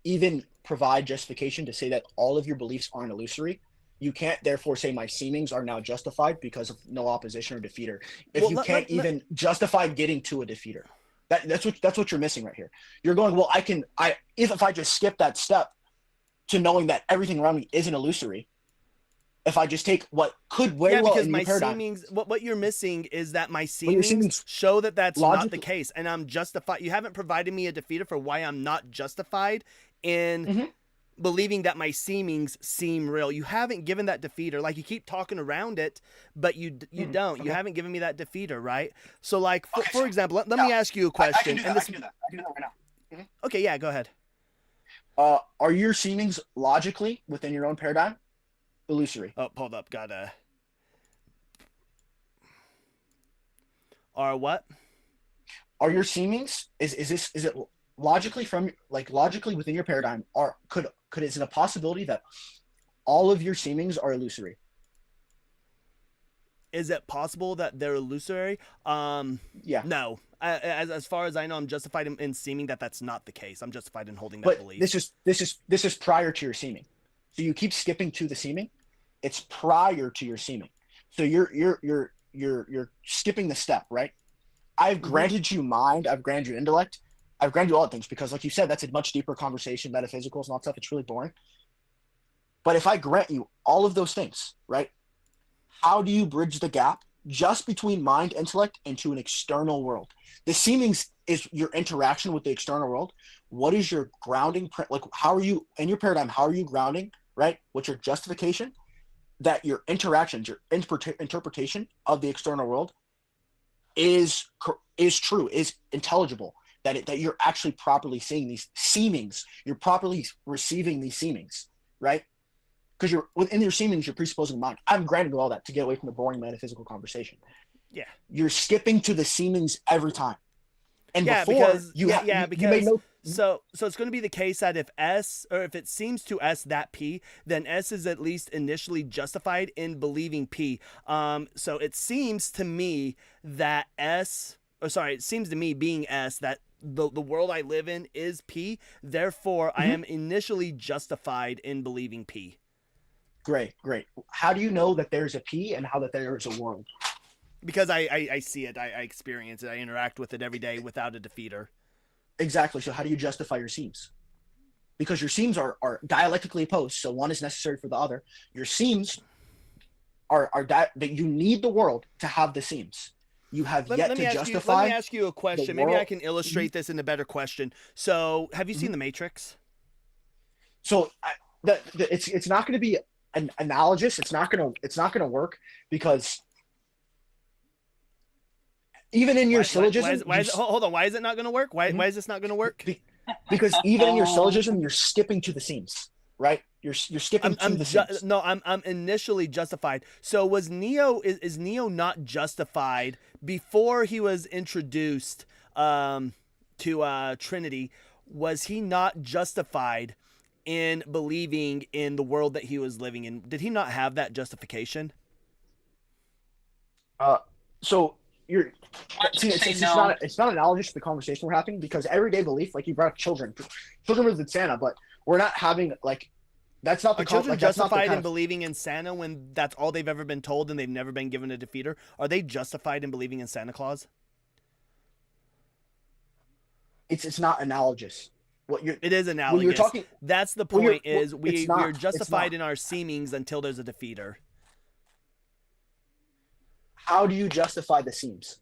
even provide justification to say that all of your beliefs aren't illusory, you can't therefore say my seemings are now justified because of no opposition or defeater. If you can't even justify getting to a defeater, that's what you're missing right here. You're going, well, if I just skip that step to knowing that everything around me isn't illusory, if I just take what could because my seemings, what you're missing is that my seemings show that that's not the case, and I'm justified. You haven't provided me a defeater for why I'm not justified in believing that my seemings seem real. You haven't given that defeater. Like, you keep talking around it, but you don't. Okay. You haven't given me that defeater, right? So, like, Okay, for so- example, let me ask you a I can question. do that. And I this, can do that. I can do that right now. okay, yeah, go ahead. Are your seemings logically within your own paradigm illusory? Oh, hold up. Or what? Are your seemings is it logically logically within your paradigm? Or is it a possibility that all of your seemings are illusory? Is it possible that they're illusory? Yeah. No. As far as I know, I'm justified in seeming that that's not the case. I'm justified in holding that But belief. this is prior to your seeming. So you keep skipping to the seeming. It's prior to your seeming. So you're skipping the step, right? I've granted you mind. I've granted you intellect. I've granted you all the things because, like you said, that's a much deeper conversation. Metaphysicals and all that stuff. It's really boring. But if I grant you all of those things, right? How do you bridge the gap just between mind, intellect, into an external world? The seemings is your interaction with the external world. What is your grounding? Like, how are you in your paradigm? How are you grounding? Right? What's your justification? That your interactions, your interpretation of the external world is true, is intelligible. That you're actually properly seeing these seemings. You're properly receiving these seemings, right? Because you're within your seemings, you're presupposing mind. I'm granted all that to get away from the boring metaphysical conversation. Yeah. You're skipping to the seemings every time. And Yeah, before because you made no. so it's going to be the case that if it seems to S that P, then S is at least initially justified in believing P. So it seems to me that it seems to me being S that the world I live in is P. Therefore, I am initially justified in believing P. Great. How do you know that there's a P and how that there is a world? Because I see it, I experience it, I interact with it every day without a defeater. Exactly. So how do you justify your seams? Because your seams are dialectically opposed, so one is necessary for the other. Your seams are that you need the world to have the seams. You have yet to justify. Let me ask you a question. Maybe I can illustrate this in a better question. So, have you seen The Matrix? So it's not going to be an analogous. It's not going to work because even in your syllogism, hold on. Why is it not going to work? Why is this not going to work? Because even in your syllogism, you're skipping to the seams, right? You're skipping to the seams. No, I'm initially justified. So was Neo is Neo not justified before he was introduced to Trinity? Was he not justified in believing in the world that he was living in? Did he not have that justification? So you're it's not analogous to the conversation we're having because everyday belief, like you brought up children with Santa, but we're not having like that's not the children like, that's not the justified kind in of, believing in Santa when that's all they've ever been told and they've never been given a defeater? Are they justified in believing in Santa Claus? it's not analogous. It is analogous. When you're talking, that's the point. We're it's justified not. in our seemings until there's a defeater. How do you justify the seams?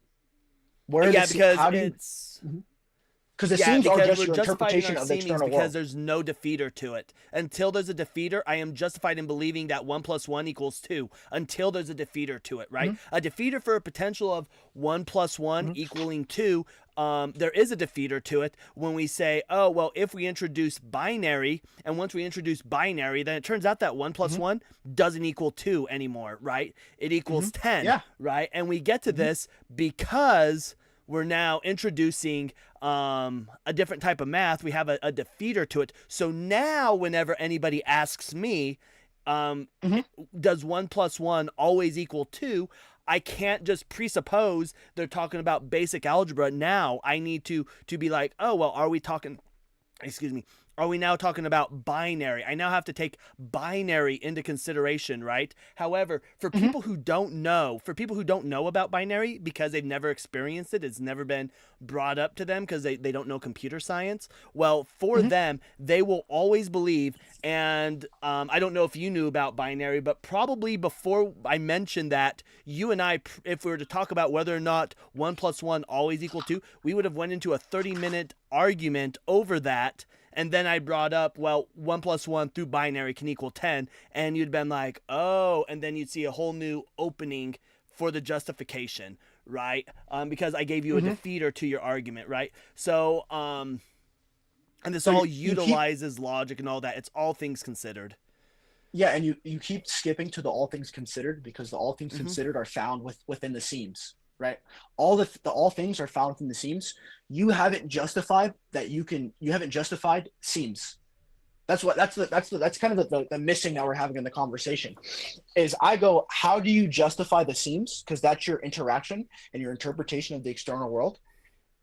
Because the seams are just we're your justified in interpretation our of the seemings external because world. there's no defeater to it. Until there's a defeater, I am justified in believing that 1 + 1 = 2. Until there's a defeater to it, right? A defeater for a potential of 1 + 1 = 2. There is a defeater to it when we say, oh, well, if we introduce binary, and once we introduce binary, then it turns out that 1 + 1 doesn't equal 2 anymore, right? It equals 10, right? And we get to this because we're now introducing a different type of math. We have a defeater to it. So now whenever anybody asks me, does 1 + 1 always equal 2? I can't just presuppose they're talking about basic algebra. Now I need to be like, oh, well, are we now talking about binary? I now have to take binary into consideration, right? However, for people who don't know, about binary because they've never experienced it, it's never been brought up to them because they don't know computer science. Well, for them, they will always believe, and I don't know if you knew about binary, but probably before I mentioned that, you and I, if we were to talk about whether or not 1 + 1 always = 2, we would have went into a 30-minute argument over that. And then I brought up, well, 1 + 1 through binary can equal 10. And you'd been like, oh, and then you'd see a whole new opening for the justification, right? Because I gave you a defeater to your argument, right? So, and this So all you keep utilizes logic and all that. It's all things considered. Yeah, and you keep skipping to the all things considered because the all things Mm-hmm. considered are found within the seams, right? All the all things are found within the seams. You haven't justified that you haven't justified seams. That's kind of the missing that we're having in the conversation. Is I go, how do you justify the seams? Because that's your interaction and your interpretation of the external world.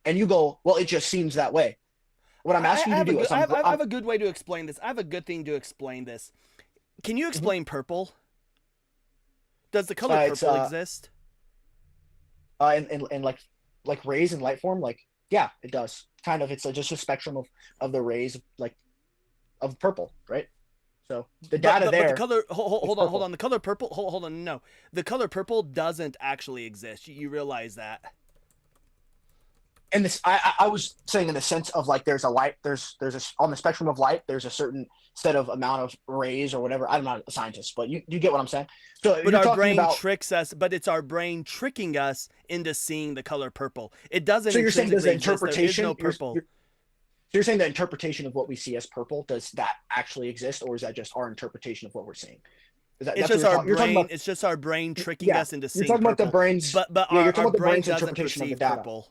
And you go, well, it just seems that way. What I'm asking you to do is I have a good way to explain this. I have a good thing to explain this. Can you explain purple? Does the color It's, purple exist? in like rays and light form, like yeah, it does. Kind of, it's just a spectrum of the rays of purple, right? So the data But there. the color, hold purple. on. The color purple, hold on, no. The color purple doesn't actually exist. You realize that? And this, I was saying in the sense of like there's a light, there's a on the spectrum of light, there's a certain set of amount of rays or whatever. I'm not a scientist, but you get what I'm saying. So But you're our talking brain about. tricks us, but it's our brain tricking us into seeing the color purple. It doesn't So you're saying there's an intrinsically exist. There is interpretation. no purple. You're saying the interpretation of what we see as purple, does that actually exist, or is that just our interpretation of what we're seeing? Is that, It's that's just what our you're talking brain. about? It's just our brain tricking Yeah, us into you're seeing talking purple. about the brain's. But yeah, our, you're talking our about the brain brain's doesn't interpretation of the perceive data. purple.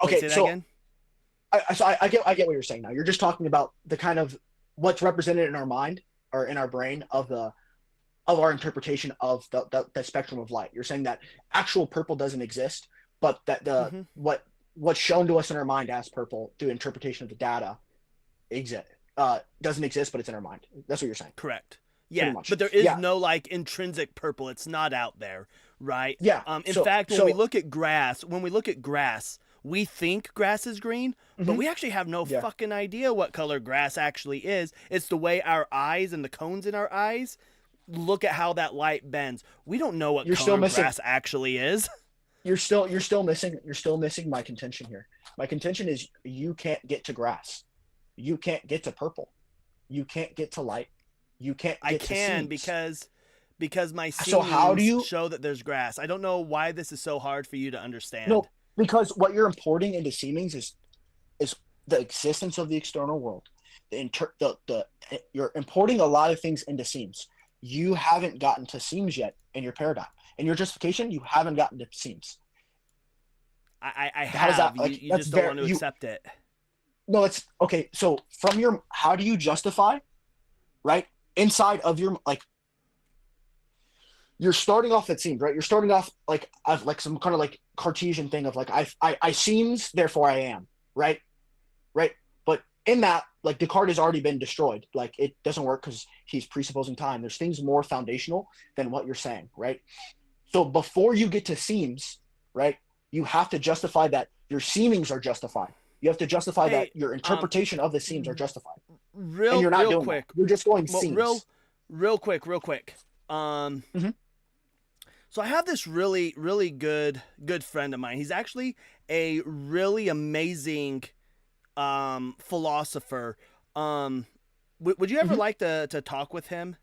Okay, Wait, say that so again? I get what you're saying now. You're just talking about the kind of what's represented in our mind or in our brain of our interpretation of the spectrum of light. You're saying that actual purple doesn't exist, but that the what's shown to us in our mind as purple through interpretation of the data doesn't exist, but it's in our mind. That's what you're saying. Correct. Pretty Yeah, much. but there is Yeah. no like intrinsic purple. It's not out there, right? Yeah. In So- fact, when so- we look at grass, we think grass is green, but we actually have no Yeah. fucking idea what color grass actually is. It's the way our eyes and the cones in our eyes look at how that light bends. We don't know what You're still color missing- grass actually is. You're still missing my contention here. My contention is you can't get to grass. You can't get to purple. You can't get to light. You can't get I to can seeds. because my seams So how do you- show that there's grass. I don't know why this is so hard for you to understand. No, because what you're importing into seemings is the existence of the external world. You're importing a lot of things into seams. You haven't gotten to seams yet in your paradigm. In your justification, you haven't gotten to seams. I How does have. that- like, you that's just don't very- want to you- accept it. No, it's okay. So how do you justify, right? Inside of your, like, you're starting off at seams, right? You're starting off like some kind of like Cartesian thing of like, I seems, therefore I am, right? Right. But in that, like, Descartes has already been destroyed. Like, it doesn't work because he's presupposing time. There's things more foundational than what you're saying, right? So before you get to seams, right, you have to justify that your seemings are justified. You have to justify that your interpretation of the seams are justified. And you're not doing quick. that. You're just going Well, seams. real quick. So I have this really good friend of mine. He's actually a really amazing philosopher. Would you ever like to talk with him?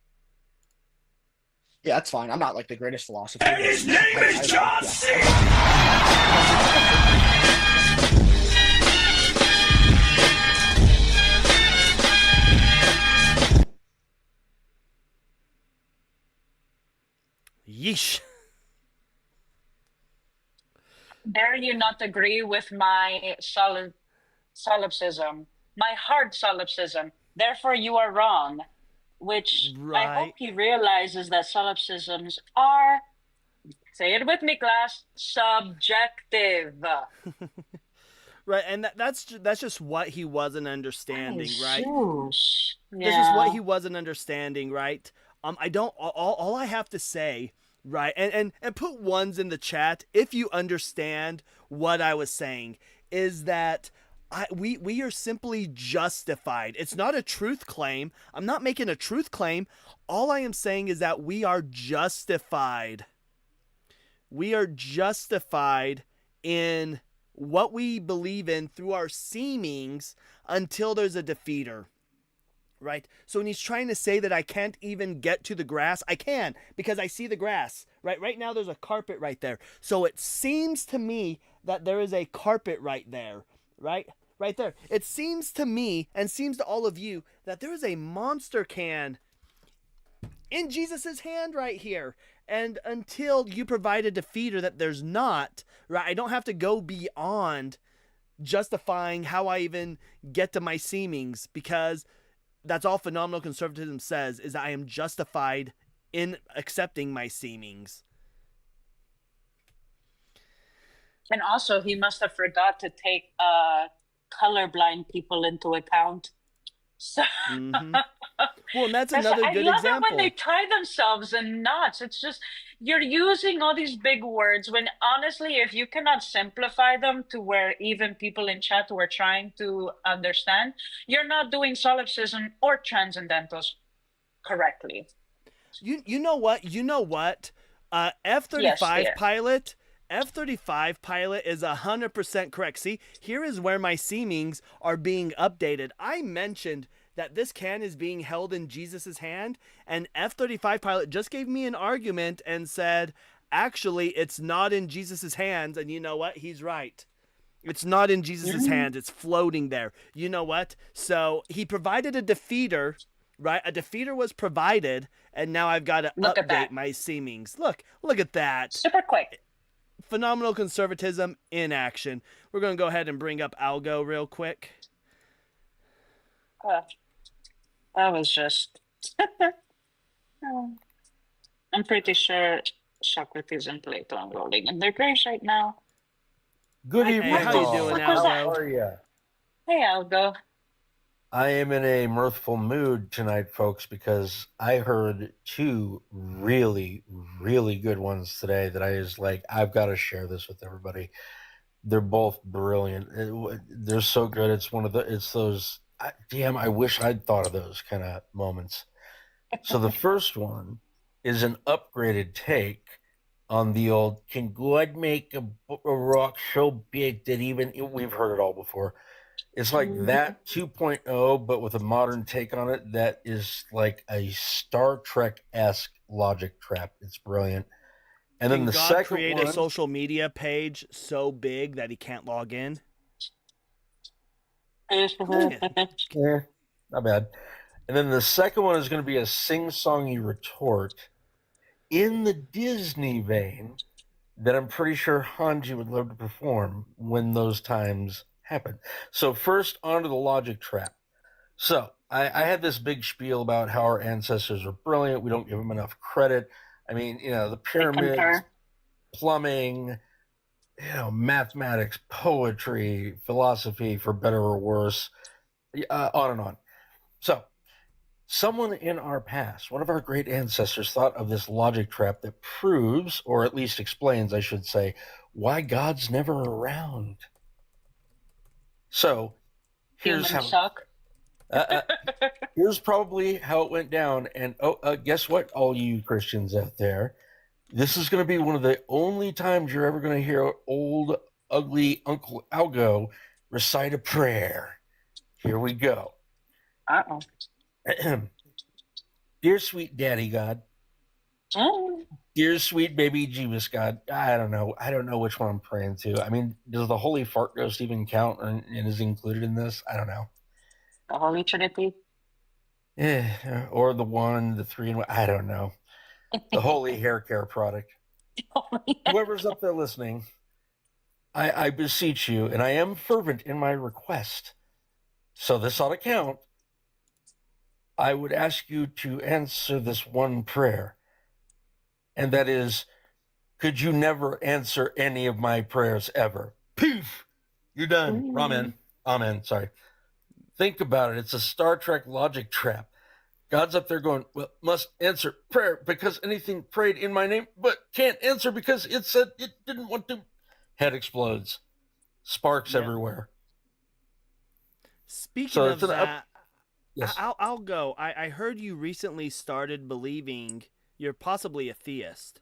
Yeah, that's fine. I'm not like the greatest philosopher. And his name is John C. Yeesh. Dare you not agree with my solipsism, my hard solipsism? Therefore, you are wrong. Which I Right. hope he realizes that solipsisms are, say it with me, class, subjective. Right, and that's just what he wasn't understanding, right? Shoosh. This is what he wasn't understanding, right? I don't. All I have to say, right, and put ones in the chat if you understand what I was saying, is that we are simply justified. It's not a truth claim. I'm not making a truth claim. All I am saying is that we are justified. We are justified in what we believe in through our seemings until there's a defeater. Right? So when he's trying to say that I can't even get to the grass, I can because I see the grass. Right now there's a carpet right there. So it seems to me that there is a carpet right there. Right there. It seems to me and seems to all of you that there is a monster can in Jesus's hand right here. And until you provide a defeater that there's not, right? I don't have to go beyond justifying how I even get to my seemings, because that's all phenomenal conservatism says, is I am justified in accepting my seemings. And also, he must have forgot to take colorblind people into account. So, Mm-hmm. Well, and that's I another good love example. it when they tie themselves in knots. It's just, you're using all these big words when honestly, if you cannot simplify them to where even people in chat who are trying to understand, you're not doing solipsism or transcendentals correctly. You know what? F-35 Yes, dear. pilot. F-35 pilot is 100% correct. See, here is where my seemings are being updated. I mentioned that this can is being held in Jesus's hand, and F-35 pilot just gave me an argument and said, actually, it's not in Jesus's hands. And you know what? He's right. It's not in Jesus's hands. It's floating there. You know what? So he provided a defeater, right? A defeater was provided, and now I've got to Look at update that. my seemings. Look at that. Super quick. Phenomenal conservatism in action. We're going to go ahead and bring up Algo real quick. That was just. I'm pretty sure Socrates and Plato are rolling in their graves right now. Good Hey, evening, how you all. doing, What was Algo? How are you? Hey, Algo. I am in a mirthful mood tonight, folks, because I heard two really, really good ones today that I was like, I've got to share this with everybody. They're both brilliant. They're so good. It's those, damn, I wish I'd thought of those kind of moments. So the first one is an upgraded take on the old, can God make a rock so big that even, we've heard it all before. It's like that 2.0, but with a modern take on it that is like a Star Trek-esque logic trap. It's brilliant. And then Can the God second create one, a social media page so big that he can't log in? not bad. And then the second one is going to be a sing-songy retort in the Disney vein that I'm pretty sure Hanji would love to perform when those times happen. So first, onto the logic trap. So I had this big spiel about how our ancestors are brilliant. We don't give them enough credit. I mean, the pyramids, plumbing, mathematics, poetry, philosophy, for better or worse, on and on. So someone in our past, one of our great ancestors, thought of this logic trap that proves, or at least explains, I should say, why God's never around. So here's here's probably how it went down. And guess what, all you Christians out there? This is going to be one of the only times you're ever going to hear old, ugly Uncle Algo recite a prayer. Here we go. Uh-oh. Dear sweet daddy God. Dear sweet baby Jesus God. I don't know which one I'm praying to. I mean, does the Holy Fart Ghost even count and is included in this? I don't know. The Holy Trinity? Yeah, or the one, the three, and one. I don't know. The Holy Hair Care product. Whoever's up there listening, I beseech you, and I am fervent in my request, so this ought to count. I would ask you to answer this one prayer, and that is, could you never answer any of my prayers ever? Poof! You're done. Amen. Sorry. Think about it. It's a Star Trek logic trap. God's up there going, well, must answer prayer because anything prayed in my name, but can't answer because it said it didn't want to. Head explodes. Sparks everywhere. Speaking of that, yes. I'll go. I heard you recently started believing you're possibly a theist.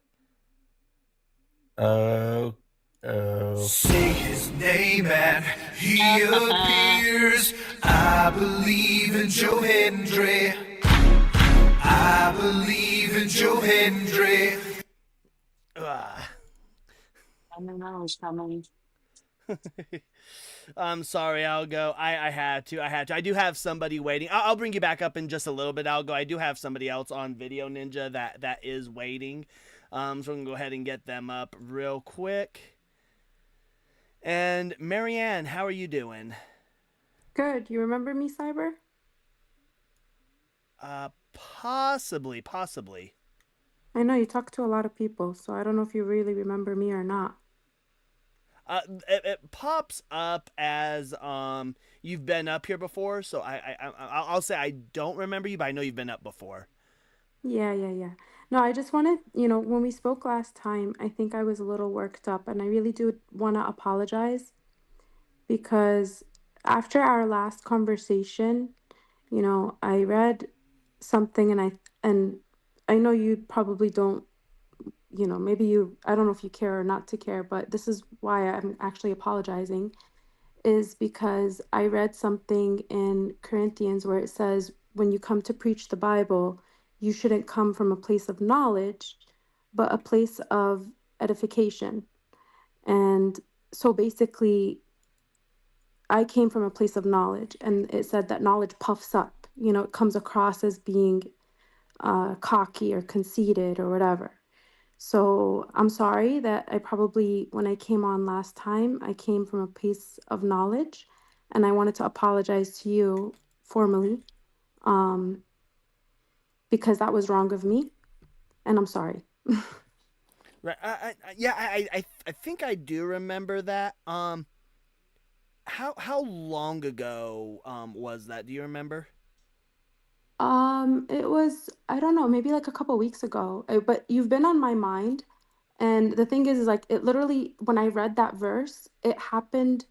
Okay. Say his name and he appears. I believe in Joe Hendry. I believe in Joe Hendry. Ah. I don't know who's coming. I'm sorry, Algo. I had to. I do have somebody waiting. I'll bring you back up in just a little bit, Algo. I do have somebody else on Video Ninja that is waiting. So I'm gonna go ahead and get them up real quick. And Marianne, how are you doing? Good. You remember me, Cyber? Possibly. I know you talk to a lot of people, so I don't know if you really remember me or not. It pops up as you've been up here before, so I'll say I don't remember you, but I know you've been up before. Yeah. No, I just wanted, when we spoke last time, I think I was a little worked up, and I really do want to apologize because after our last conversation, I read something and I know you probably don't, I don't know if you care or not to care, but this is why I'm actually apologizing. Is because I read something in Corinthians where it says, when you come to preach the Bible, you shouldn't come from a place of knowledge, but a place of edification. And so basically, I came from a place of knowledge, and it said that knowledge puffs up. It comes across as being cocky or conceited or whatever. So I'm sorry that I probably, when I came on last time, I came from a place of knowledge, and I wanted to apologize to you formally, because that was wrong of me, and I'm sorry. Right. I think I do remember that. How long ago was that? Do you remember? It was, I don't know, maybe like a couple weeks ago, but you've been on my mind. And the thing is like, it literally, when I read that verse, it happened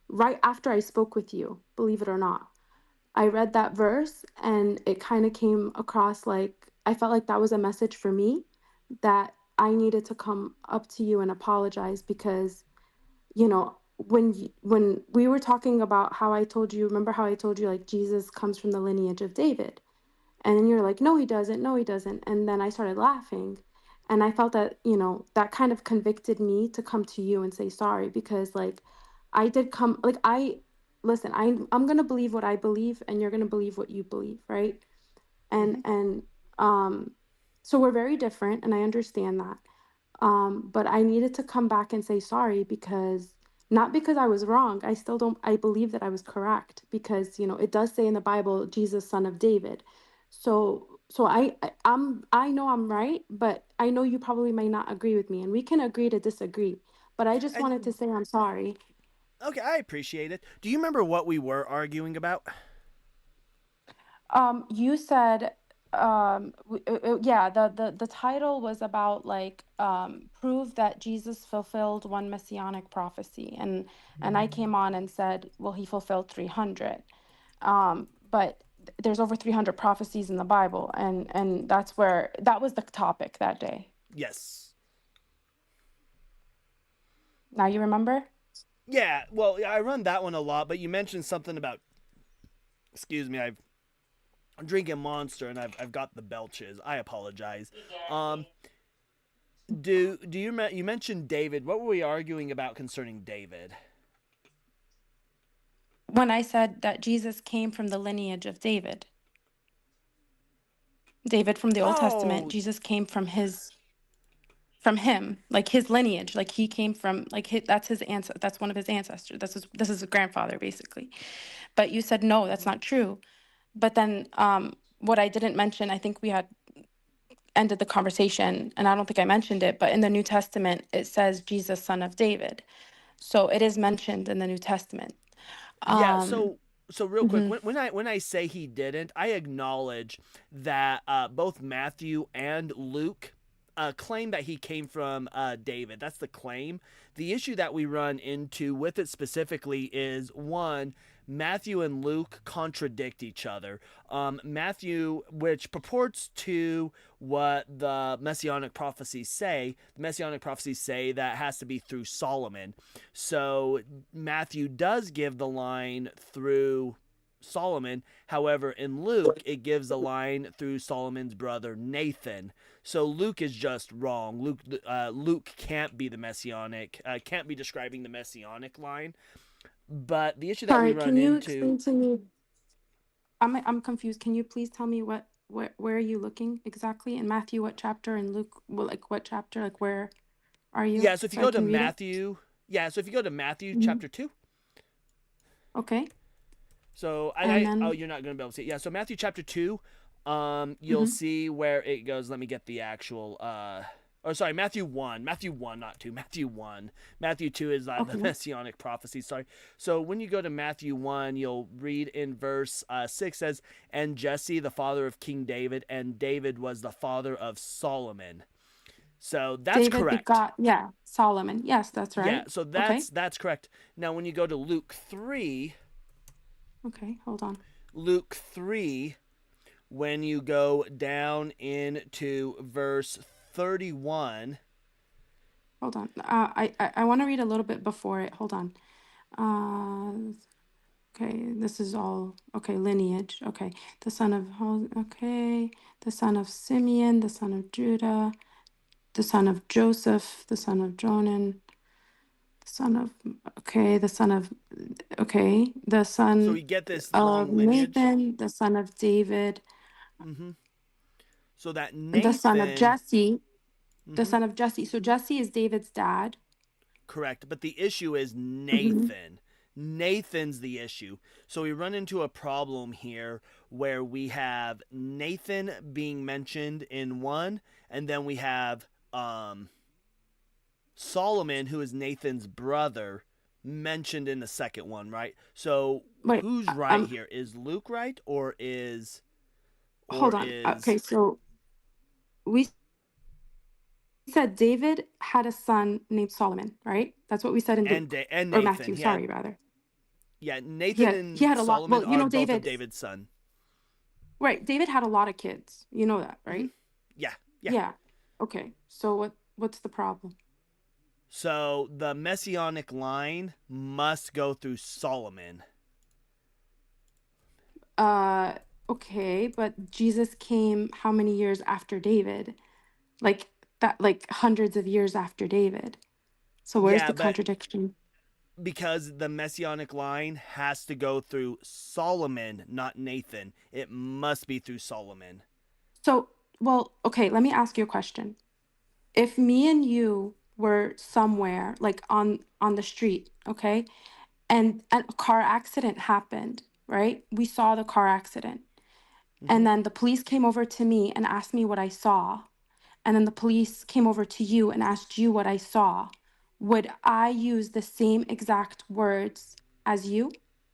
right after I spoke with you, believe it or not. I read that verse and it kind of came across like I felt like that was a message for me, that I needed to come up to you and apologize because, when we were talking about how I told you, remember how I told you like Jesus comes from the lineage of David? And then you're like, no, he doesn't. No, he doesn't. And then I started laughing. And I felt that, that kind of convicted me to come to you and say sorry because, like, I did come, like, listen, I'm going to believe what I believe and you're going to believe what you believe, right? Mm-hmm. And so we're very different and I understand that. But I needed to come back and say sorry because not because I was wrong. I still don't, I believe that I was correct because, it does say in the Bible, Jesus, son of David. So I know I'm right, but I know you probably might not agree with me and we can agree to disagree. But I just wanted to And say I'm sorry. okay, I appreciate it. Do you remember what we were arguing about? You said, yeah, the title was about like prove that Jesus fulfilled one messianic prophecy, and I came on and said, well, he fulfilled 300, but there's over 300 prophecies in the Bible, and that was the topic that day. Yes. Now you remember? Yeah. Well, I run that one a lot, but you mentioned something about. Excuse me. I'm drinking Monster and I've got the belches. I apologize. Um, you mentioned David? What were we arguing about concerning David? When I said that Jesus came from the lineage of David. David from the Old Testament, Oh, Jesus came from him, like his lineage, like he came from like that's his answer, that's one of his ancestors, this is a grandfather basically. But you said no, that's not true. But then what I didn't mention, I think we had ended the conversation and I don't think I mentioned it, but in the New Testament it says Jesus, son of David, so it is mentioned in the New Testament. yeah. um So real quick, mhm. when I say he didn't, I acknowledge that both Matthew and Luke claim that he came from David. That's the claim. The issue that we run into with it specifically is one, Matthew and Luke contradict each other. Matthew, which purports to what the messianic prophecies say, that has to be through Solomon. So Matthew does give the line through Solomon. However, in Luke, it gives a line through Solomon's brother Nathan. So Luke is just wrong. Luke can't be the messianic, can't be describing the messianic line. But the issue that we Sorry, run can you into, explain to me? I'm confused. Can you please tell me where are you looking exactly in Matthew? What chapter? And Luke? Well, like what chapter? Like where are you? yeah. So if you I go to can read it. Matthew, Mhm. chapter 2. Okay, So and oh, then you're not going to be able to see it. Yeah. So Matthew chapter 2, you'll mhm. see where it goes. Let me get the actual. Oh, sorry, Matthew 1. Matthew 1, not 2. Matthew 1. Matthew 2 is the Okay, messianic prophecy. Sorry. So when you go to Matthew 1, you'll read in verse 6 says, "And Jesse, the father of King David, and David was the father of Solomon." So that's David correct. begot, yeah, Solomon. Yes, that's Yeah, right. so Okay, that's correct. Now when you go to okay, hold on. Luke 3, when you go down into verse 31, Hold on. I want to read a little bit before it. Hold on. Okay, this is all okay. Lineage. Okay, the son of okay, the son of Simeon, the son of Judah, the son of Joseph, the son of Jonan, the son of okay, the son of okay, the so son we get this of long lineage. Nathan, the son of David, Mm-hmm. So that the son of Nathan, Jesse, the mm-hmm, son of Jesse. So Jesse is David's dad. correct. But the issue is Hmm. Nathan. Nathan's the issue. So we run into a problem here where we have Nathan being mentioned in one, and then we have Solomon, who is Nathan's brother, mentioned in the second one, right? So Wait, who's right here? Is Luke right, or hold on. Okay, is so we said David had a son named Solomon, right? That's what we said in Luke and or Nathan? Matthew. Sorry, rather. Yeah, He Nathan had he and had a lot. Solomon Well, you are know, both of David, David's son. right? David had a lot of kids. You know that, Mm-hmm. right? Yeah, yeah. Yeah. Okay. So what's the problem? So the messianic line must go through Solomon. Uh, okay, but Jesus came how many years after David? Like that, like hundreds of years after David. So where's Yeah, the but contradiction? because the messianic line has to go through Solomon, not Nathan. It must be through Solomon. So, well, okay, let me ask you a question. If me and you were somewhere like on the street, okay, and a car accident happened, right? We saw the car accident. Mm-hmm. And then the police came over to me and asked me what I saw. And then the police came over to you and asked you what I saw. Would I use the same exact words as you?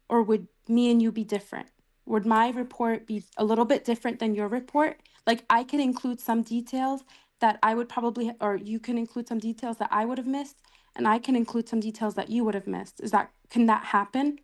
Or would me and you be different? Would my report be a little bit different than your report? Like I can include some details that I would probably, or you can include some details that I would have missed, and I can include some details that you would have missed. Can that happen?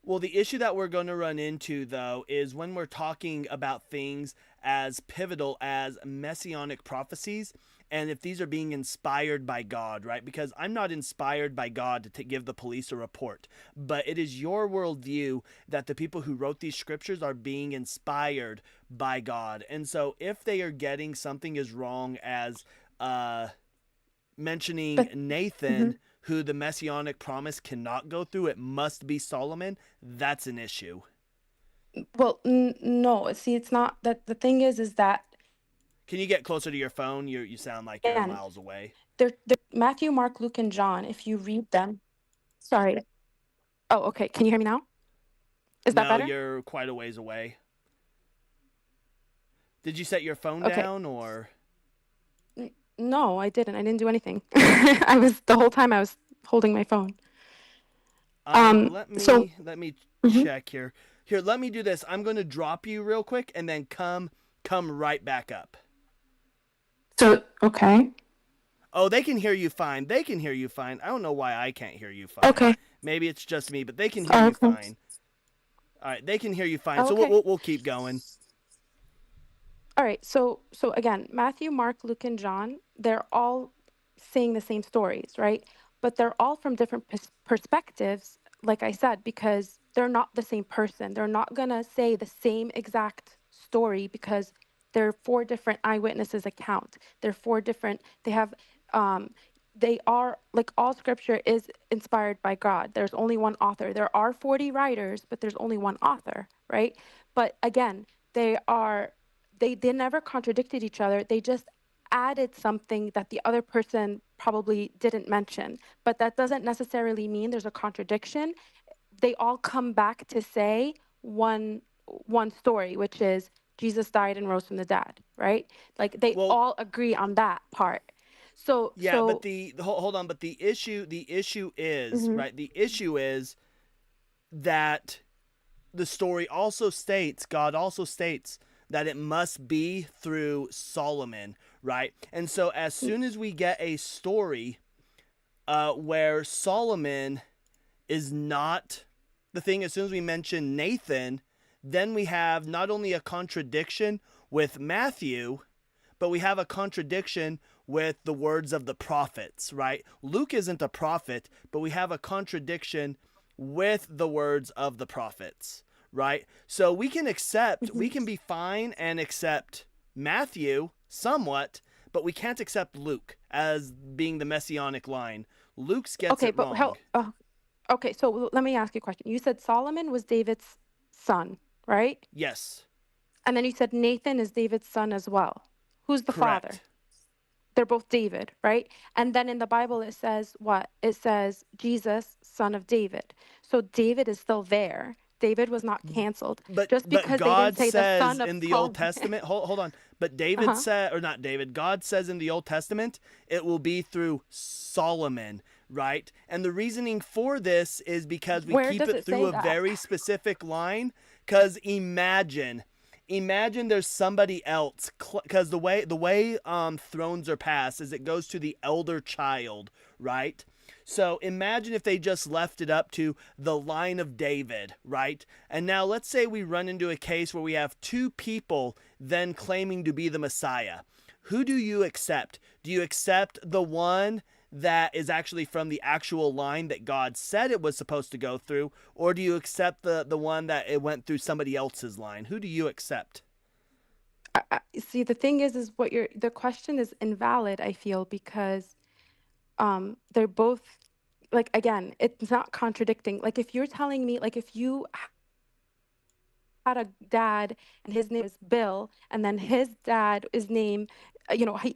Well, the issue that we're going to run into, though, is when we're talking about things as pivotal as messianic prophecies, and if these are being inspired by God, right? Because I'm not inspired by God to give the police a report, but it is your worldview that the people who wrote these scriptures are being inspired by God. And so if they are getting something as wrong as mentioning But Nathan, mhm. who the messianic promise cannot go through, it must be Solomon, that's an issue. Well, no. See, it's not that. The thing is that Can you get closer to your phone? You sound like you're again, miles away. they're Matthew, Mark, Luke, and John. If you read them, sorry. Oh, okay. Can you hear me now? Is that No, better? you're quite a ways away. Did you set your phone Okay. down or? No, I didn't. I didn't do anything. I was the whole time I was holding my phone. Let So, me mhm. check here. Here, let me do this. I'm going to drop you real quick and then come right back up. So okay. Oh, they can hear you fine. They can hear you fine. I don't know why I can't hear you fine. Okay. Maybe it's just me, but they can hear you Okay. fine. All right, they can hear you fine. Oh, So okay. we'll keep going. All right. So again, Matthew, Mark, Luke, and John, they're all saying the same stories, right? But they're all from different perspectives, like I said, because they're not the same person. They're not going to say the same exact story because they're four different eyewitnesses account. They're four different, they have they are like all scripture is inspired by God. There's only one author. There are 40 writers, but there's only one author, right? But again, they never contradicted each other. They just added something that the other person probably didn't mention. But that doesn't necessarily mean there's a contradiction. They all come back to say one story, which is Jesus died and rose from the dead, right? Like they Well, all agree on that part. So yeah, but hold on, but the issue is, mhm. right? The issue is that the story also states, God also states that it must be through Solomon, right? And so as soon as we get a story where Solomon is not the thing, as soon as we mention Nathan, then we have not only a contradiction with Matthew, but we have a contradiction with the words of the prophets, right? Luke isn't a prophet, but we have a contradiction with the words of the prophets, right? So we can be fine and accept Matthew somewhat, but we can't accept Luke as being the messianic line. Luke's gets Okay, it but wrong. okay, so let me ask you a question. You said Solomon was David's son, right? Yes, And then you said Nathan is David's son as well. Who's the father? correct. They're both David, right? And then in the Bible it says what? It says Jesus, son of David. So David is still there. David was not canceled. Just But because they didn't God say the says son of in the Old Solomon. Testament, hold on. But David Uh-huh. said, or not David, God says in the Old Testament, it will be through Solomon, right? And the reasoning for this is because we Where keep does it it through say a that? very specific line. Because imagine there's somebody else, because the way thrones are passed is it goes to the elder child, right? So imagine if they just left it up to the line of David, right? And now let's say we run into a case where we have two people then claiming to be the Messiah. Who do you accept? Do you accept the one that is actually from the actual line that God said it was supposed to go through, or do you accept the one that it went through somebody else's line? Who do you accept? See, the thing is the question is invalid, I feel, because they're both like again, it's not contradicting. Like if you're telling me, like if you had a dad and his name is Bill, and then his dad is named,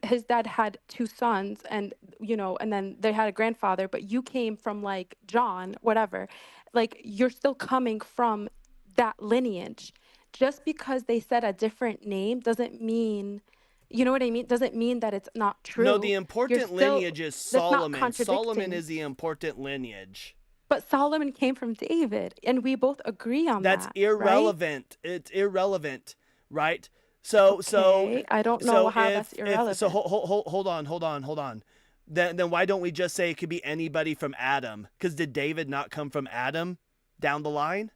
his dad had two sons, and and then they had a grandfather, but you came from like John, whatever, like you're still coming from that lineage. Just because they said a different name doesn't mean, you know what I mean? Doesn't mean that it's not No, true. the You're important still, lineage is that's not Solomon. Solomon contradicting. is the important lineage. But Solomon came from David, and we both agree on That's that, right? irrelevant. It's irrelevant, right? So Okay, I don't know how that's if so, irrelevant. hold on. Then why don't we just say it could be anybody from Adam? Because did David not come from Adam down the line?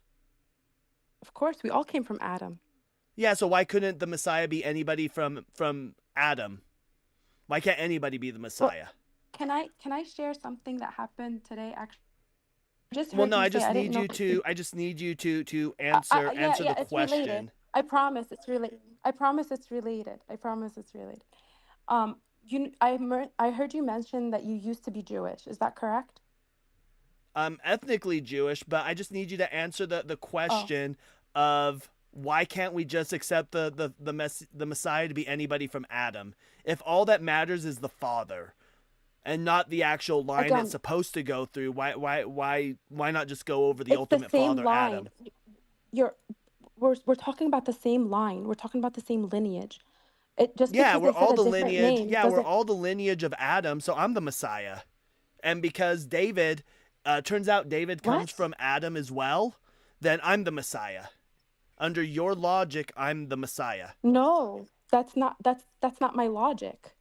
Of course, we all came from Adam. Yeah. So why couldn't the Messiah be anybody from Adam? Why can't anybody be the Well, Messiah? can I share something that happened today? Actually, I just Well, heard no. you I say just I didn't need know. you to. I just need you to Yeah, answer the it's related. question. I promise it's related. I promise it's related. I promise it's related. Um, I heard you mention that you used to be Jewish. Is that correct? I'm ethnically Jewish, but I just need you to answer the Oh, question of why can't we just accept the Messiah to be anybody from Adam? If all that matters is the Father and not the actual line it's again, supposed to go through, why not just go over the it's the ultimate same Father, line. Adam? You're we're talking about the same line. We're talking about the same lineage. It just Yeah, because we're they said all a the different lineage. name Yeah, we're doesn't. all the lineage of Adam, so I'm the Messiah. And because David, turns out David comes What? from Adam as well, then I'm the Messiah. Under your logic, I'm the Messiah. No, that's not my logic.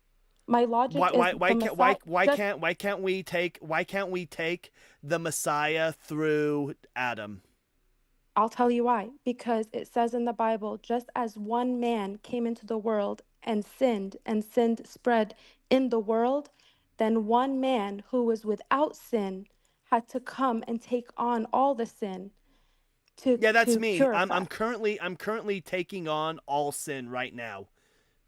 My logic is the Messiah. Just Why can't we take the Messiah through Adam? I'll tell you why. Because it says in the Bible, just as one man came into the world and sin spread in the world, then one man who was without sin had to come and take on all the sin Yeah, that's to me. purify. I'm currently taking on all sin right now.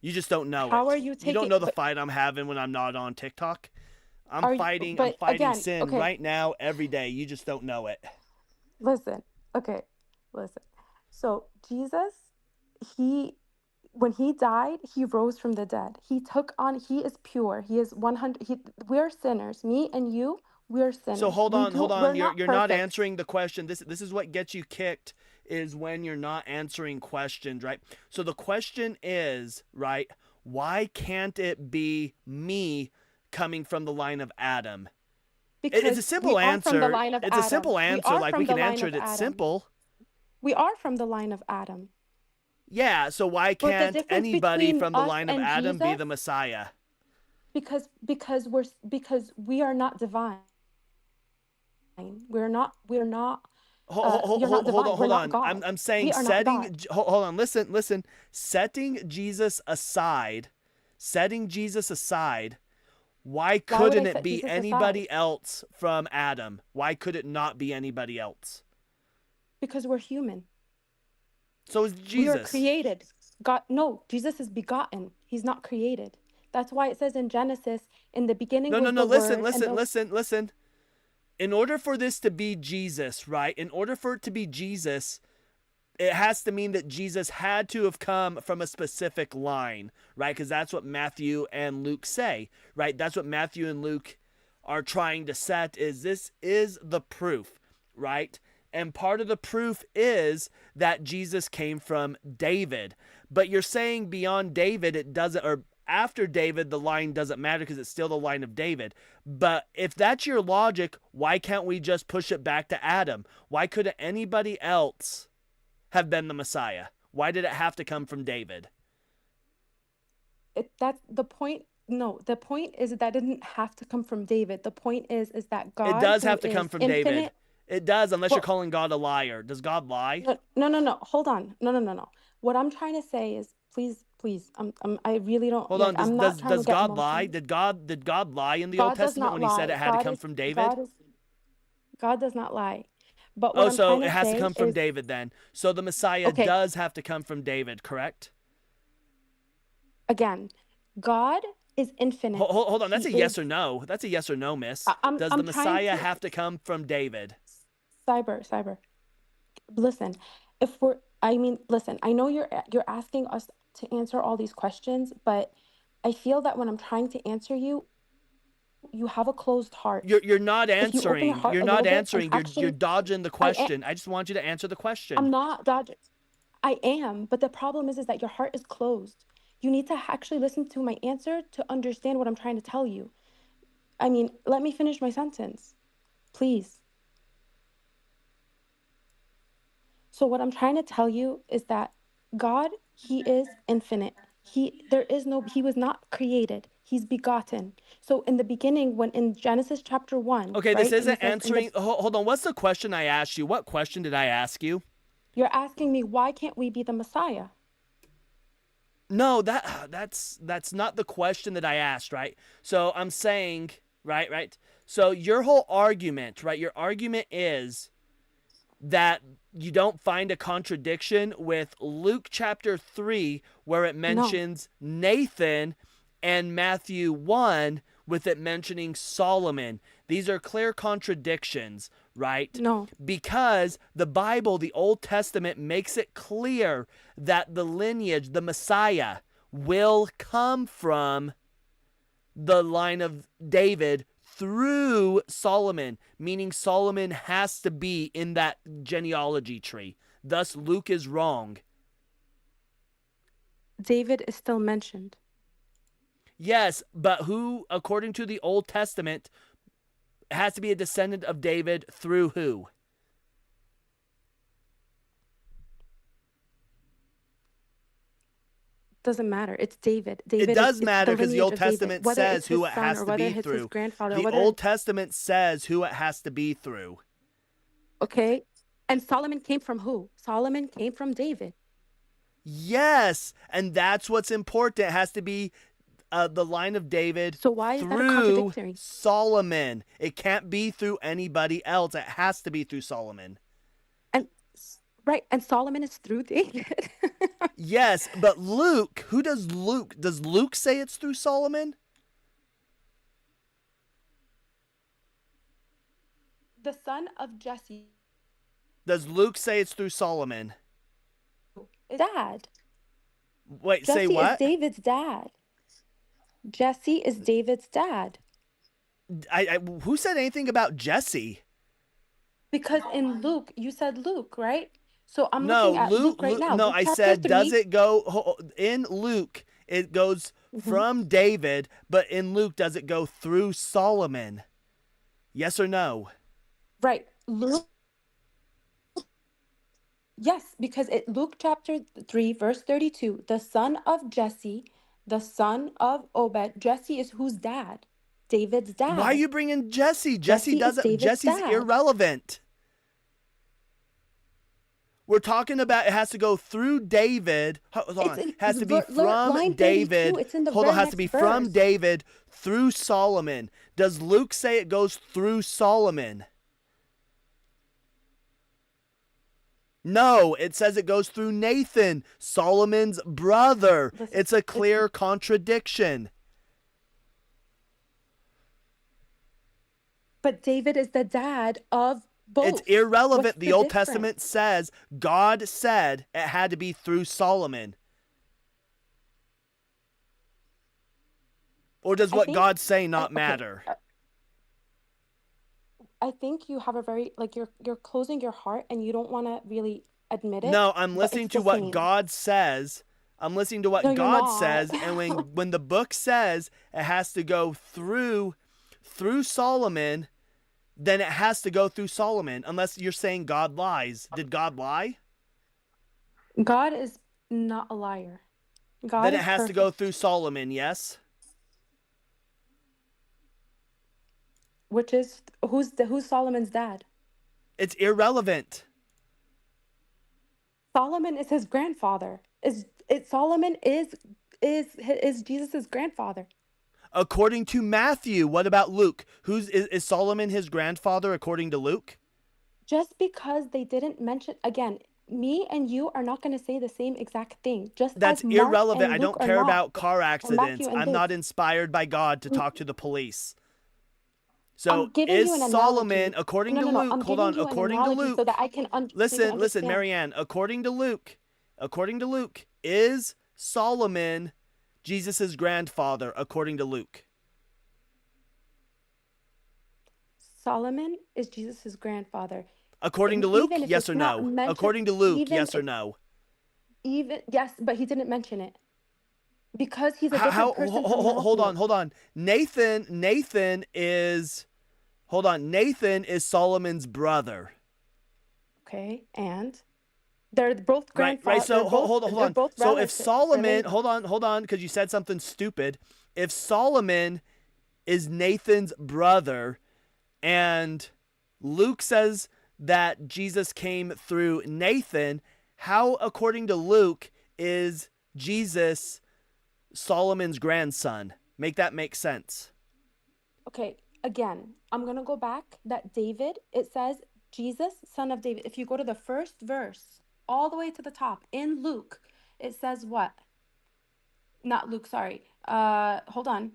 You just don't know How are it. you You don't taking, know the fight I'm having when I'm not on TikTok. I'm are you, fighting but again, sin okay, right now every day. You just don't know it. listen, okay, listen. So Jesus, he, when he died, he rose from the dead. He took on, he is pure. He is 100, we're sinners. Me and you, we're So sinners. hold on, hold on. We're You're not you're not perfect. answering the question. This is what gets you kicked is when you're not answering questions, right? So the question is, right, why can't it be me coming from the line of Adam? It's a Because we simple are from the answer. line of It's a Adam. simple We answer. are Like we from the can line answer of it. It's Adam. simple. We are from the line of Adam. Yeah, so why But the can't difference anybody between from the us line of and Adam be Jesus, the Messiah? because we are not divine. We're not you're not Hold divine. on, We're hold not on. God. I'm saying We are not God. hold on, listen. Setting Jesus aside, why Why would I couldn't it set be Jesus aside? anybody else from Adam? Why could it not be anybody else? Because we're human. So is We are Jesus. created. God, no, Jesus is begotten. He's not created. That's why it says in Genesis, in the beginning was No, the word, and the listen. In order for this to be Jesus, right? In order for it to be Jesus, it has to mean that Jesus had to have come from a specific line, right? Because that's what Matthew and Luke say, right? That's what Matthew and Luke are trying to set is this is the proof, right? And part of the proof is that Jesus came from David. But you're saying beyond David, it doesn't, or after David, the line doesn't matter because it's still the line of David. But if that's your logic, why can't we just push it back to Adam? Why couldn't anybody else have been the Messiah? Why did it have to come from David? that's the point. No, the point is that it didn't have to come from David. The point is that It God, does who have to come is from David. infinite, It does, unless you're well, calling God a liar. Does God lie? no. Hold on. No. What I'm trying to say is, please. I really don't Hold like. on. I'm not trying to Does get God lie? emotional. Did God lie in the Old God does Testament not when he said lie. it had to come from David? God does not lie. But what Oh, I'm trying so to it has to say come from is, David then. So the Messiah okay, does have to come from David, correct? again, God is infinite. Hold on. That's He a yes is. or no. That's a yes or no, miss. Does the I'm trying Messiah to have to come from David? cyber. Listen, if we're, I mean, listen. I know you're asking us to answer all these questions, but I feel that when I'm trying to answer you, you have a closed heart. You're not If you open your answering. heart You're a not little bit and answering. You're actually, dodging the I am. question. I just want you to answer the question. I'm not dodging. I am, but the problem is that your heart is closed. You need to actually listen to my answer to understand what I'm trying to tell you. I mean, let me finish my sentence, please. So what I'm trying to tell you is that God, he is infinite. He was not created. He's begotten. So in the beginning, when in Genesis chapter 1, Okay, this right? And he isn't says in the answering. Hold on. What's the question I asked you? What question did I ask you? you're asking me, why can't we be the Messiah? No, that's not the question that I asked, right? So I'm saying, right. So your whole argument, right? Your argument is that you don't find a contradiction with Luke chapter 3 where it No, mentions Nathan and Matthew 1 with it mentioning Solomon. These are clear contradictions, right? no. Because the Bible, the Old Testament, makes it clear that the lineage, the Messiah, will come from the line of David through Solomon, meaning Solomon has to be in that genealogy tree. Thus, Luke is wrong. David is still mentioned. Yes, but who, according to the Old Testament, has to be a descendant of David through who? Doesn't matter. It's David. It David is, does it's the matter because the lineage Old of David, Testament whether it's says his who it son has or to whether be it's his through. grandfather, The whether Old it's Testament says who it has to be through. okay. And Solomon came from who? Solomon came from David. Yes, and that's what's important. It has to be the line of David So why is that a through contradictory? Solomon. It can't be through anybody else. It has to be through Solomon. And right, and Solomon is through David. Yes, but Luke, who does Luke? Does Luke say it's through Solomon? The son of Jesse. Does Luke say it's through Solomon? Dad. Wait, say Jesse is what? David's dad. Jesse is David's dad. Who said anything about Jesse? Because in Luke, you said Luke, right? So I'm No, looking at Luke right now. No, Luke I chapter said, 3. does it go in Luke? It goes from David, but in Luke, does it go through Solomon? Yes or no? Right. Luke. Yes, because Luke chapter 3, verse 32, the son of Jesse, the son of Obed. Jesse is whose dad? David's dad. Why are you bringing Jesse? Jesse is David's Jesse's dad. irrelevant. We're talking about it has to go through David. Hold on. It has to be from line David. 32. It's in the Hold on, very has to be next from verse. David through Solomon. Does Luke say it goes through Solomon? No, it says it goes through Nathan, Solomon's brother. It's a clear contradiction. But David is the dad of both. It's irrelevant. What's The Old difference? Testament says God said it had to be through Solomon. Or does what God say not matter? I think you have a very you're closing your heart and you don't want to really admit it. No, I'm but listening it's to the what same. God says. I'm listening to what No, you're God not. says, and when the book says it has to go through Solomon, then it has to go through Solomon, unless you're saying God lies. Did God lie? God is not a liar. God Then is it has to perfect. go through Solomon, yes? Which is who's Solomon's dad? It's irrelevant. Solomon is his grandfather. Solomon is Jesus's grandfather. According to Matthew, what about Luke? Is Solomon his grandfather according to Luke? Just because they didn't mention, again, me and you are not going to say the same exact thing. Just That's as Mark irrelevant. and I Luke don't are care not, about car or accidents. Matthew and I'm Luke. not inspired by God to talk to the police. So I'm giving is you an Solomon, analogy. according to No. Luke, I'm hold giving on, you an according to analogy Luke, so that I can listen, understand. Marianne, according to Luke, is Solomon Jesus' grandfather, according to Luke? Solomon is Jesus' grandfather. According to Luke, Even if yes it's or not no? mentioned, According to Luke, even yes or if- no? yes, but he didn't mention it because he's a different person from Matthew. Hold on. Nathan is Solomon's brother. Okay, and they're both grandfathers. Right. So hold on. Both So if relatives, Solomon, related. hold on, because you said something stupid. If Solomon is Nathan's brother, and Luke says that Jesus came through Nathan, how, according to Luke, is Jesus Solomon's grandson? Make that make sense. Okay, again, I'm gonna go back. That David, it says Jesus, son of David. If you go to the first verse, all the way to the top in Luke, it says what? Not Luke, sorry. Hold on.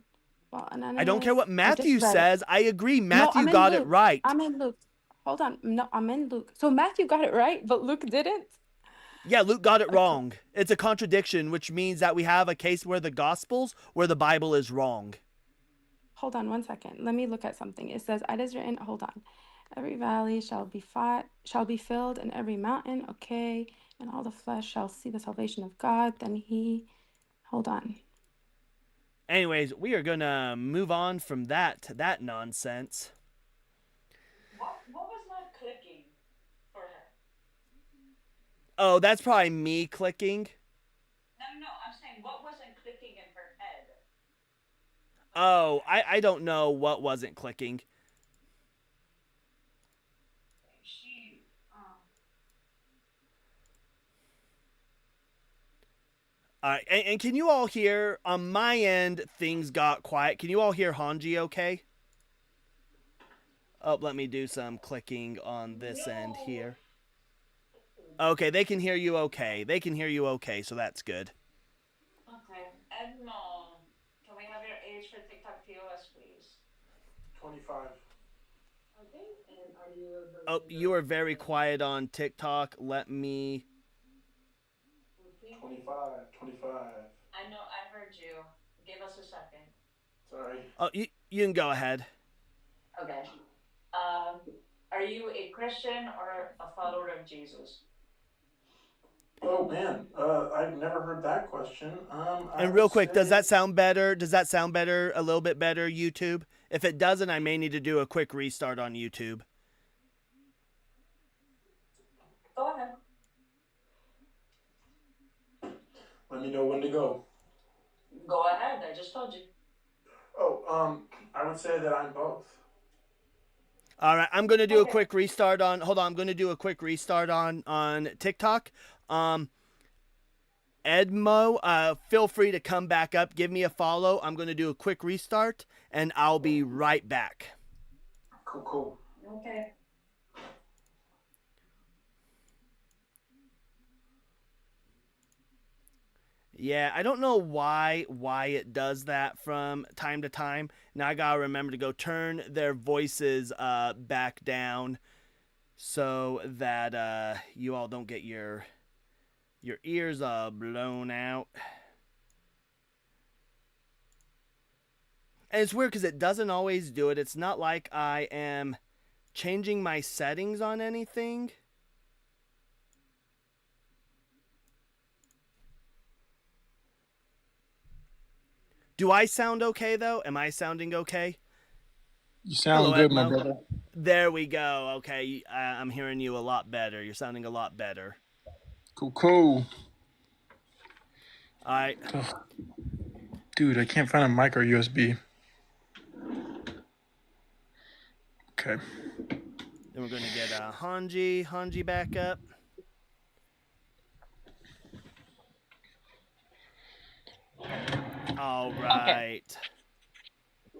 Well, I don't care what Matthew read it. says. I agree. No, Matthew I'm in got it Luke. right. I'm in Luke. Hold on. No, I'm in Luke. So Matthew got it right, but Luke didn't. Yeah, Luke got it wrong. It's a contradiction, which means that we have a case where the Gospels, where the Bible is wrong. Hold on 1 second. Let me look at something. It says, "It is written." Hold on. Every valley shall be filled, and every mountain. Okay, and all the flesh shall see the salvation of God. Then he. Hold on. Anyways, we are gonna move on from that to that nonsense. What was not clicking for her? Oh, that's probably me clicking. No, I'm saying what wasn't clicking in her head. Oh, I don't know what wasn't clicking. She, All right, and can you all hear? On my end, things got quiet. Can you all hear Hanji okay? Oh, let me do some clicking on this end here. Okay, they can hear you okay. They can hear you okay, so that's good. Okay. Edmo, can we have your age for TikTok POS, please? 25. Okay. And are you a Oh, you are very quiet on TikTok. Let me. 25. 25. I know, I heard you. Give us a second. Sorry. Oh, you can go ahead. Okay. Are you a Christian or a follower of Jesus? Oh man, I've never heard that question. I And would real quick, does say that sound better? Does that sound better? A little bit better, YouTube? If it doesn't, I may need to do a quick restart on YouTube. Go ahead. let me know when to go. Go ahead. I just told you. Oh, I would say that I'm both. All right, I'm going to do a Okay. quick restart on. Hold on, I'm going to do a quick restart on TikTok. Edmo, feel free to come back up. Give me a follow. I'm going to do a quick restart, and I'll be right back. Cool. Okay. Yeah, I don't know why it does that from time to time. Now I gotta remember to go turn their voices back down so that you all don't get your ears blown out. And it's weird because it doesn't always do it. It's not like I am changing my settings on anything. Do I sound okay, though? Am I sounding okay? You sound Hello, good, Edmo. my brother. There we go. Okay, I'm hearing you a lot better. You're sounding a lot better. Cool. All right. Ugh. Dude, I can't find a mic or USB. Okay. Then we're going to get Hanji back up. All right. Okay.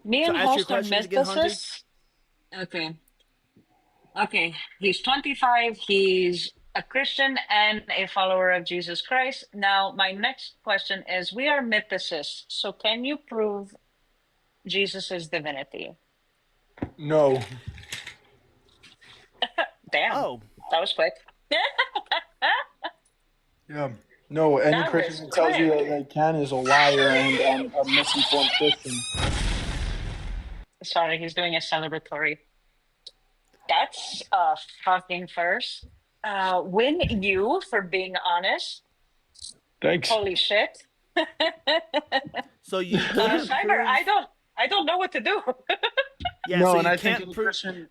Me So and ask your host are questions again, Hanji. mythicists. Okay. Okay. He's 25. He's a Christian and a follower of Jesus Christ. Now, my next question is, we are mythicists. So can you prove Jesus' divinity? No. Damn. Oh. That was quick. Yeah. No, any That Christian was that tells you quick. that they can is a liar and a misinformed Christian. Sorry, he's doing a celebratory. That's a fucking first. Win you for being honest. Thanks. Holy shit. So you can't Cyber, prove... I don't know what to do. Yeah, no, so and you I think can't any prove... Christian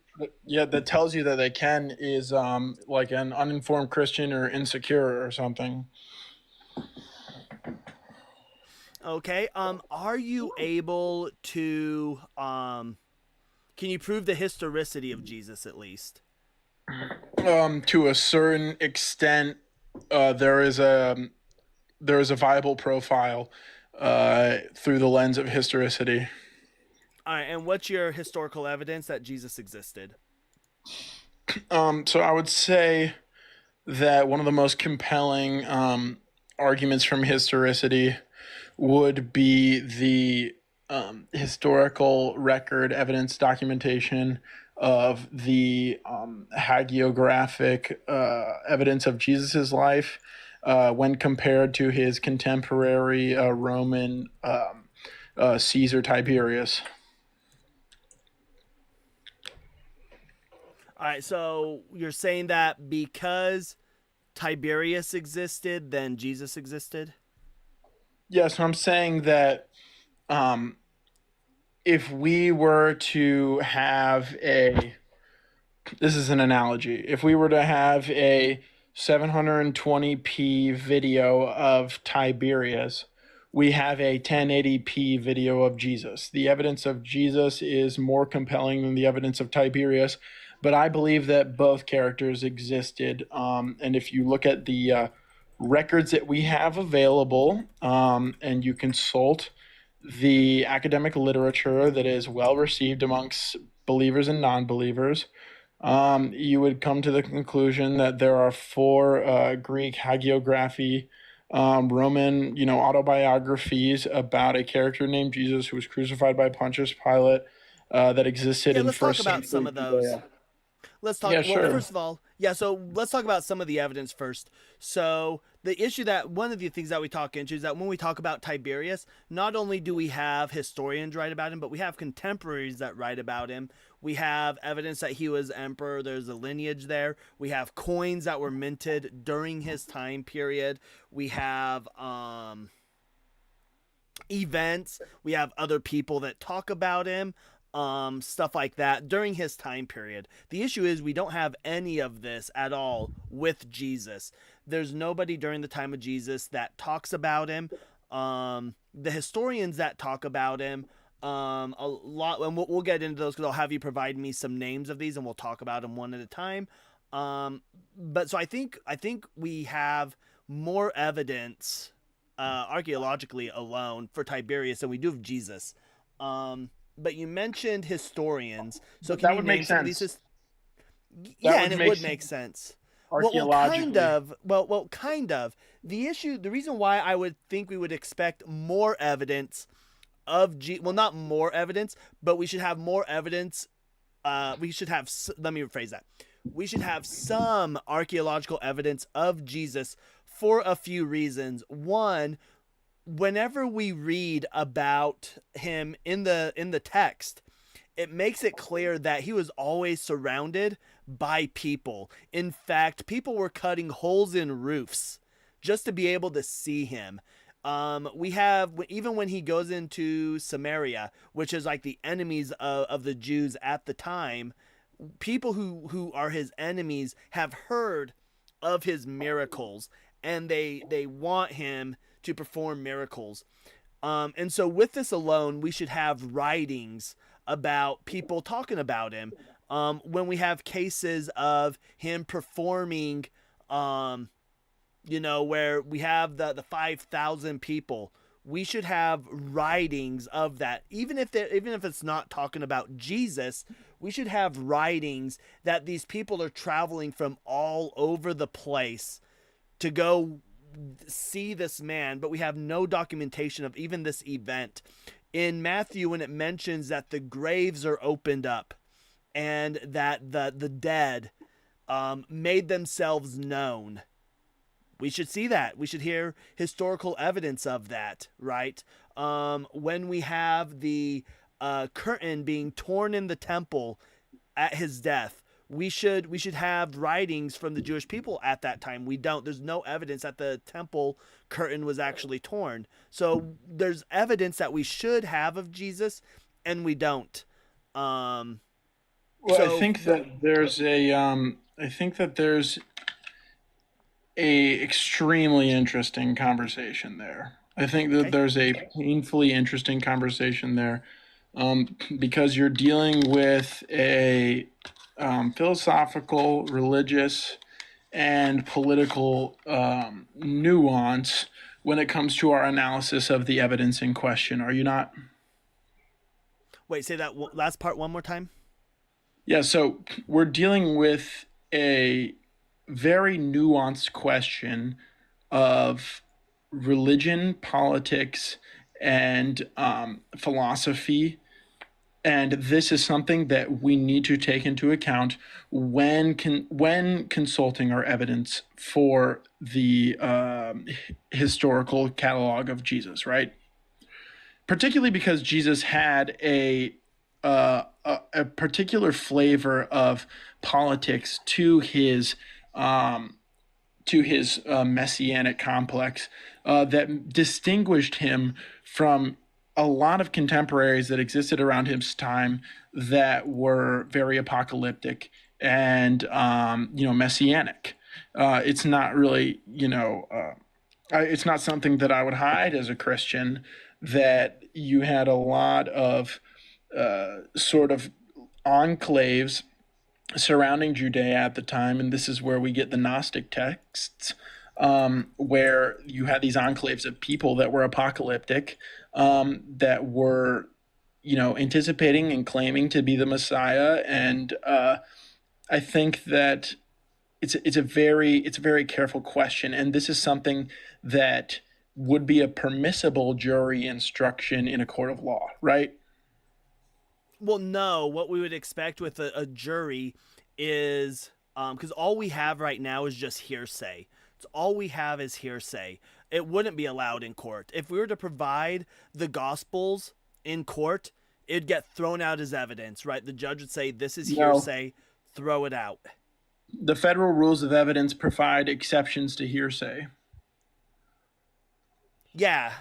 that tells you that they can is like an uninformed Christian or insecure or something. Okay. Are you able to... Can you prove the historicity of Jesus at least? To a certain extent, there is a viable profile through the lens of historicity. All right, and what's your historical evidence that Jesus existed? So I would say that one of the most compelling arguments from historicity would be the historical record evidence documentation of the hagiographic evidence of Jesus's life when compared to his contemporary Roman Caesar Tiberius. All right, so you're saying that because Tiberius existed, then Jesus existed? Yes, I'm saying that if we were to have this is an analogy, if we were to have a 720p video of Tiberius, we have a 1080p video of Jesus. The evidence of Jesus is more compelling than the evidence of Tiberius, but I believe that both characters existed. And if you look at the records that we have available, and you consult the academic literature that is well received amongst believers and non-believers, you would come to the conclusion that there are 4 Greek hagiography, Roman, autobiographies about a character named Jesus who was crucified by Pontius Pilate, that existed Yeah, in let's talk first about some century of those. Judea. Let's talk. Yeah, Well, sure. first of all, yeah. So let's talk about some of the evidence first. So the issue that one of the things that we talk into is that when we talk about Tiberius, not only do we have historians write about him, but we have contemporaries that write about him. We have evidence that he was emperor. There's a lineage there. We have coins that were minted during his time period. We have events. We have other people that talk about him, stuff like that during his time period. The issue is we don't have any of this at all with Jesus. There's nobody during the time of Jesus that talks about him. The historians that talk about him, a lot, and we'll get into those because I'll have you provide me some names of these and we'll talk about them one at a time. But so I think we have more evidence archaeologically alone for Tiberius than we do of Jesus. But you mentioned historians, so But can that you would name make some of these? sense. Yeah, and it would make sense. Well, Archaeologically. kind of. Well, kind of. The reason why I would think we would expect more evidence of well, not more evidence, but we should have more evidence. We should have. Let me rephrase that. We should have some archaeological evidence of Jesus for a few reasons. One, whenever we read about him in the text, it makes it clear that he was always surrounded by people. In fact, people were cutting holes in roofs just to be able to see him. We have, even when he goes into Samaria, which is like the enemies of the Jews at the time, people who are his enemies have heard of his miracles, and they want him to perform miracles. And so with this alone, we should have writings about people talking about him. When we have cases of him performing, where we have the 5,000 people, we should have writings of that. Even if it's not talking about Jesus, we should have writings that these people are traveling from all over the place to go see this man, but we have no documentation of even this event. In Matthew, when it mentions that the graves are opened up and that the dead made themselves known, we should see that. We should hear historical evidence of that, right? When we have the curtain being torn in the temple at his death, we should have writings from the Jewish people at that time. We don't. There's no evidence that the temple curtain was actually torn. So there's evidence that we should have of Jesus, and we don't. Well, I think that there's a extremely interesting conversation there. I think that there's a painfully interesting conversation there, because you're dealing with a philosophical, religious, and political nuance when it comes to our analysis of the evidence in question. Are you not? Wait, say that last part one more time. Yeah, so we're dealing with a very nuanced question of religion, politics, and philosophy. And this is something that we need to take into account when consulting our evidence for the historical catalog of Jesus, right? Particularly because Jesus had a particular flavor of politics to his messianic complex that distinguished him from a lot of contemporaries that existed around his time that were very apocalyptic and messianic. It's not really, it's not something that I would hide as a Christian, that you had a lot of sort of enclaves surrounding Judea at the time, and this is where we get the Gnostic texts where you had these enclaves of people that were apocalyptic, that were, anticipating and claiming to be the Messiah. And I think that it's a very careful question, and this is something that would be a permissible jury instruction in a court of law, right? Well, no, what we would expect with a jury is because all we have right now is just hearsay. It's all we have is hearsay. It wouldn't be allowed in court. If we were to provide the Gospels in court, it'd get thrown out as evidence, right? The judge would say, this is No. hearsay, throw it out. The federal rules of evidence provide exceptions to hearsay. Yeah.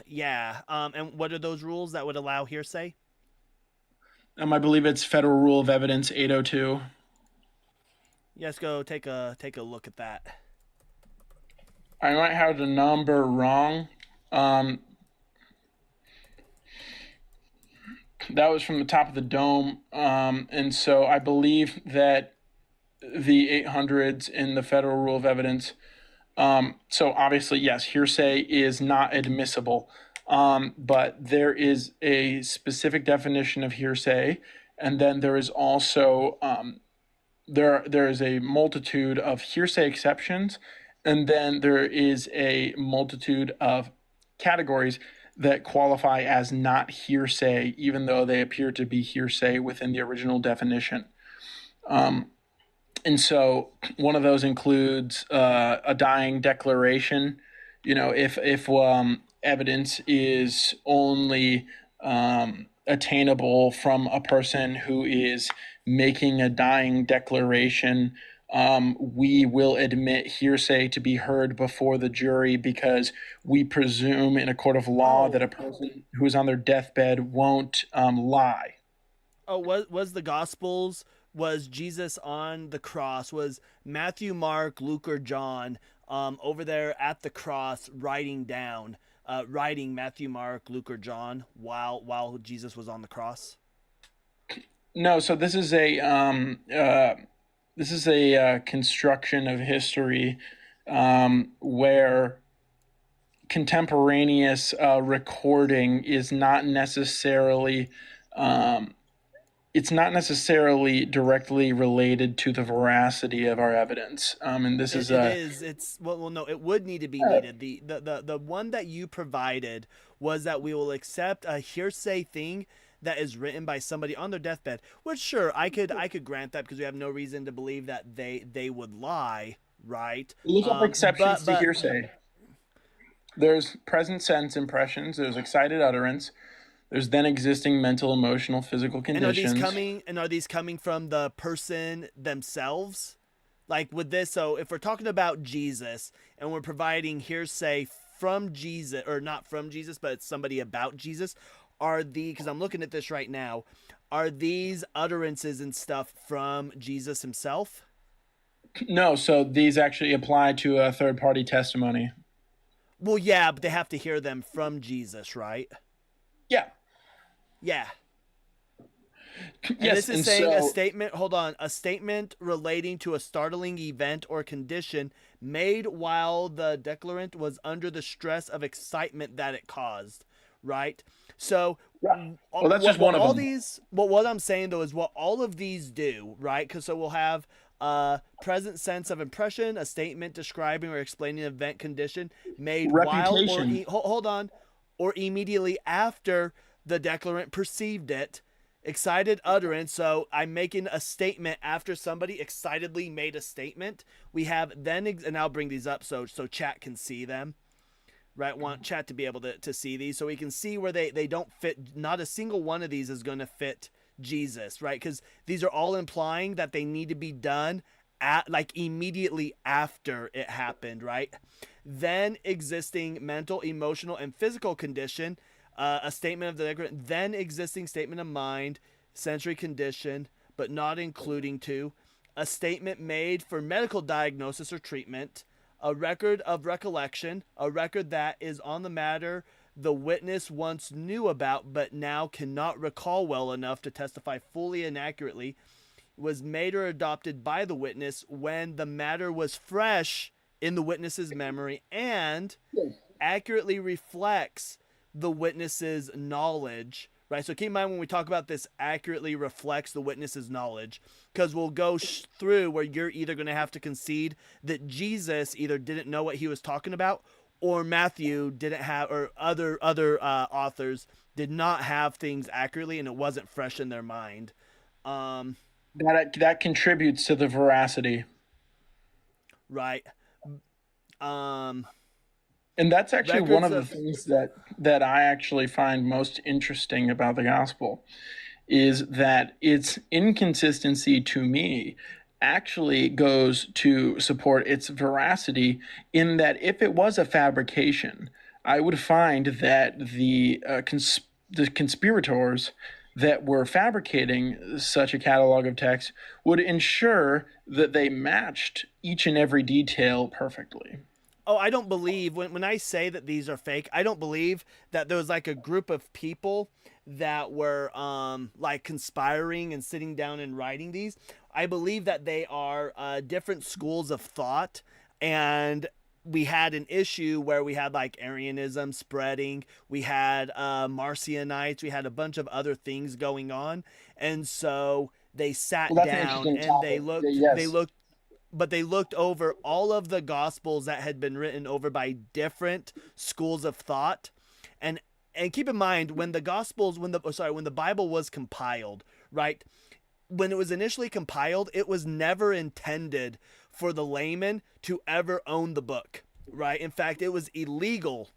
And what are those rules that would allow hearsay? I believe it's Federal Rule of Evidence 802. Let's go take a look at that. I might have the number wrong. That was from the top of the dome. And so I believe that the 800s in the Federal Rule of Evidence. So obviously, yes, hearsay is not admissible. But there is a specific definition of hearsay, and then there is also there is a multitude of hearsay exceptions, and then there is a multitude of categories that qualify as not hearsay, even though they appear to be hearsay within the original definition. And so one of those includes a dying declaration. If evidence is only attainable from a person who is making a dying declaration, we will admit hearsay to be heard before the jury because we presume in a court of law that a person who is on their deathbed won't lie. Oh, was the Gospels, was Jesus on the cross, was Matthew, Mark, Luke, or John over there at the cross writing Matthew, Mark, Luke, or John while Jesus was on the cross? No, so this is a construction of history where contemporaneous recording is not necessarily it's not necessarily directly related to the veracity of our evidence. And this is It's well, no, it would need to be needed. The one that you provided was that we will accept a hearsay thing that is written by somebody on their deathbed. Which sure, I could grant that because we have no reason to believe that they would lie, right? Look up exceptions to hearsay. There's present sense impressions. There's excited utterance. There's then existing mental, emotional, physical conditions. And are these coming from the person themselves? Like with this, so if we're talking about Jesus and we're providing hearsay from Jesus, or not from Jesus, but it's somebody about Jesus, because I'm looking at this right now, are these utterances and stuff from Jesus himself? No, so these actually apply to a third-party testimony. Well, yeah, but they have to hear them from Jesus, right? Yeah. Yeah. And Yes, this is saying a statement relating to a startling event or condition made while the declarant was under the stress of excitement that it caused, right? So, well, that's just one of them. What I'm saying though is what all of these do, right? Because so we'll have present sense of impression, a statement describing or explaining an event condition made Reputation. while or immediately after the declarant perceived it. Excited utterance. So I'm making a statement after somebody excitedly made a statement. We have then, and I'll bring these up so chat can see them. Right, want chat to be able to see these so we can see where they don't fit. Not a single one of these is going to fit Jesus, right? Because these are all implying that they need to be done at immediately after it happened, right? Then existing mental, emotional, and physical condition, a statement of the declarant, then existing statement of mind, sensory condition, but not including to, a statement made for medical diagnosis or treatment, a record of recollection, a record that is on the matter the witness once knew about but now cannot recall well enough to testify fully and accurately, was made or adopted by the witness when the matter was fresh in the witness's memory and accurately reflects the witness's knowledge, right? So keep in mind when we talk about this, accurately reflects the witness's knowledge, because we'll go through where you're either going to have to concede that Jesus either didn't know what he was talking about, or Matthew didn't have, or other authors did not have things accurately, and it wasn't fresh in their mind. That contributes to the veracity. Right. And that's actually one of the things that I actually find most interesting about the gospel, is that its inconsistency to me actually goes to support its veracity, in that if it was a fabrication, I would find that the conspirators that were fabricating such a catalog of texts would ensure that they matched each and every detail perfectly. Oh, I don't believe, when I say that these are fake, I don't believe that there was like a group of people that were like conspiring and sitting down and writing these. I believe that they are different schools of thought, and we had an issue where we had like Arianism spreading, we had Marcionites, we had a bunch of other things going on, and so they sat down and they looked over all of the gospels that had been written over by different schools of thought. And keep in mind, when the gospels, when the Bible was compiled, right? When it was initially compiled, it was never intended for the layman to ever own the book, right? In fact, it was illegal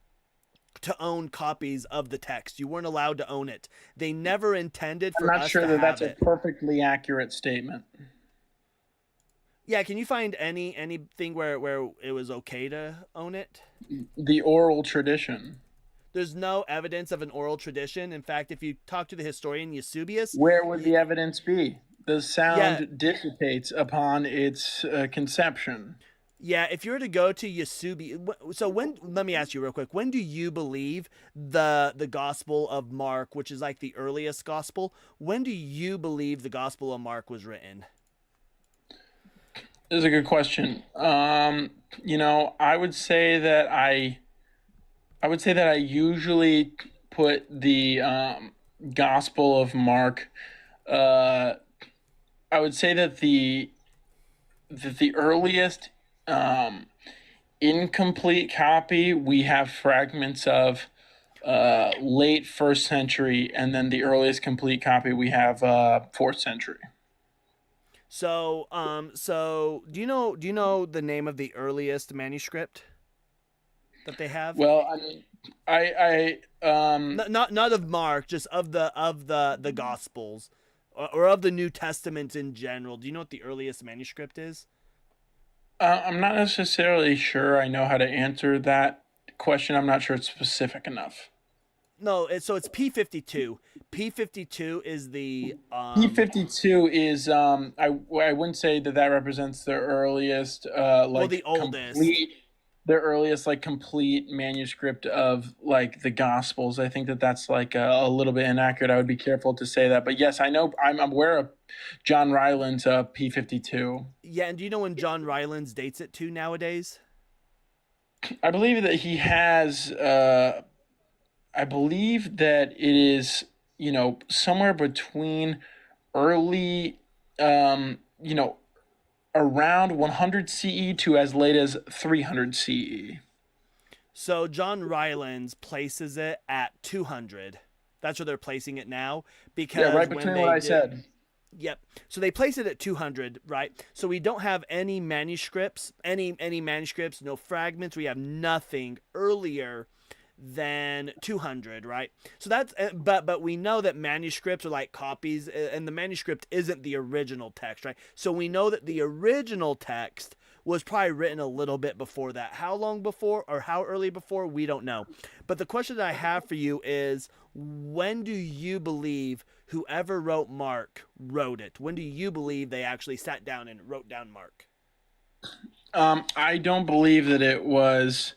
to own copies of the text. You weren't allowed to own it. They never intended for us to have it. I'm not sure that that's a perfectly accurate statement. Yeah, can you find anything where it was okay to own it? The oral tradition. There's no evidence of an oral tradition. In fact, if you talk to the historian Eusebius, where would the evidence be? The sound dissipates upon its conception. Yeah, if you were to go to Eusebius, so let me ask you real quick, when do you believe the Gospel of Mark, which is like the earliest gospel, when do you believe the Gospel of Mark was written? This is a good question. I would say that I usually put the Gospel of Mark. I would say that the earliest incomplete copy we have fragments of late 1st century, and then the earliest complete copy we have 4th century. So do you know the name of the earliest manuscript that they have? Well, I mean, not of Mark, just of the Gospels, or of the New Testament in general. Do you know what the earliest manuscript is? I'm not necessarily sure I know how to answer that question. I'm not sure it's specific enough. No, it's P52. P52 is the P52 is I wouldn't say that represents the earliest the oldest. The earliest complete manuscript of the Gospels. I think that's a little bit inaccurate. I would be careful to say that. But yes, I know I'm aware of John Ryland's P52. Yeah, and do you know when John Rylands dates it to nowadays? I believe that he has I believe that it is, somewhere between early, around 100 CE to as late as 300 CE. So John Rylands places it at 200. That's where they're placing it now, because right between what I said. Yep. So they place it at 200, right? So we don't have any manuscripts, any manuscripts, no fragments. We have nothing earlier than 200, right? So that's but we know that manuscripts are like copies, and the manuscript isn't the original text, right? So we know that the original text was probably written a little bit before that. How long before or how early before, we don't know. But the question that I have for you is, when do you believe whoever wrote Mark wrote it? When do you believe they actually sat down and wrote down Mark? I don't believe that it was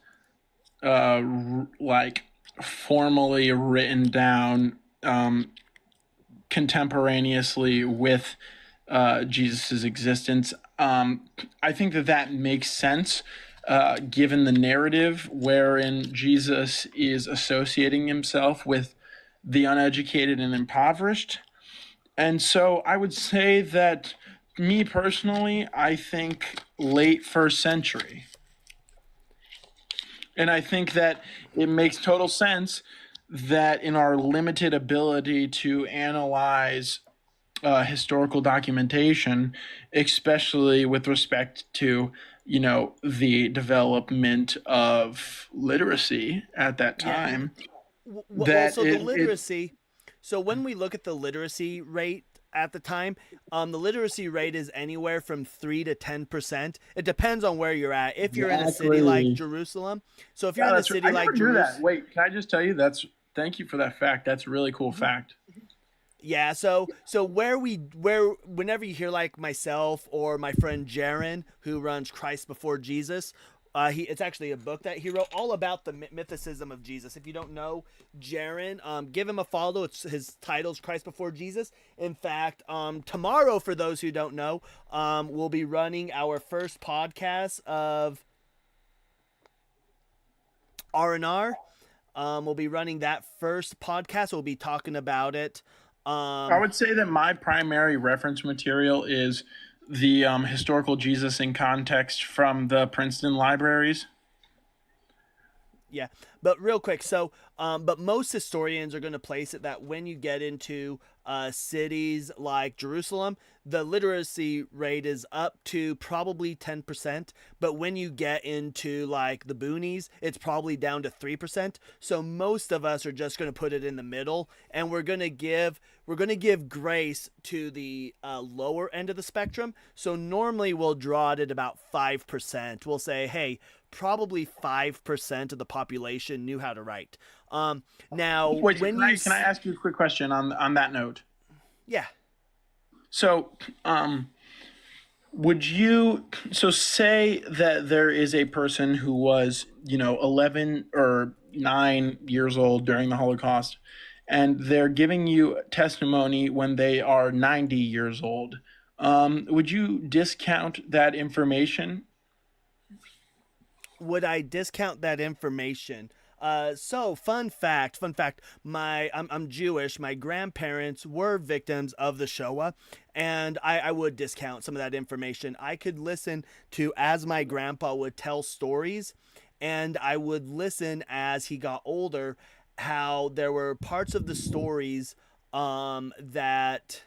formally written down contemporaneously with Jesus's existence. I think that makes sense given the narrative wherein Jesus is associating himself with the uneducated and impoverished. And so I would say that, me personally, I think late first century. And I think that it makes total sense that in our limited ability to analyze historical documentation, especially with respect to, the development of literacy at that time, that So the it literacy. So when we look at the literacy rate at the time, the literacy rate is anywhere from 3 to 10%. It depends on where you're at. If you're in a city like exactly. Jerusalem, so if you're Yeah, in a that's right. city I never like knew that. Jerusalem, Wait, can I just tell you thank you for that fact. That's a really cool fact. yeah. So whenever you hear like myself or my friend Jaron, who runs Christ Before Jesus, it's actually a book that he wrote all about the mythicism of Jesus. If you don't know Jaron, give him a follow. His title's Christ Before Jesus. In fact, tomorrow, for those who don't know, we'll be running our first podcast of R&R. We'll be running that first podcast. We'll be talking about it. I would say that my primary reference material is the historical Jesus in context from the Princeton libraries. Yeah, but real quick, so but most historians are going to place it that when you get into cities like Jerusalem, the literacy rate is up to probably 10%, but when you get into like the boonies, it's probably down to 3%. So most of us are just going to put it in the middle, and we're going to give grace to the lower end of the spectrum. So normally we'll draw it at about 5%. We'll say, hey, probably 5% of the population knew how to write. Now, Wait, when can I ask you a quick question on that note? Yeah. So, would you say that there is a person who was 11 or 9 years old during the Holocaust, and they're giving you testimony when they are 90 years old? Would you discount that information? Would I discount that information? So fun fact. I'm Jewish. My grandparents were victims of the Shoah, and I would discount some of that information. I could listen to as my grandpa would tell stories, and I would listen as he got older, how there were parts of the stories that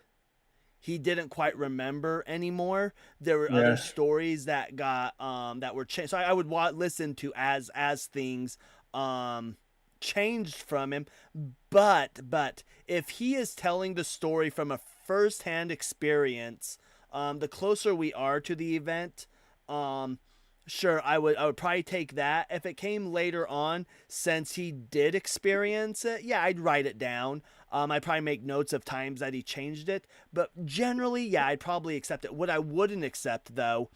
he didn't quite remember anymore. There were other Yes. stories that got that were changed. So I would listen to as things changed from him. But if he is telling the story from a first-hand experience, the closer we are to the event, sure, I would probably take that. If it came later on, since he did experience it, yeah, I'd write it down. I'd probably make notes of times that he changed it. But generally, yeah, I'd probably accept it. What I wouldn't accept, though,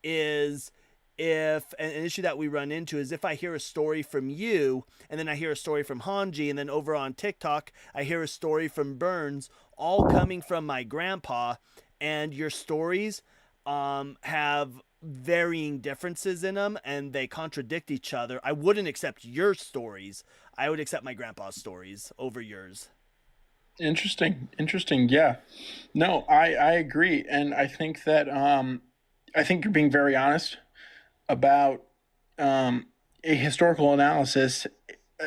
is if an issue that we run into is if I hear a story from you, and then I hear a story from Hanji, and then over on TikTok, I hear a story from Burns, all coming from my grandpa, and your stories have varying differences in them and they contradict each other. I wouldn't accept your stories. I would accept my grandpa's stories over yours. Interesting. Yeah. No, I agree, and I think that I think you're being very honest about a historical analysis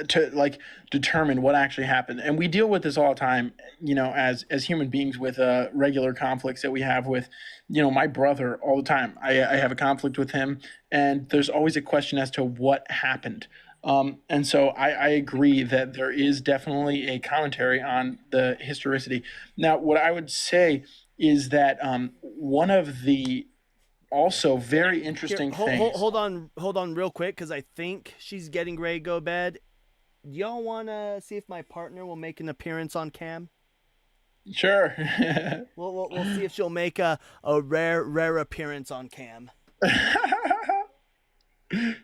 to determine what actually happened. And we deal with this all the time, as human beings with regular conflicts that we have with, my brother all the time. I have a conflict with him, and there's always a question as to what happened. And so I agree that there is definitely a commentary on the historicity. Now, what I would say is that one of the also very interesting things. Hold on real quick, because I think she's getting ready to go to bed. Y'all want to see if my partner will make an appearance on cam? Sure. We'll see if she'll make a rare appearance on cam.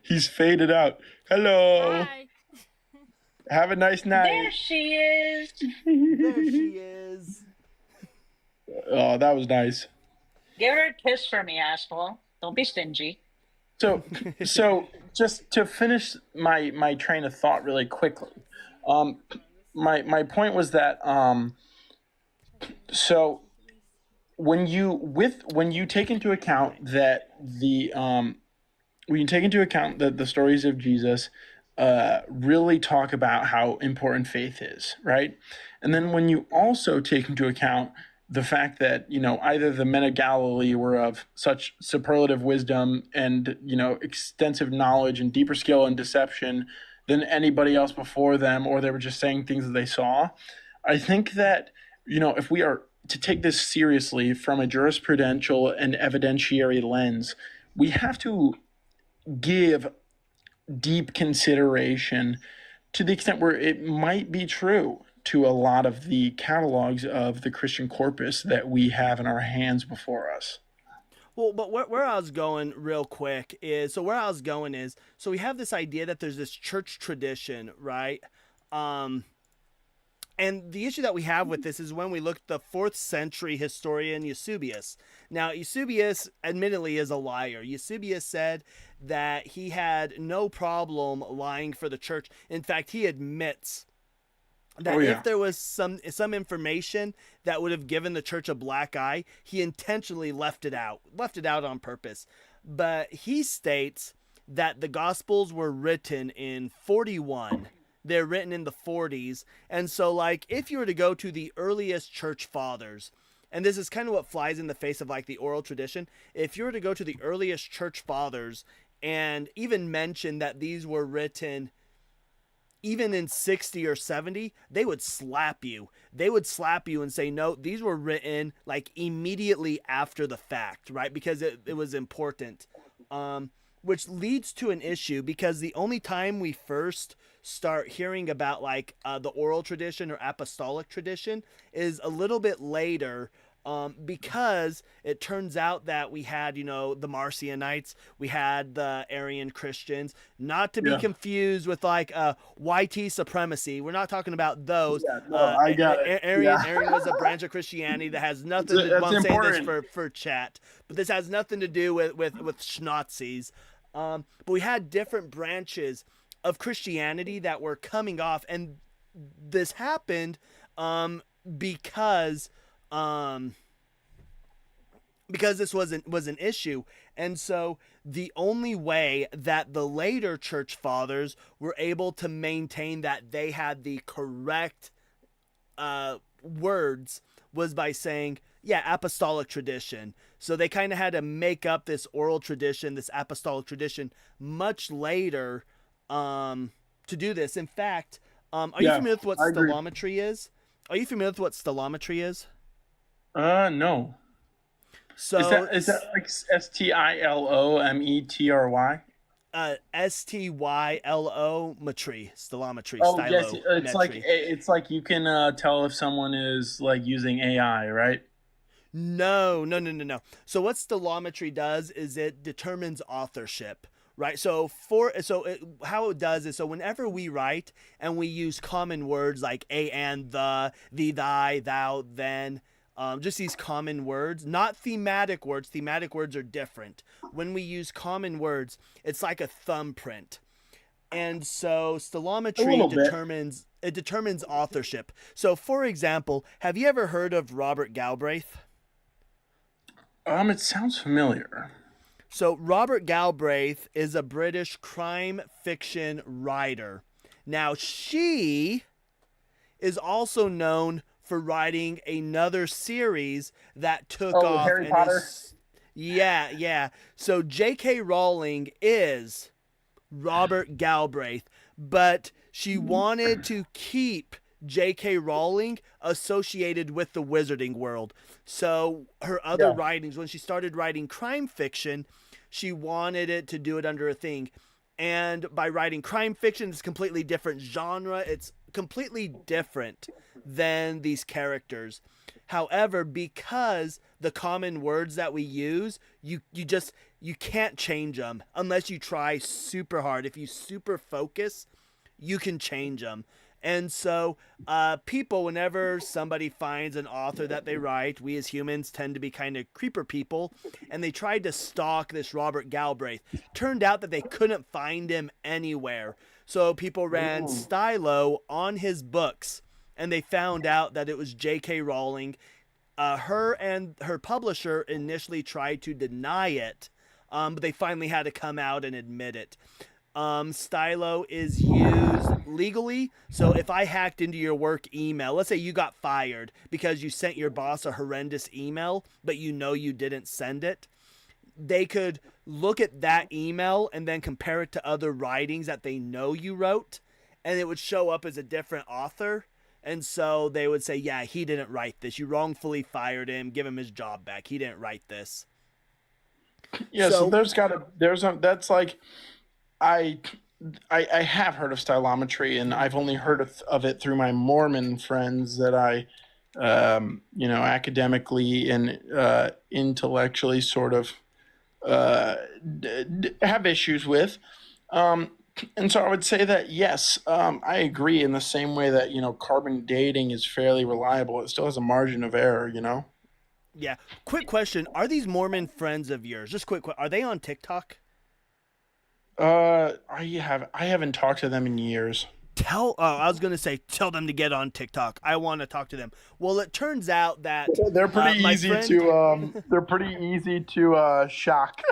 He's faded out. Hello. Hi. Have a nice night. There she is. There she is. Oh, that was nice. Give her a kiss for me, asshole. Don't be stingy. So, so just to finish my train of thought really quickly, um, my point was that so when you take into account that when you take into account that the stories of Jesus really talk about how important faith is, right? And then when you also take into account the fact that, either the men of Galilee were of such superlative wisdom and, extensive knowledge and deeper skill in deception than anybody else before them, or they were just saying things that they saw, I think that, if we are to take this seriously from a jurisprudential and evidentiary lens, we have to give deep consideration to the extent where it might be true to a lot of the catalogs of the Christian corpus that we have in our hands before us. Well, but where I was going real quick is so we have this idea that there's this church tradition, right? And the issue that we have with this is when we look at the 4th century historian Eusebius. Now, Eusebius admittedly is a liar. Eusebius said that he had no problem lying for the church. In fact, he admits that if there was some information that would have given the church a black eye, he intentionally left it out on purpose. But he states that the Gospels were written in 41. They're written in the 40s. And so, like, if you were to go to the earliest church fathers, and this is kind of what flies in the face of, like, the oral tradition, if you were to go to the earliest church fathers and even mention that these were written even in 60 or 70, they would slap you. They would slap you and say, no, these were written, like, immediately after the fact, right? Because it was important. Which leads to an issue, because the only time we first start hearing about, like, the oral tradition or apostolic tradition is a little bit later, because it turns out that we had, the Marcionites, we had the Arian Christians, not to be confused with, like, YT supremacy. We're not talking about those. I got it. Arian was a branch of Christianity that has nothing to do, I'm saying this for chat, but this has nothing to do with Schnazis. But we had different branches of Christianity that were coming off, and this happened because this was an issue. And so the only way that the later church fathers were able to maintain that they had the correct words was by saying, apostolic tradition. So they kind of had to make up this oral tradition, this apostolic tradition, much later to do this. In fact, are you familiar with what stellometry is? Are you familiar with what stellometry is? No. So is that like STILOMETRY? STYLO-metry, stellometry. Oh, yes, it's like you can tell if someone is, like, using AI, right? No. So what stellometry does is it determines authorship, right? So how it does is, so whenever we write and we use common words like a and the, thy, thou, then, just these common words, not thematic words. Thematic words are different. When we use common words, it's like a thumbprint. And so stellometry determines authorship. So, for example, have you ever heard of Robert Galbraith? It sounds familiar. So Robert Galbraith is a British crime fiction writer. Now, she is also known for writing another series that took off. Harry Potter? Yeah. So J.K. Rowling is Robert Galbraith, but she wanted to keep J.K. Rowling associated with the wizarding world. So her other writings, when she started writing crime fiction, she wanted it to do it under a thing. And by writing crime fiction, it's a completely different genre. It's completely different than these characters. However, because the common words that we use, you can't change them unless you try super hard. If you super focus, you can change them. And so, people, whenever somebody finds an author that they write, we as humans tend to be kind of creeper people, and they tried to stalk this Robert Galbraith. Turned out that they couldn't find him anywhere. So people ran stylo on his books, and they found out that it was J.K. Rowling. Her and her publisher initially tried to deny it, but they finally had to come out and admit it. Stylo is used legally. So if I hacked into your work email, let's say you got fired because you sent your boss a horrendous email, but you know you didn't send it, they could look at that email and then compare it to other writings that they know you wrote, and it would show up as a different author. And so they would say, yeah, he didn't write this. You wrongfully fired him. Give him his job back. He didn't write this. Yeah, so that's like, I have heard of stylometry, and I've only heard of it through my Mormon friends that I, academically and intellectually sort of have issues with. And so I would say that, yes, I agree in the same way that, carbon dating is fairly reliable. It still has a margin of error, Yeah. Quick question. Are these Mormon friends of yours? Just quick. Are they on TikTok? I haven't talked to them in years. I was going to say, tell them to get on TikTok. I want to talk to them. Well, it turns out that they're pretty easy to shock.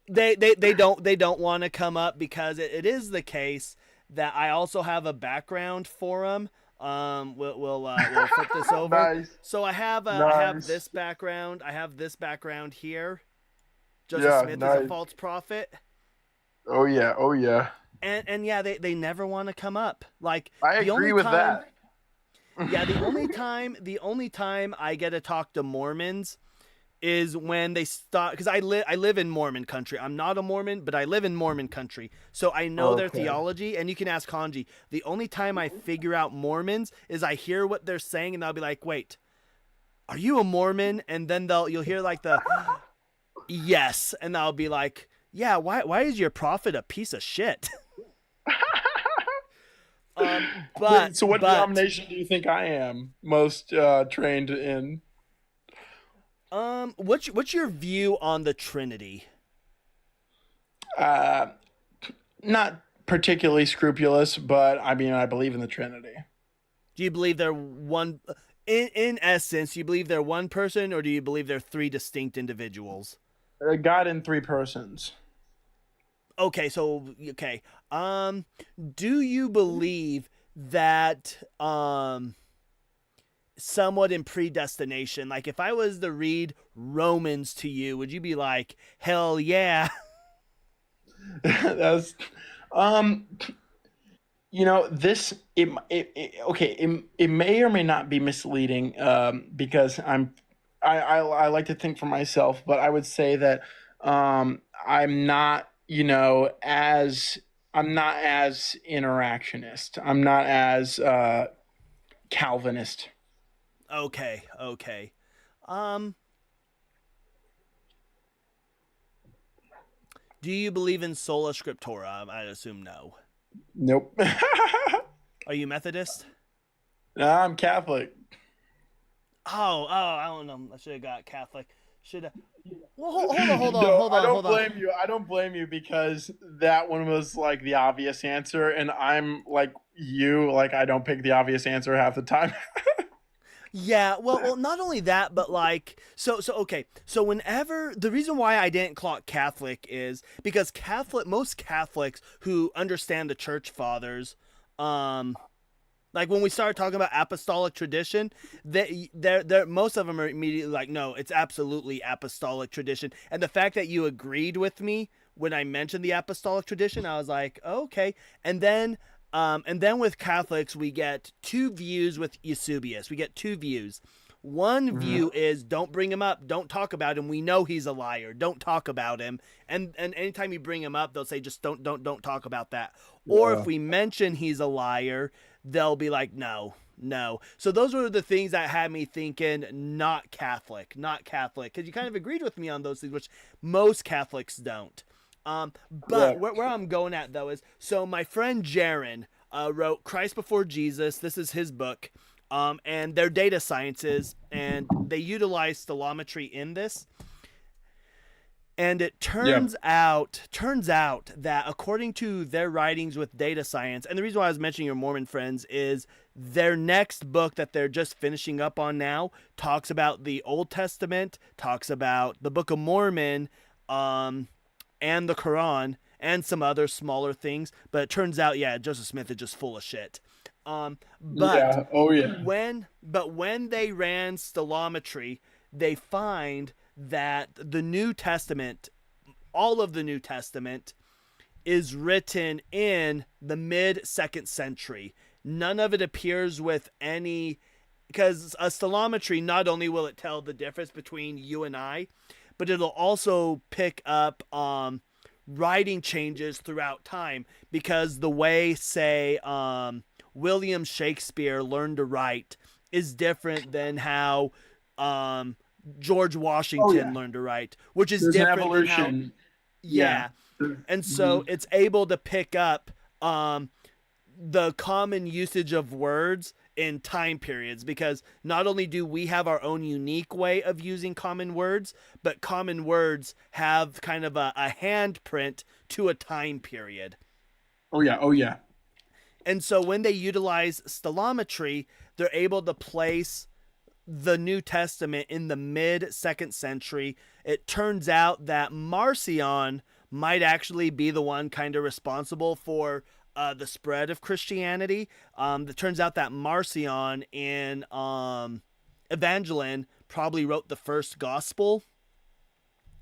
they don't want to come up because it is the case that I also have a background for them. We'll flip this over. Nice. So I have this background. I have this background here. Joseph Smith is a false prophet. Oh yeah. And yeah, they never want to come up. Like, I agree with that. Yeah, the only time I get to talk to Mormons is when they start, because I live in Mormon country. I'm not a Mormon, but I live in Mormon country, so I know their theology. And you can ask Hanji. The only time I figure out Mormons is I hear what they're saying, and I'll be like, "Wait, are you a Mormon?" And then you'll hear like the yes, and I'll be like, "Yeah, why is your prophet a piece of shit?" So what denomination do you think I am most trained in? What's your view on the Trinity? Not particularly scrupulous, but I mean, I believe in the Trinity. Do you believe they're one? In essence, do you believe they're one person, or do you believe they're three distinct individuals? God in three persons. Okay. Do you believe that somewhat in predestination? Like, if I was to read Romans to you, would you be like, hell yeah? That's this it may or may not be misleading, because I like to think for myself, but I would say that I'm not as interactionist. I'm not as Calvinist. Okay. Do you believe in sola scriptura? I assume no. Nope. Are you Methodist? No, I'm Catholic. Oh, I don't know. I should have got Catholic. Should have. Well, hold on. I don't blame you because that one was like the obvious answer, and I'm like you. Like, I don't pick the obvious answer half the time. Yeah, well, not only that, but like, okay. So whenever, the reason why I didn't clock Catholic is because most Catholics who understand the church fathers, like when we start talking about apostolic tradition, they're most of them are immediately like, no, it's absolutely apostolic tradition. And the fact that you agreed with me when I mentioned the apostolic tradition, I was like, okay. And then with Catholics, we get two views with Eusebius. We get two views. One view is don't bring him up, don't talk about him. We know he's a liar. Don't talk about him. And anytime you bring him up, they'll say just don't talk about that. Yeah. Or if we mention he's a liar, they'll be like, no. So those were the things that had me thinking not Catholic, because you kind of agreed with me on those things, which most Catholics don't. But where I'm going at though is, so my friend Jaron, wrote Christ Before Jesus. This is his book. And they're data sciences, and they utilize stellometry in this. And it turns out that according to their writings with data science, and the reason why I was mentioning your Mormon friends is their next book that they're just finishing up on now talks about the Old Testament, talks about the Book of Mormon, and the Quran, and some other smaller things. But it turns out, Joseph Smith is just full of shit. When they ran stellometry, they find that the New Testament, all of the New Testament, is written in the mid-2nd century. None of it appears with any, because a stellometry, not only will it tell the difference between you and I, but it'll also pick up writing changes throughout time, because the way, say, William Shakespeare learned to write is different than how George Washington learned to write, which is There's different an evolution. than how, and so it's able to pick up the common usage of words in time periods, because not only do we have our own unique way of using common words, but common words have kind of a handprint to a time period. Oh yeah. And so when they utilize stellometry, they're able to place the New Testament in the mid-2nd century. It turns out that Marcion might actually be the one kind of responsible for the spread of Christianity. It turns out that Marcion in Evangelion probably wrote the first gospel.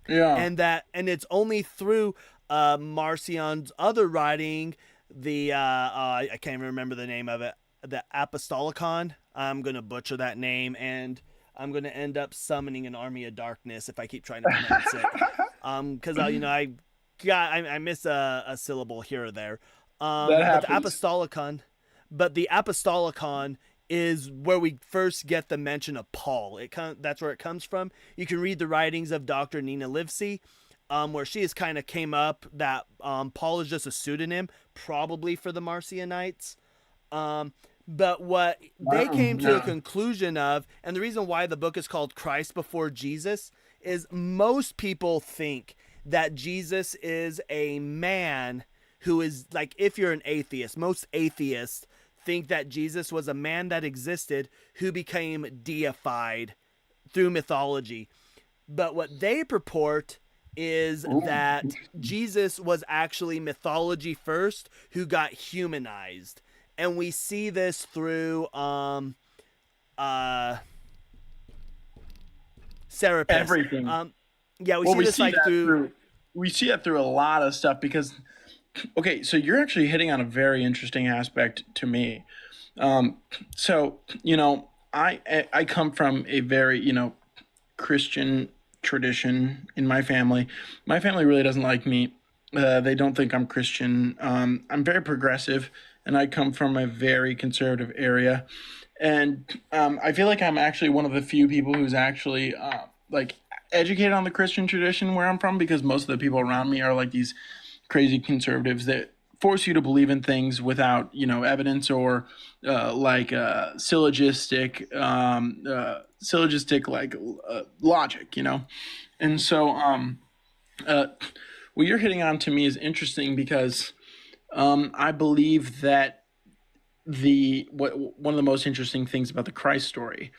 Yeah. And it's only through Marcion's other writing, the I can't even remember the name of it, the Apostolicon. I'm going to butcher that name, and I'm going to end up summoning an army of darkness if I keep trying to pronounce it. Because I miss a syllable here or there. But the Apostolicon is where we first get the mention of Paul. That's where it comes from. You can read the writings of Dr. Nina Livesey, where she has kind of came up that Paul is just a pseudonym, probably for the Marcionites. But what they came to a conclusion of, and the reason why the book is called Christ Before Jesus, is most people think that Jesus is a man who is, like, if you're an atheist, most atheists think that Jesus was a man that existed who became deified through mythology. But what they purport is that Jesus was actually mythology first, who got humanized. And we see this through Serapis. Everything. We see that through a lot of stuff, because okay, so you're actually hitting on a very interesting aspect to me. So, I come from a very, Christian tradition in my family. My family really doesn't like me. They don't think I'm Christian. I'm very progressive, and I come from a very conservative area. And I feel like I'm actually one of the few people who's actually educated on the Christian tradition where I'm from, because most of the people around me are like these crazy conservatives that force you to believe in things without, evidence, or syllogistic logic, And so what you're hitting on to me is interesting, because I believe that one of the most interesting things about the Christ story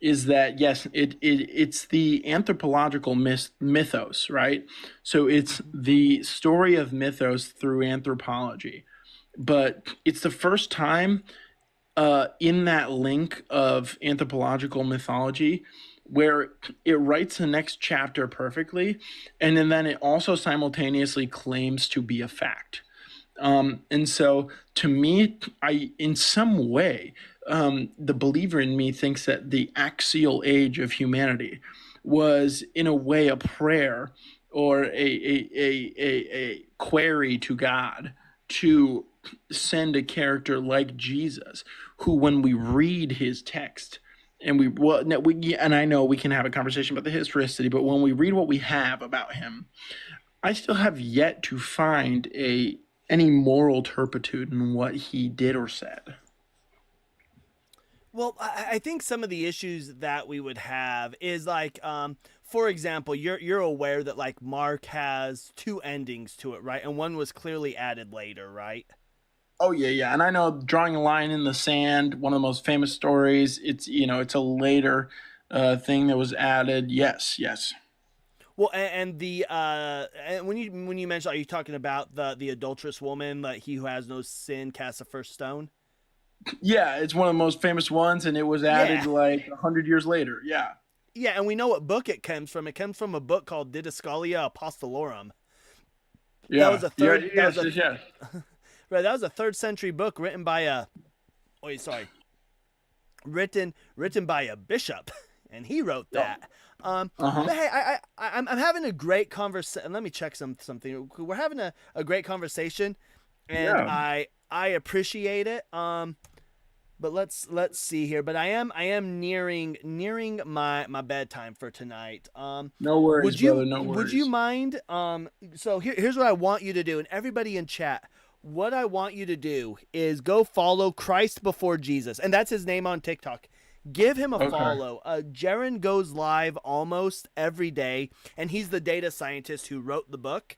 is that, yes, it's the anthropological mythos, right? So it's the story of mythos through anthropology. But it's the first time in that link of anthropological mythology where it writes the next chapter perfectly, and then it also simultaneously claims to be a fact. And so to me, in some way, the believer in me thinks that the axial age of humanity was in a way a prayer or a query to God to send a character like Jesus, who, when we read his text, and and I know we can have a conversation about the historicity, but when we read what we have about him, I still have yet to find any moral turpitude in what he did or said. Well, I think some of the issues that we would have is like, for example, you're aware that like Mark has two endings to it, right? And one was clearly added later, right? Oh yeah. And I know drawing a line in the sand, one of the most famous stories. It's it's a later thing that was added. Yes. Well, and when you mentioned, are you talking about the adulterous woman, like he who has no sin casts the first stone? Yeah, it's one of the most famous ones, and it was added Yeah. like 100 years later. Yeah. Yeah, and we know what book it comes from. It comes from a book called Didascalia Apostolorum. That was Yeah. a Yeah. third. That was Yes. a Yes. Yes. right. That was a third century book written by a. Oh, sorry. Written by a bishop, and he wrote that. Uh-huh. But hey, I'm having a great conversation. Let me check something. We're having a great conversation, and Yeah. I appreciate it. But let's see here. But I am nearing my bedtime for tonight. No worries, brother. No Would you worries. mind? So here's what I want you to do, and everybody in chat. What I want you to do is go follow Christ Before Jesus, and that's his name on TikTok. Give him a Okay. follow. Jaron goes live almost every day, and he's the data scientist who wrote the book.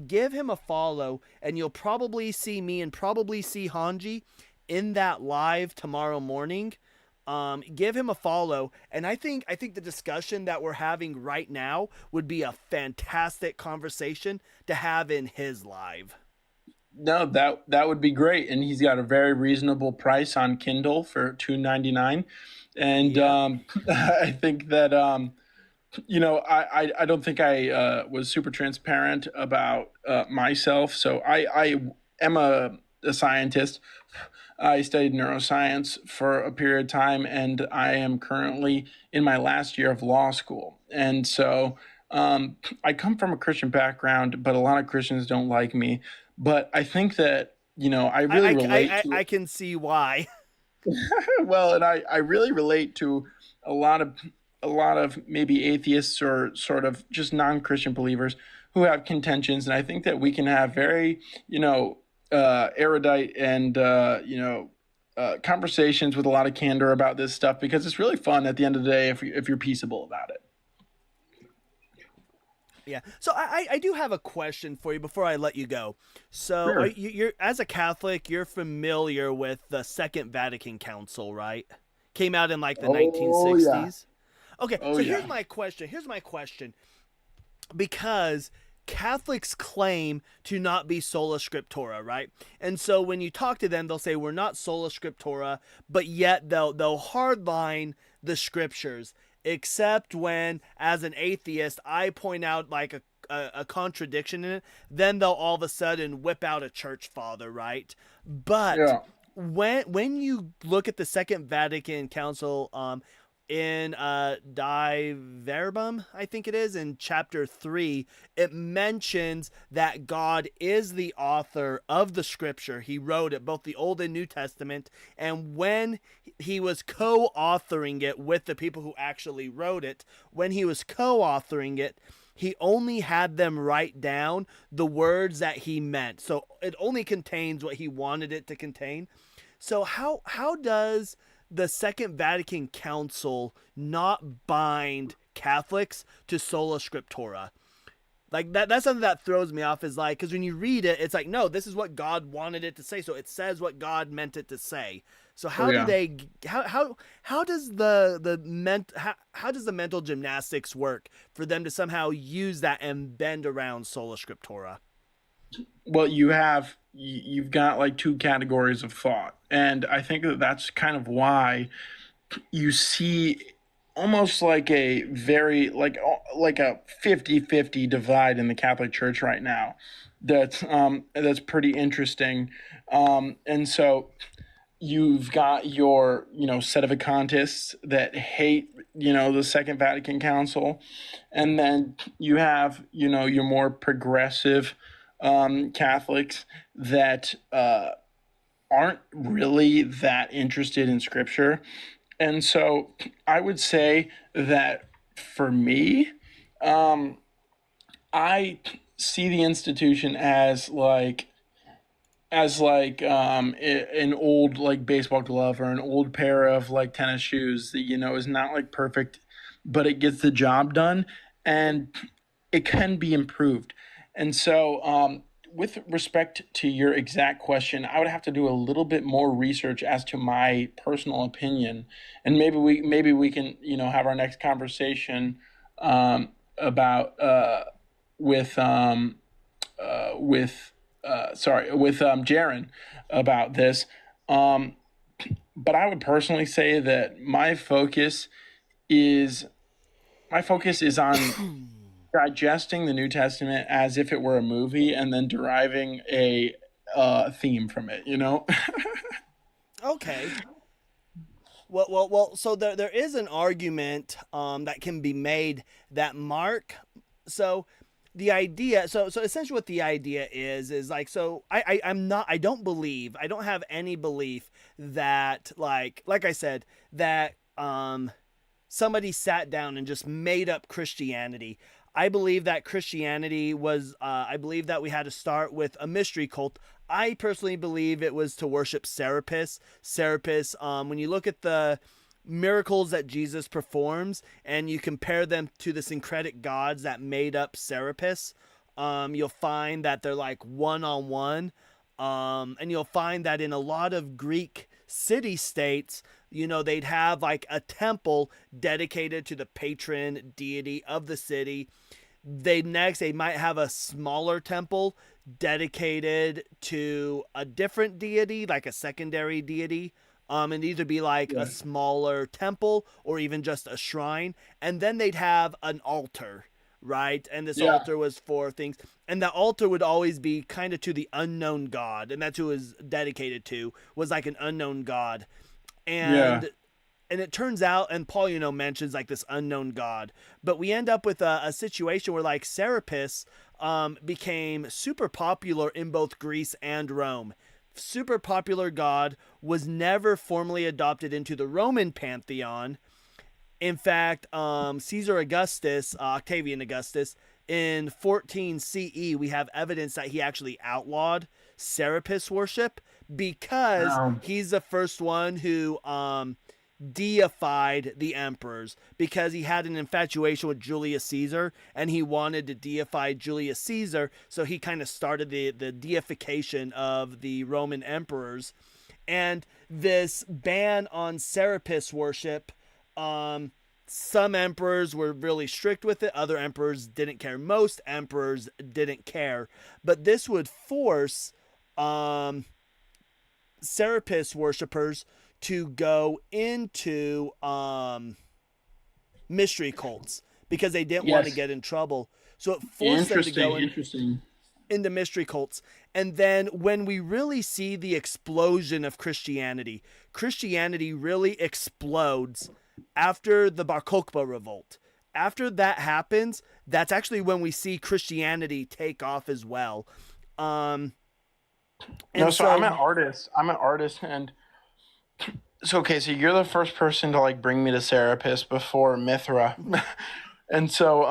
Give him a follow, and you'll probably see me and probably see Hanji in that live tomorrow morning. Give him a follow, and I think the discussion that we're having right now would be a fantastic conversation to have in his live. No, that would be great, and he's got a very reasonable price on Kindle for $2.99, and Yeah. I think that I don't think I was super transparent about myself. So I am a scientist. I studied neuroscience for a period of time, and I am currently in my last year of law school. And so I come from a Christian background, but a lot of Christians don't like me. But I think that, I really relate to I can see why. well, and I really relate to a lot of maybe atheists or sort of just non-Christian believers who have contentions, and I think that we can have very erudite and conversations with a lot of candor about this stuff, because it's really fun at the end of the day if you're peaceable about it. Yeah. So I do have a question for you before I let you go. So Sure. you're as a Catholic, you're familiar with the Second Vatican Council, right? Came out in like the Oh yeah. 1960s. Okay. Oh So yeah. Here's my question. Because Catholics claim to not be sola scriptura, right? And so when you talk to them, they'll say we're not sola scriptura, but yet they'll hardline the scriptures, except when, as an atheist, I point out like a contradiction in it, then they'll all of a sudden whip out a church father, right? But Yeah. when you look at the Second Vatican Council, in Die Verbum, I think it is, in chapter 3, it mentions that God is the author of the scripture. He wrote it, both the Old and New Testament, and when he was co-authoring it with the people who actually wrote it, when he was co-authoring it, he only had them write down the words that he meant. So it only contains what he wanted it to contain. So how does the Second Vatican Council not bind Catholics to sola scriptura? Like that's something that throws me off, is like, because when you read it, it's like, no, this is what God wanted it to say, so it says what God meant it to say. So how Oh do yeah. they how does how does the mental gymnastics work for them to somehow use that and bend around sola scriptura? Well, you've got like two categories of thought, and I think that that's kind of why you see almost like a very like a 50-50 divide in the Catholic Church right now. That's pretty interesting. And so you've got your sedevacantists that hate the Second Vatican Council, and then you have your more progressive Catholics that aren't really that interested in Scripture. And so I would say that for me, I see the institution as like as like an old like baseball glove or an old pair of like tennis shoes that is not like perfect, but it gets the job done, and it can be improved. And so with respect to your exact question, I would have to do a little bit more research as to my personal opinion, and maybe we can have our next conversation about with Jaron about this. But I would personally say that my focus is on digesting the New Testament as if it were a movie and then deriving a theme from it. Okay. Well. So there is an argument that can be made that Mark. So the idea. So essentially, what the idea is like. So I'm not. I don't believe. I don't have any belief that like I said that somebody sat down and just made up Christianity. I believe that Christianity was, I believe that we had to start with a mystery cult. I personally believe it was to worship Serapis. Serapis, when you look at the miracles that Jesus performs and you compare them to the syncretic gods that made up Serapis, you'll find that they're like one-on-one. And you'll find that in a lot of Greek city-states, they'd have like a temple dedicated to the patron deity of the city. They might have a smaller temple dedicated to a different deity, like a secondary deity. And either be like a smaller temple or even just a shrine. And then they'd have an altar, right? And this altar was for things. And the altar would always be kind of to the unknown god. And that's who it was dedicated to, was like an unknown god. And it turns out, and Paul, mentions like this unknown god, but we end up with a situation where like Serapis became super popular in both Greece and Rome. Super popular god, was never formally adopted into the Roman pantheon. In fact, Caesar Augustus, Octavian Augustus, in 14 CE, we have evidence that he actually outlawed Serapis worship because he's the first one who deified the emperors, because he had an infatuation with Julius Caesar and he wanted to deify Julius Caesar, so he kind of started the deification of the Roman emperors. And this ban on Serapis worship, some emperors were really strict with it, other emperors didn't care, most emperors didn't care, but this would force Serapis worshippers to go into mystery cults because they didn't want to get in trouble. So it forced them to go into mystery cults. And then when we really see the explosion of Christianity, Christianity really explodes after the Bar Kokhba revolt. After that happens, that's actually when we see Christianity take off as well. So I'm an artist. And so you're the first person to like bring me to Serapis before Mithra. And so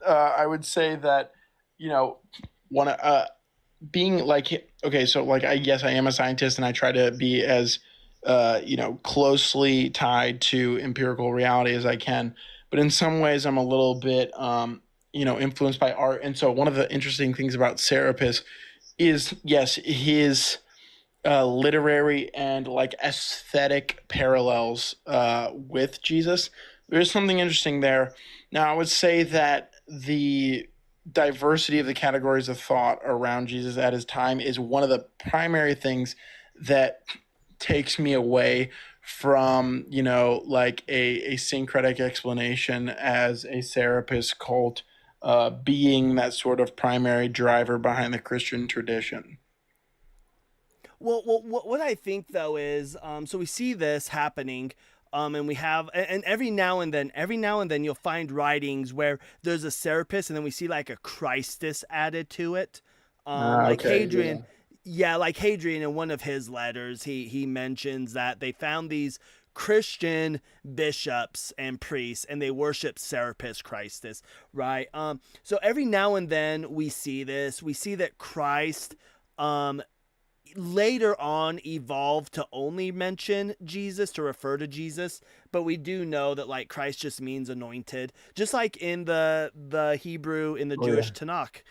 I would say that being like, I am a scientist and I try to be as closely tied to empirical reality as I can, but in some ways I'm a little bit influenced by art. And so one of the interesting things about Serapis is, yes, his literary and like aesthetic parallels with Jesus. There's something interesting there. Now, I would say that the diversity of the categories of thought around Jesus at his time is one of the primary things that takes me away from, like a syncretic explanation as a Serapis cult being that sort of primary driver behind the Christian tradition. Well, what I think though is, so we see this happening, and we have, and every now and then you'll find writings where there's a Serapis, and then we see like a Christus added to it, like Hadrian. Yeah, like Hadrian in one of his letters, he mentions that they found these Christian bishops and priests, and they worship Serapis Christus, right? So every now and then we see this. We see that Christ later on evolved to only mention Jesus, to refer to Jesus, but we do know that like Christ just means anointed, just like in the Hebrew in the Oh, yeah. Jewish Tanakh.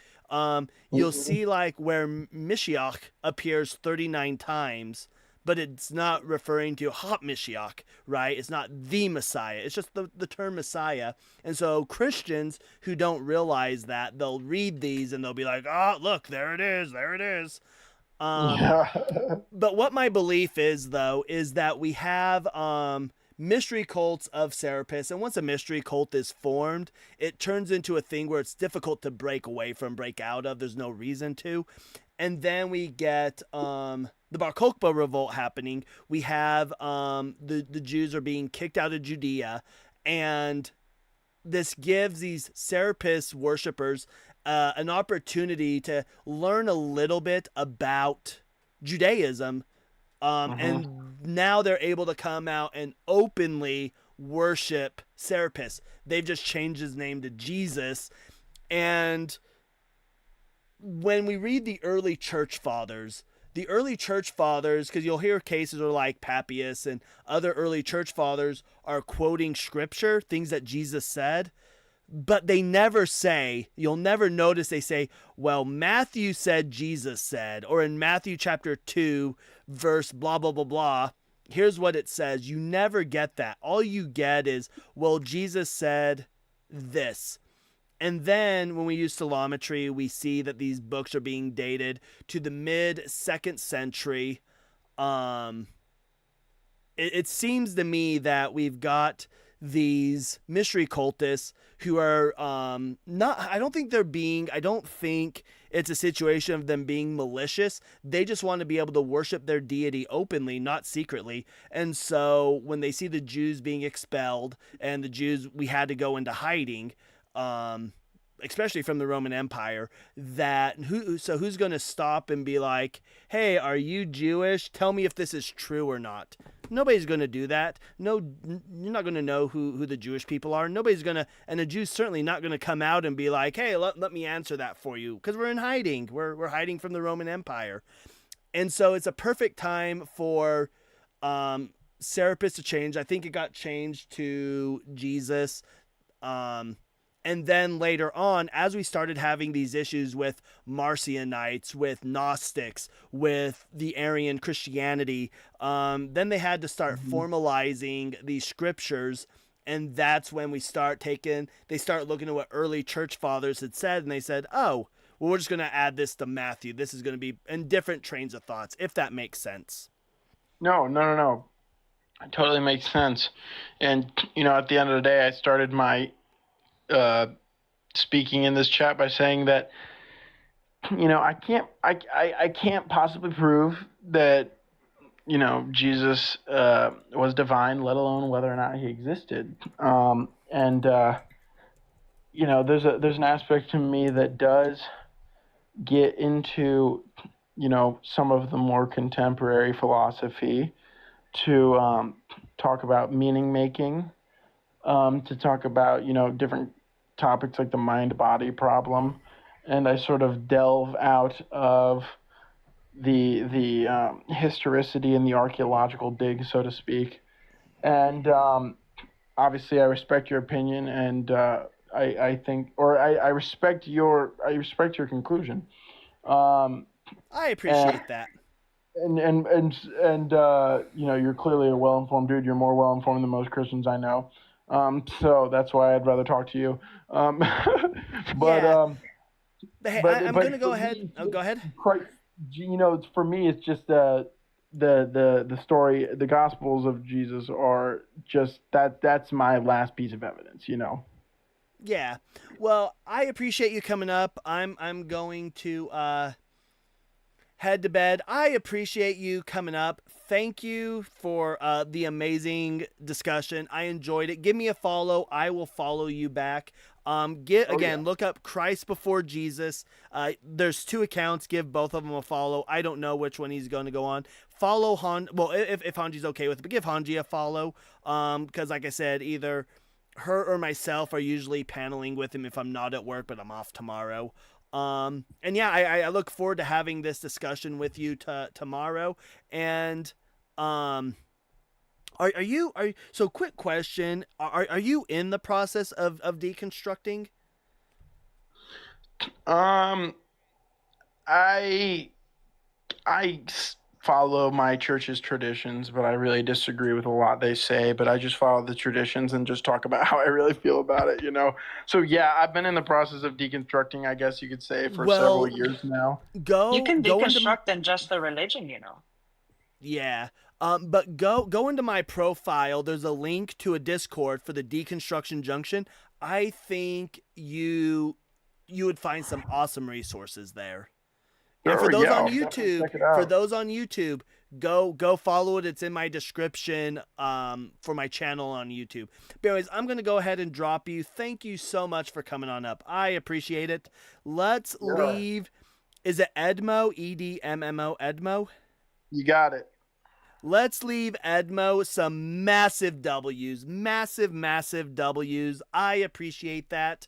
You'll see like where Mashiach appears 39 times, but it's not referring to Hot Mashiach, right? It's not the Messiah. It's just the term Messiah. And so Christians who don't realize that, they'll read these and they'll be like, oh, look, there it is. There it is. Yeah. But what my belief is, though, is that we have mystery cults of Serapis, and once a mystery cult is formed, it turns into a thing where it's difficult to break away from, break out of. There's no reason to. And then we get the Bar Kokhba revolt happening. We have the Jews are being kicked out of Judea, and this gives these Serapis worshippers an opportunity to learn a little bit about Judaism. And now they're able to come out and openly worship Serapis. They've just changed his name to Jesus. And when we read the early church fathers, because you'll hear cases where like Papias and other early church fathers are quoting scripture, things that Jesus said, but they never say, you'll never notice they say, well, Matthew said Jesus said, or in Matthew chapter 2, verse blah, blah, blah, blah, here's what it says. You never get that. All you get is, well, Jesus said this. And then when we use telemetry, we see that these books are being dated to the mid-2nd century. It seems to me that we've got these mystery cultists who are I don't think it's a situation of them being malicious. They just want to be able to worship their deity openly, not secretly. And so when they see the Jews being expelled and the Jews, we had to go into hiding, especially from the Roman Empire, who's going to stop and be like, hey, are you Jewish? Tell me if this is true or not. Nobody's going to do that. No, you're not going to know who the Jewish people are. Nobody's going to, and a Jew's certainly not going to come out and be like, hey, let me answer that for you, because we're in hiding. We're hiding from the Roman Empire. And so it's a perfect time for Serapis to change. I think it got changed to Jesus. And then later on, as we started having these issues with Marcionites, with Gnostics, with the Arian Christianity, then they had to start formalizing these scriptures. And that's when they start looking at what early church fathers had said. And they said, oh, well, we're just going to add this to Matthew. This is going to be in different trains of thoughts, if that makes sense. No. It totally makes sense. And, at the end of the day, I started my speaking in this chat by saying that, I can't possibly prove that, Jesus was divine, let alone whether or not he existed. There's an aspect to me that does get into, some of the more contemporary philosophy to talk about meaning making, to talk about, different topics like the mind-body problem, and I sort of delve out of the historicity and the archaeological dig, so to speak. And obviously, I respect your opinion, and I respect your conclusion. I appreciate that. And you're clearly a well-informed dude. You're more well-informed than most Christians I know. So that's why I'd rather talk to you. I'm going to go ahead. Go ahead. Christ, for me, it's just the story, the Gospels of Jesus are just that's my last piece of evidence, Yeah. Well, I appreciate you coming up. I'm going to head to bed. I appreciate you coming up. Thank you for the amazing discussion. I enjoyed it. Give me a follow. I will follow you back. Look up Christ Before Jesus. There's 2 accounts. Give both of them a follow. I don't know which one he's going to go on. Follow Well, if Hanji's okay with it, but give Hanji a follow. Because like I said, either her or myself are usually paneling with him if I'm not at work, but I'm off tomorrow. And yeah, I look forward to having this discussion with you tomorrow. And are you so quick question, are you in the process of deconstructing? I follow my church's traditions, but I really disagree with a lot they say. But I just follow the traditions and just talk about how I really feel about it, you know? So, yeah, I've been in the process of deconstructing, I guess you could say, for several years now. You Go can into deconstruct in just the religion, you know. yeah. But go into my profile. There's a link to a Discord for the Deconstruction Junction. I think you would find some awesome resources there. And for those on I'll definitely YouTube, check it out. go follow it. It's in my description for my channel on YouTube. But anyways, I'm gonna go ahead and drop you. Thank you so much for coming on up. I appreciate it. Let's leave. Is it Edmo? EDMMO Edmo? You got it. Let's leave Edmo some massive W's. Massive W's. I appreciate that.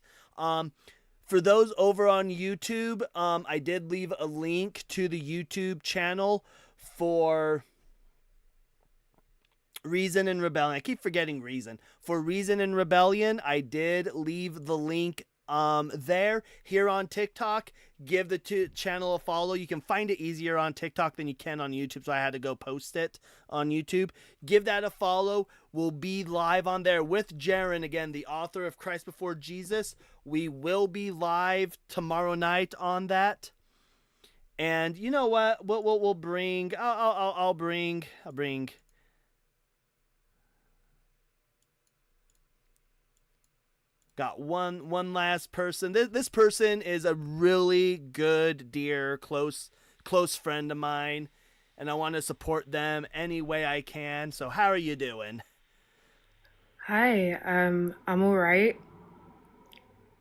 For those over on YouTube, I did leave a link to the YouTube channel for Reason and Rebellion. I keep forgetting Reason. For Reason and Rebellion, I did leave the link there. Here on TikTok, give the channel a follow. You can find it easier on TikTok than you can on YouTube, so I had to go post it on YouTube. Give that a follow. We'll be live on there with Jaron, again, the author of Christ Before Jesus. We will be live tomorrow night on that. And you know what? We'll bring. I'll bring. Got one last person. This person is a really good, dear, close friend of mine, and I want to support them any way I can. So how are you doing? Hi, I'm all right.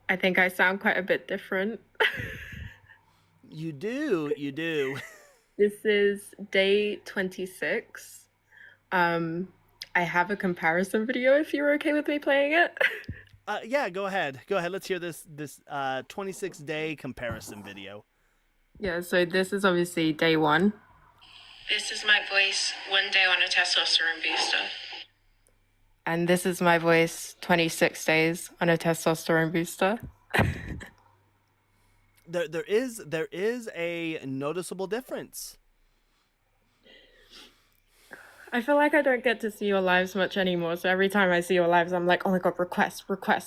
I think I sound quite a bit different. You do. This is day 26. I have a comparison video if you're okay with me playing it. Yeah, go ahead. Let's hear this 26-day comparison video. Yeah, so this is obviously day 1. This is my voice 1 day on a testosterone booster. And this is my voice 26 days on a testosterone booster. There is a noticeable difference. I feel like I don't get to see your lives much anymore, so every time I see your lives, I'm like, oh my god, request.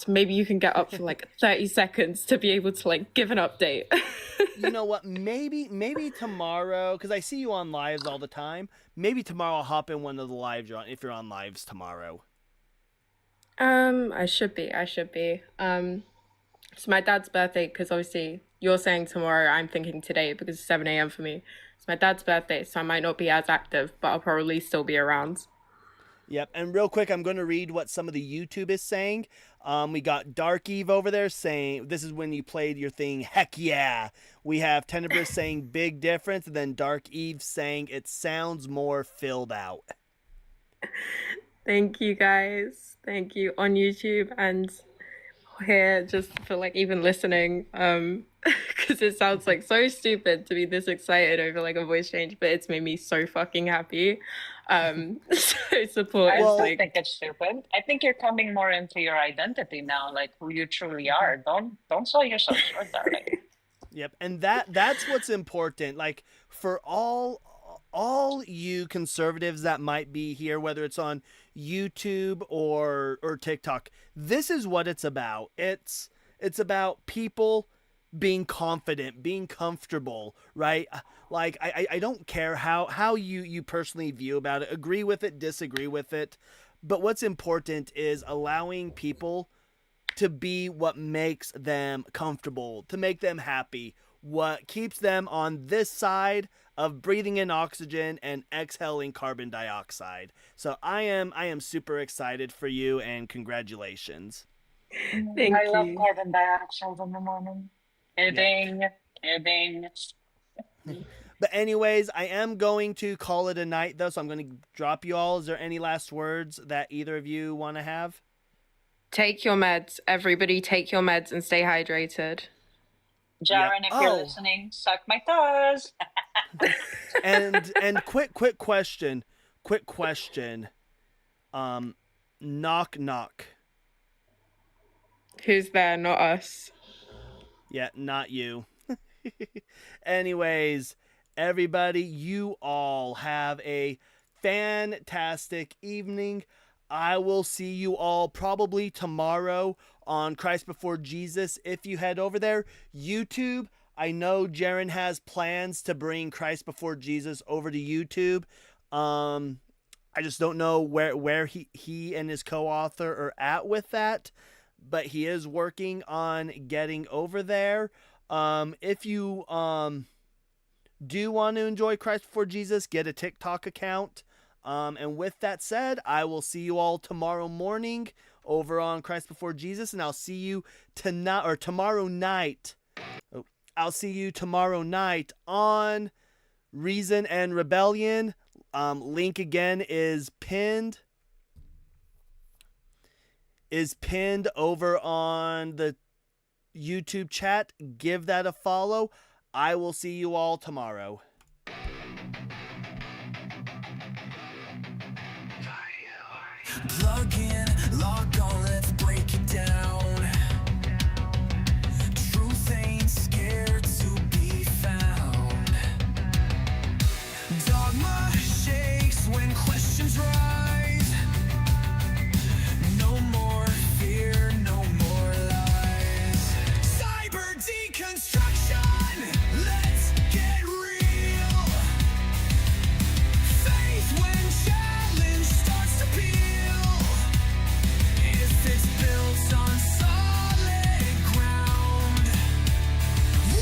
Maybe you can get up for like 30 seconds to be able to like give an update. You know what? Maybe tomorrow, because I see you on lives all the time. Maybe tomorrow I'll hop in one of the lives you're on, if you're on lives tomorrow. I should be. It's my dad's birthday, because obviously you're saying tomorrow, I'm thinking today, because it's 7 a.m. for me. It's my dad's birthday, so I might not be as active, but I'll probably still be around. Yep, and real quick, I'm going to read what some of the YouTube is saying. We got Dark Eve over there saying, this is when you played your thing, heck yeah. We have Tenebris saying, big difference, and then Dark Eve saying, it sounds more filled out. Thank you, guys. Thank you on YouTube and here, just for like even listening, because it sounds like so stupid to be this excited over like a voice change, but it's made me so fucking happy. So support I is don't like, think it's stupid. I think you're coming more into your identity now, like who you truly are. Don't sell yourself short, darling. Yep, and that's what's important. Like for all you conservatives that might be here, whether it's on YouTube or TikTok, this is what it's about. It's about people being confident, being comfortable, right? Like I don't care how you personally view about it, agree with it, disagree with it, but what's important is allowing people to be what makes them comfortable, to make them happy, what keeps them on this side of breathing in oxygen and exhaling carbon dioxide. So I am super excited for you, and congratulations. thank I love you. carbon dioxide in the morning. Kidding. But anyways, I am going to call it a night though, so I'm going to drop you all. Is there any last words that either of you want to have? Take your meds. Everybody take your meds and stay hydrated. Yep. Jaren, if you're Oh, listening, suck my toes. and quick question. Knock knock. Who's there? Not us. Yeah, not you. Anyways, everybody, you all have a fantastic evening. I will see you all probably tomorrow on Christ Before Jesus. If you head over there, YouTube, I know Jaren has plans to bring Christ Before Jesus over to YouTube. I just don't know where he and his co-author are at with that, but he is working on getting over there. If you do want to enjoy Christ Before Jesus, get a TikTok account. And with that said, I will see you all tomorrow morning over on Christ Before Jesus, and I'll see you tonight or tomorrow night. I'll see you tomorrow night on Reason and Rebellion. Link again is pinned over on the YouTube chat. Give that a follow. I will see you all tomorrow. Plug in, log on, let's break it down. Truth ain't scared to be found. Dogma shakes when questions rise. No more fear, no more lies. Cyber deconstruction, let's get real. Faith when challenge starts to peel. If it's built on solid ground,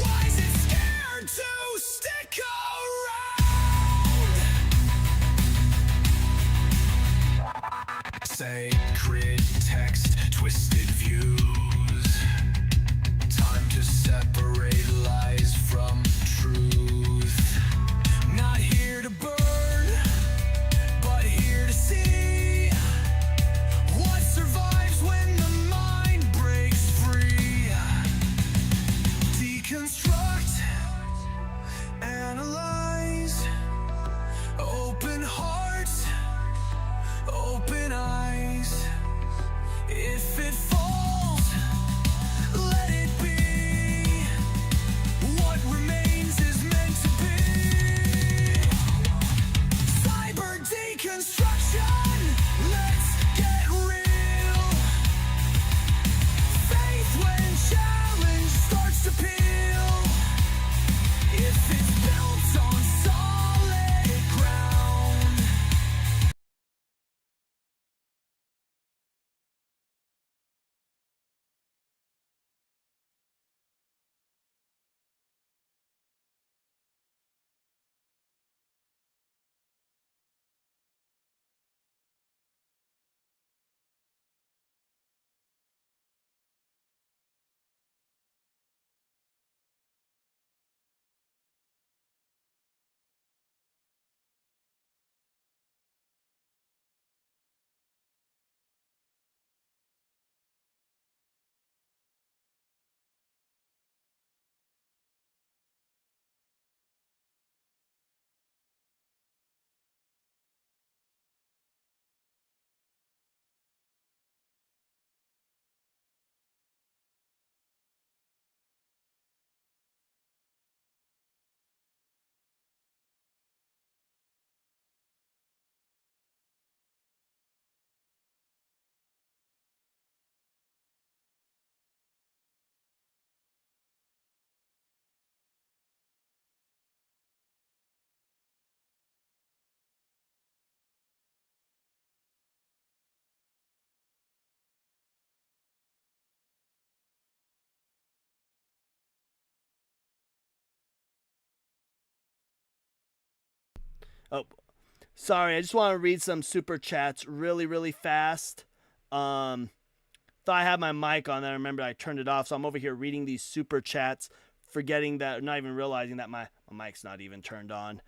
why is it scared to stick around? Sacred text, twisted views. Time to separate lies from truth. Not here to burn, but here to see what survives when the mind breaks free. Deconstruct, analyze, open hearts, open eyes. If it falls, let it be. What remains is meant to be. Cyber deconstruction, let's get real. Faith when challenge starts to peel. If it's built on solid ground. Oh, sorry. I just want to read some super chats really fast. Thought I had my mic on. Then I remembered I turned it off, so I'm over here reading these super chats, forgetting that, not even realizing that my mic's not even turned on.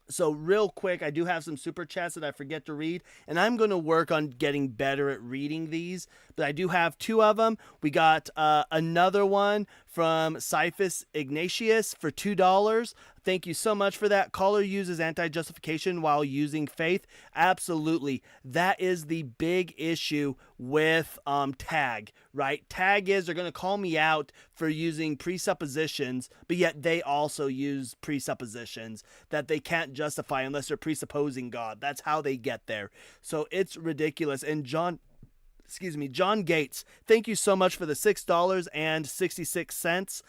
So real quick, I do have some super chats that I forget to read, and I'm going to work on getting better at reading these, but I do have 2 of them. We got another one from Cyphus Ignatius for $2. Thank you so much for that. Caller uses anti-justification while using faith. Absolutely. That is the big issue with tag, right? Tag is they're going to call me out for using presuppositions, but yet they also use presuppositions that they can't justify unless they're presupposing God. That's how they get there. So it's ridiculous. And John Gates, thank you so much for the $6.66.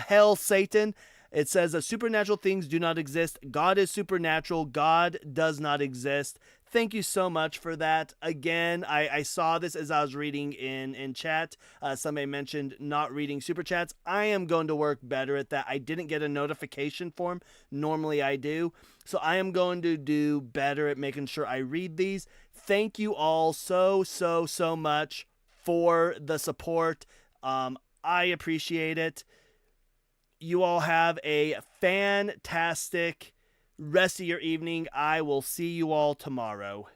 Hell Satan. It says that supernatural things do not exist. God is supernatural. God does not exist. Thank you so much for that. Again, I saw this as I was reading in chat. Somebody mentioned not reading super chats. I am going to work better at that. I didn't get a notification form. Normally I do. So I am going to do better at making sure I read these. Thank you all so much for the support. I appreciate it. You all have a fantastic rest of your evening. I will see you all tomorrow.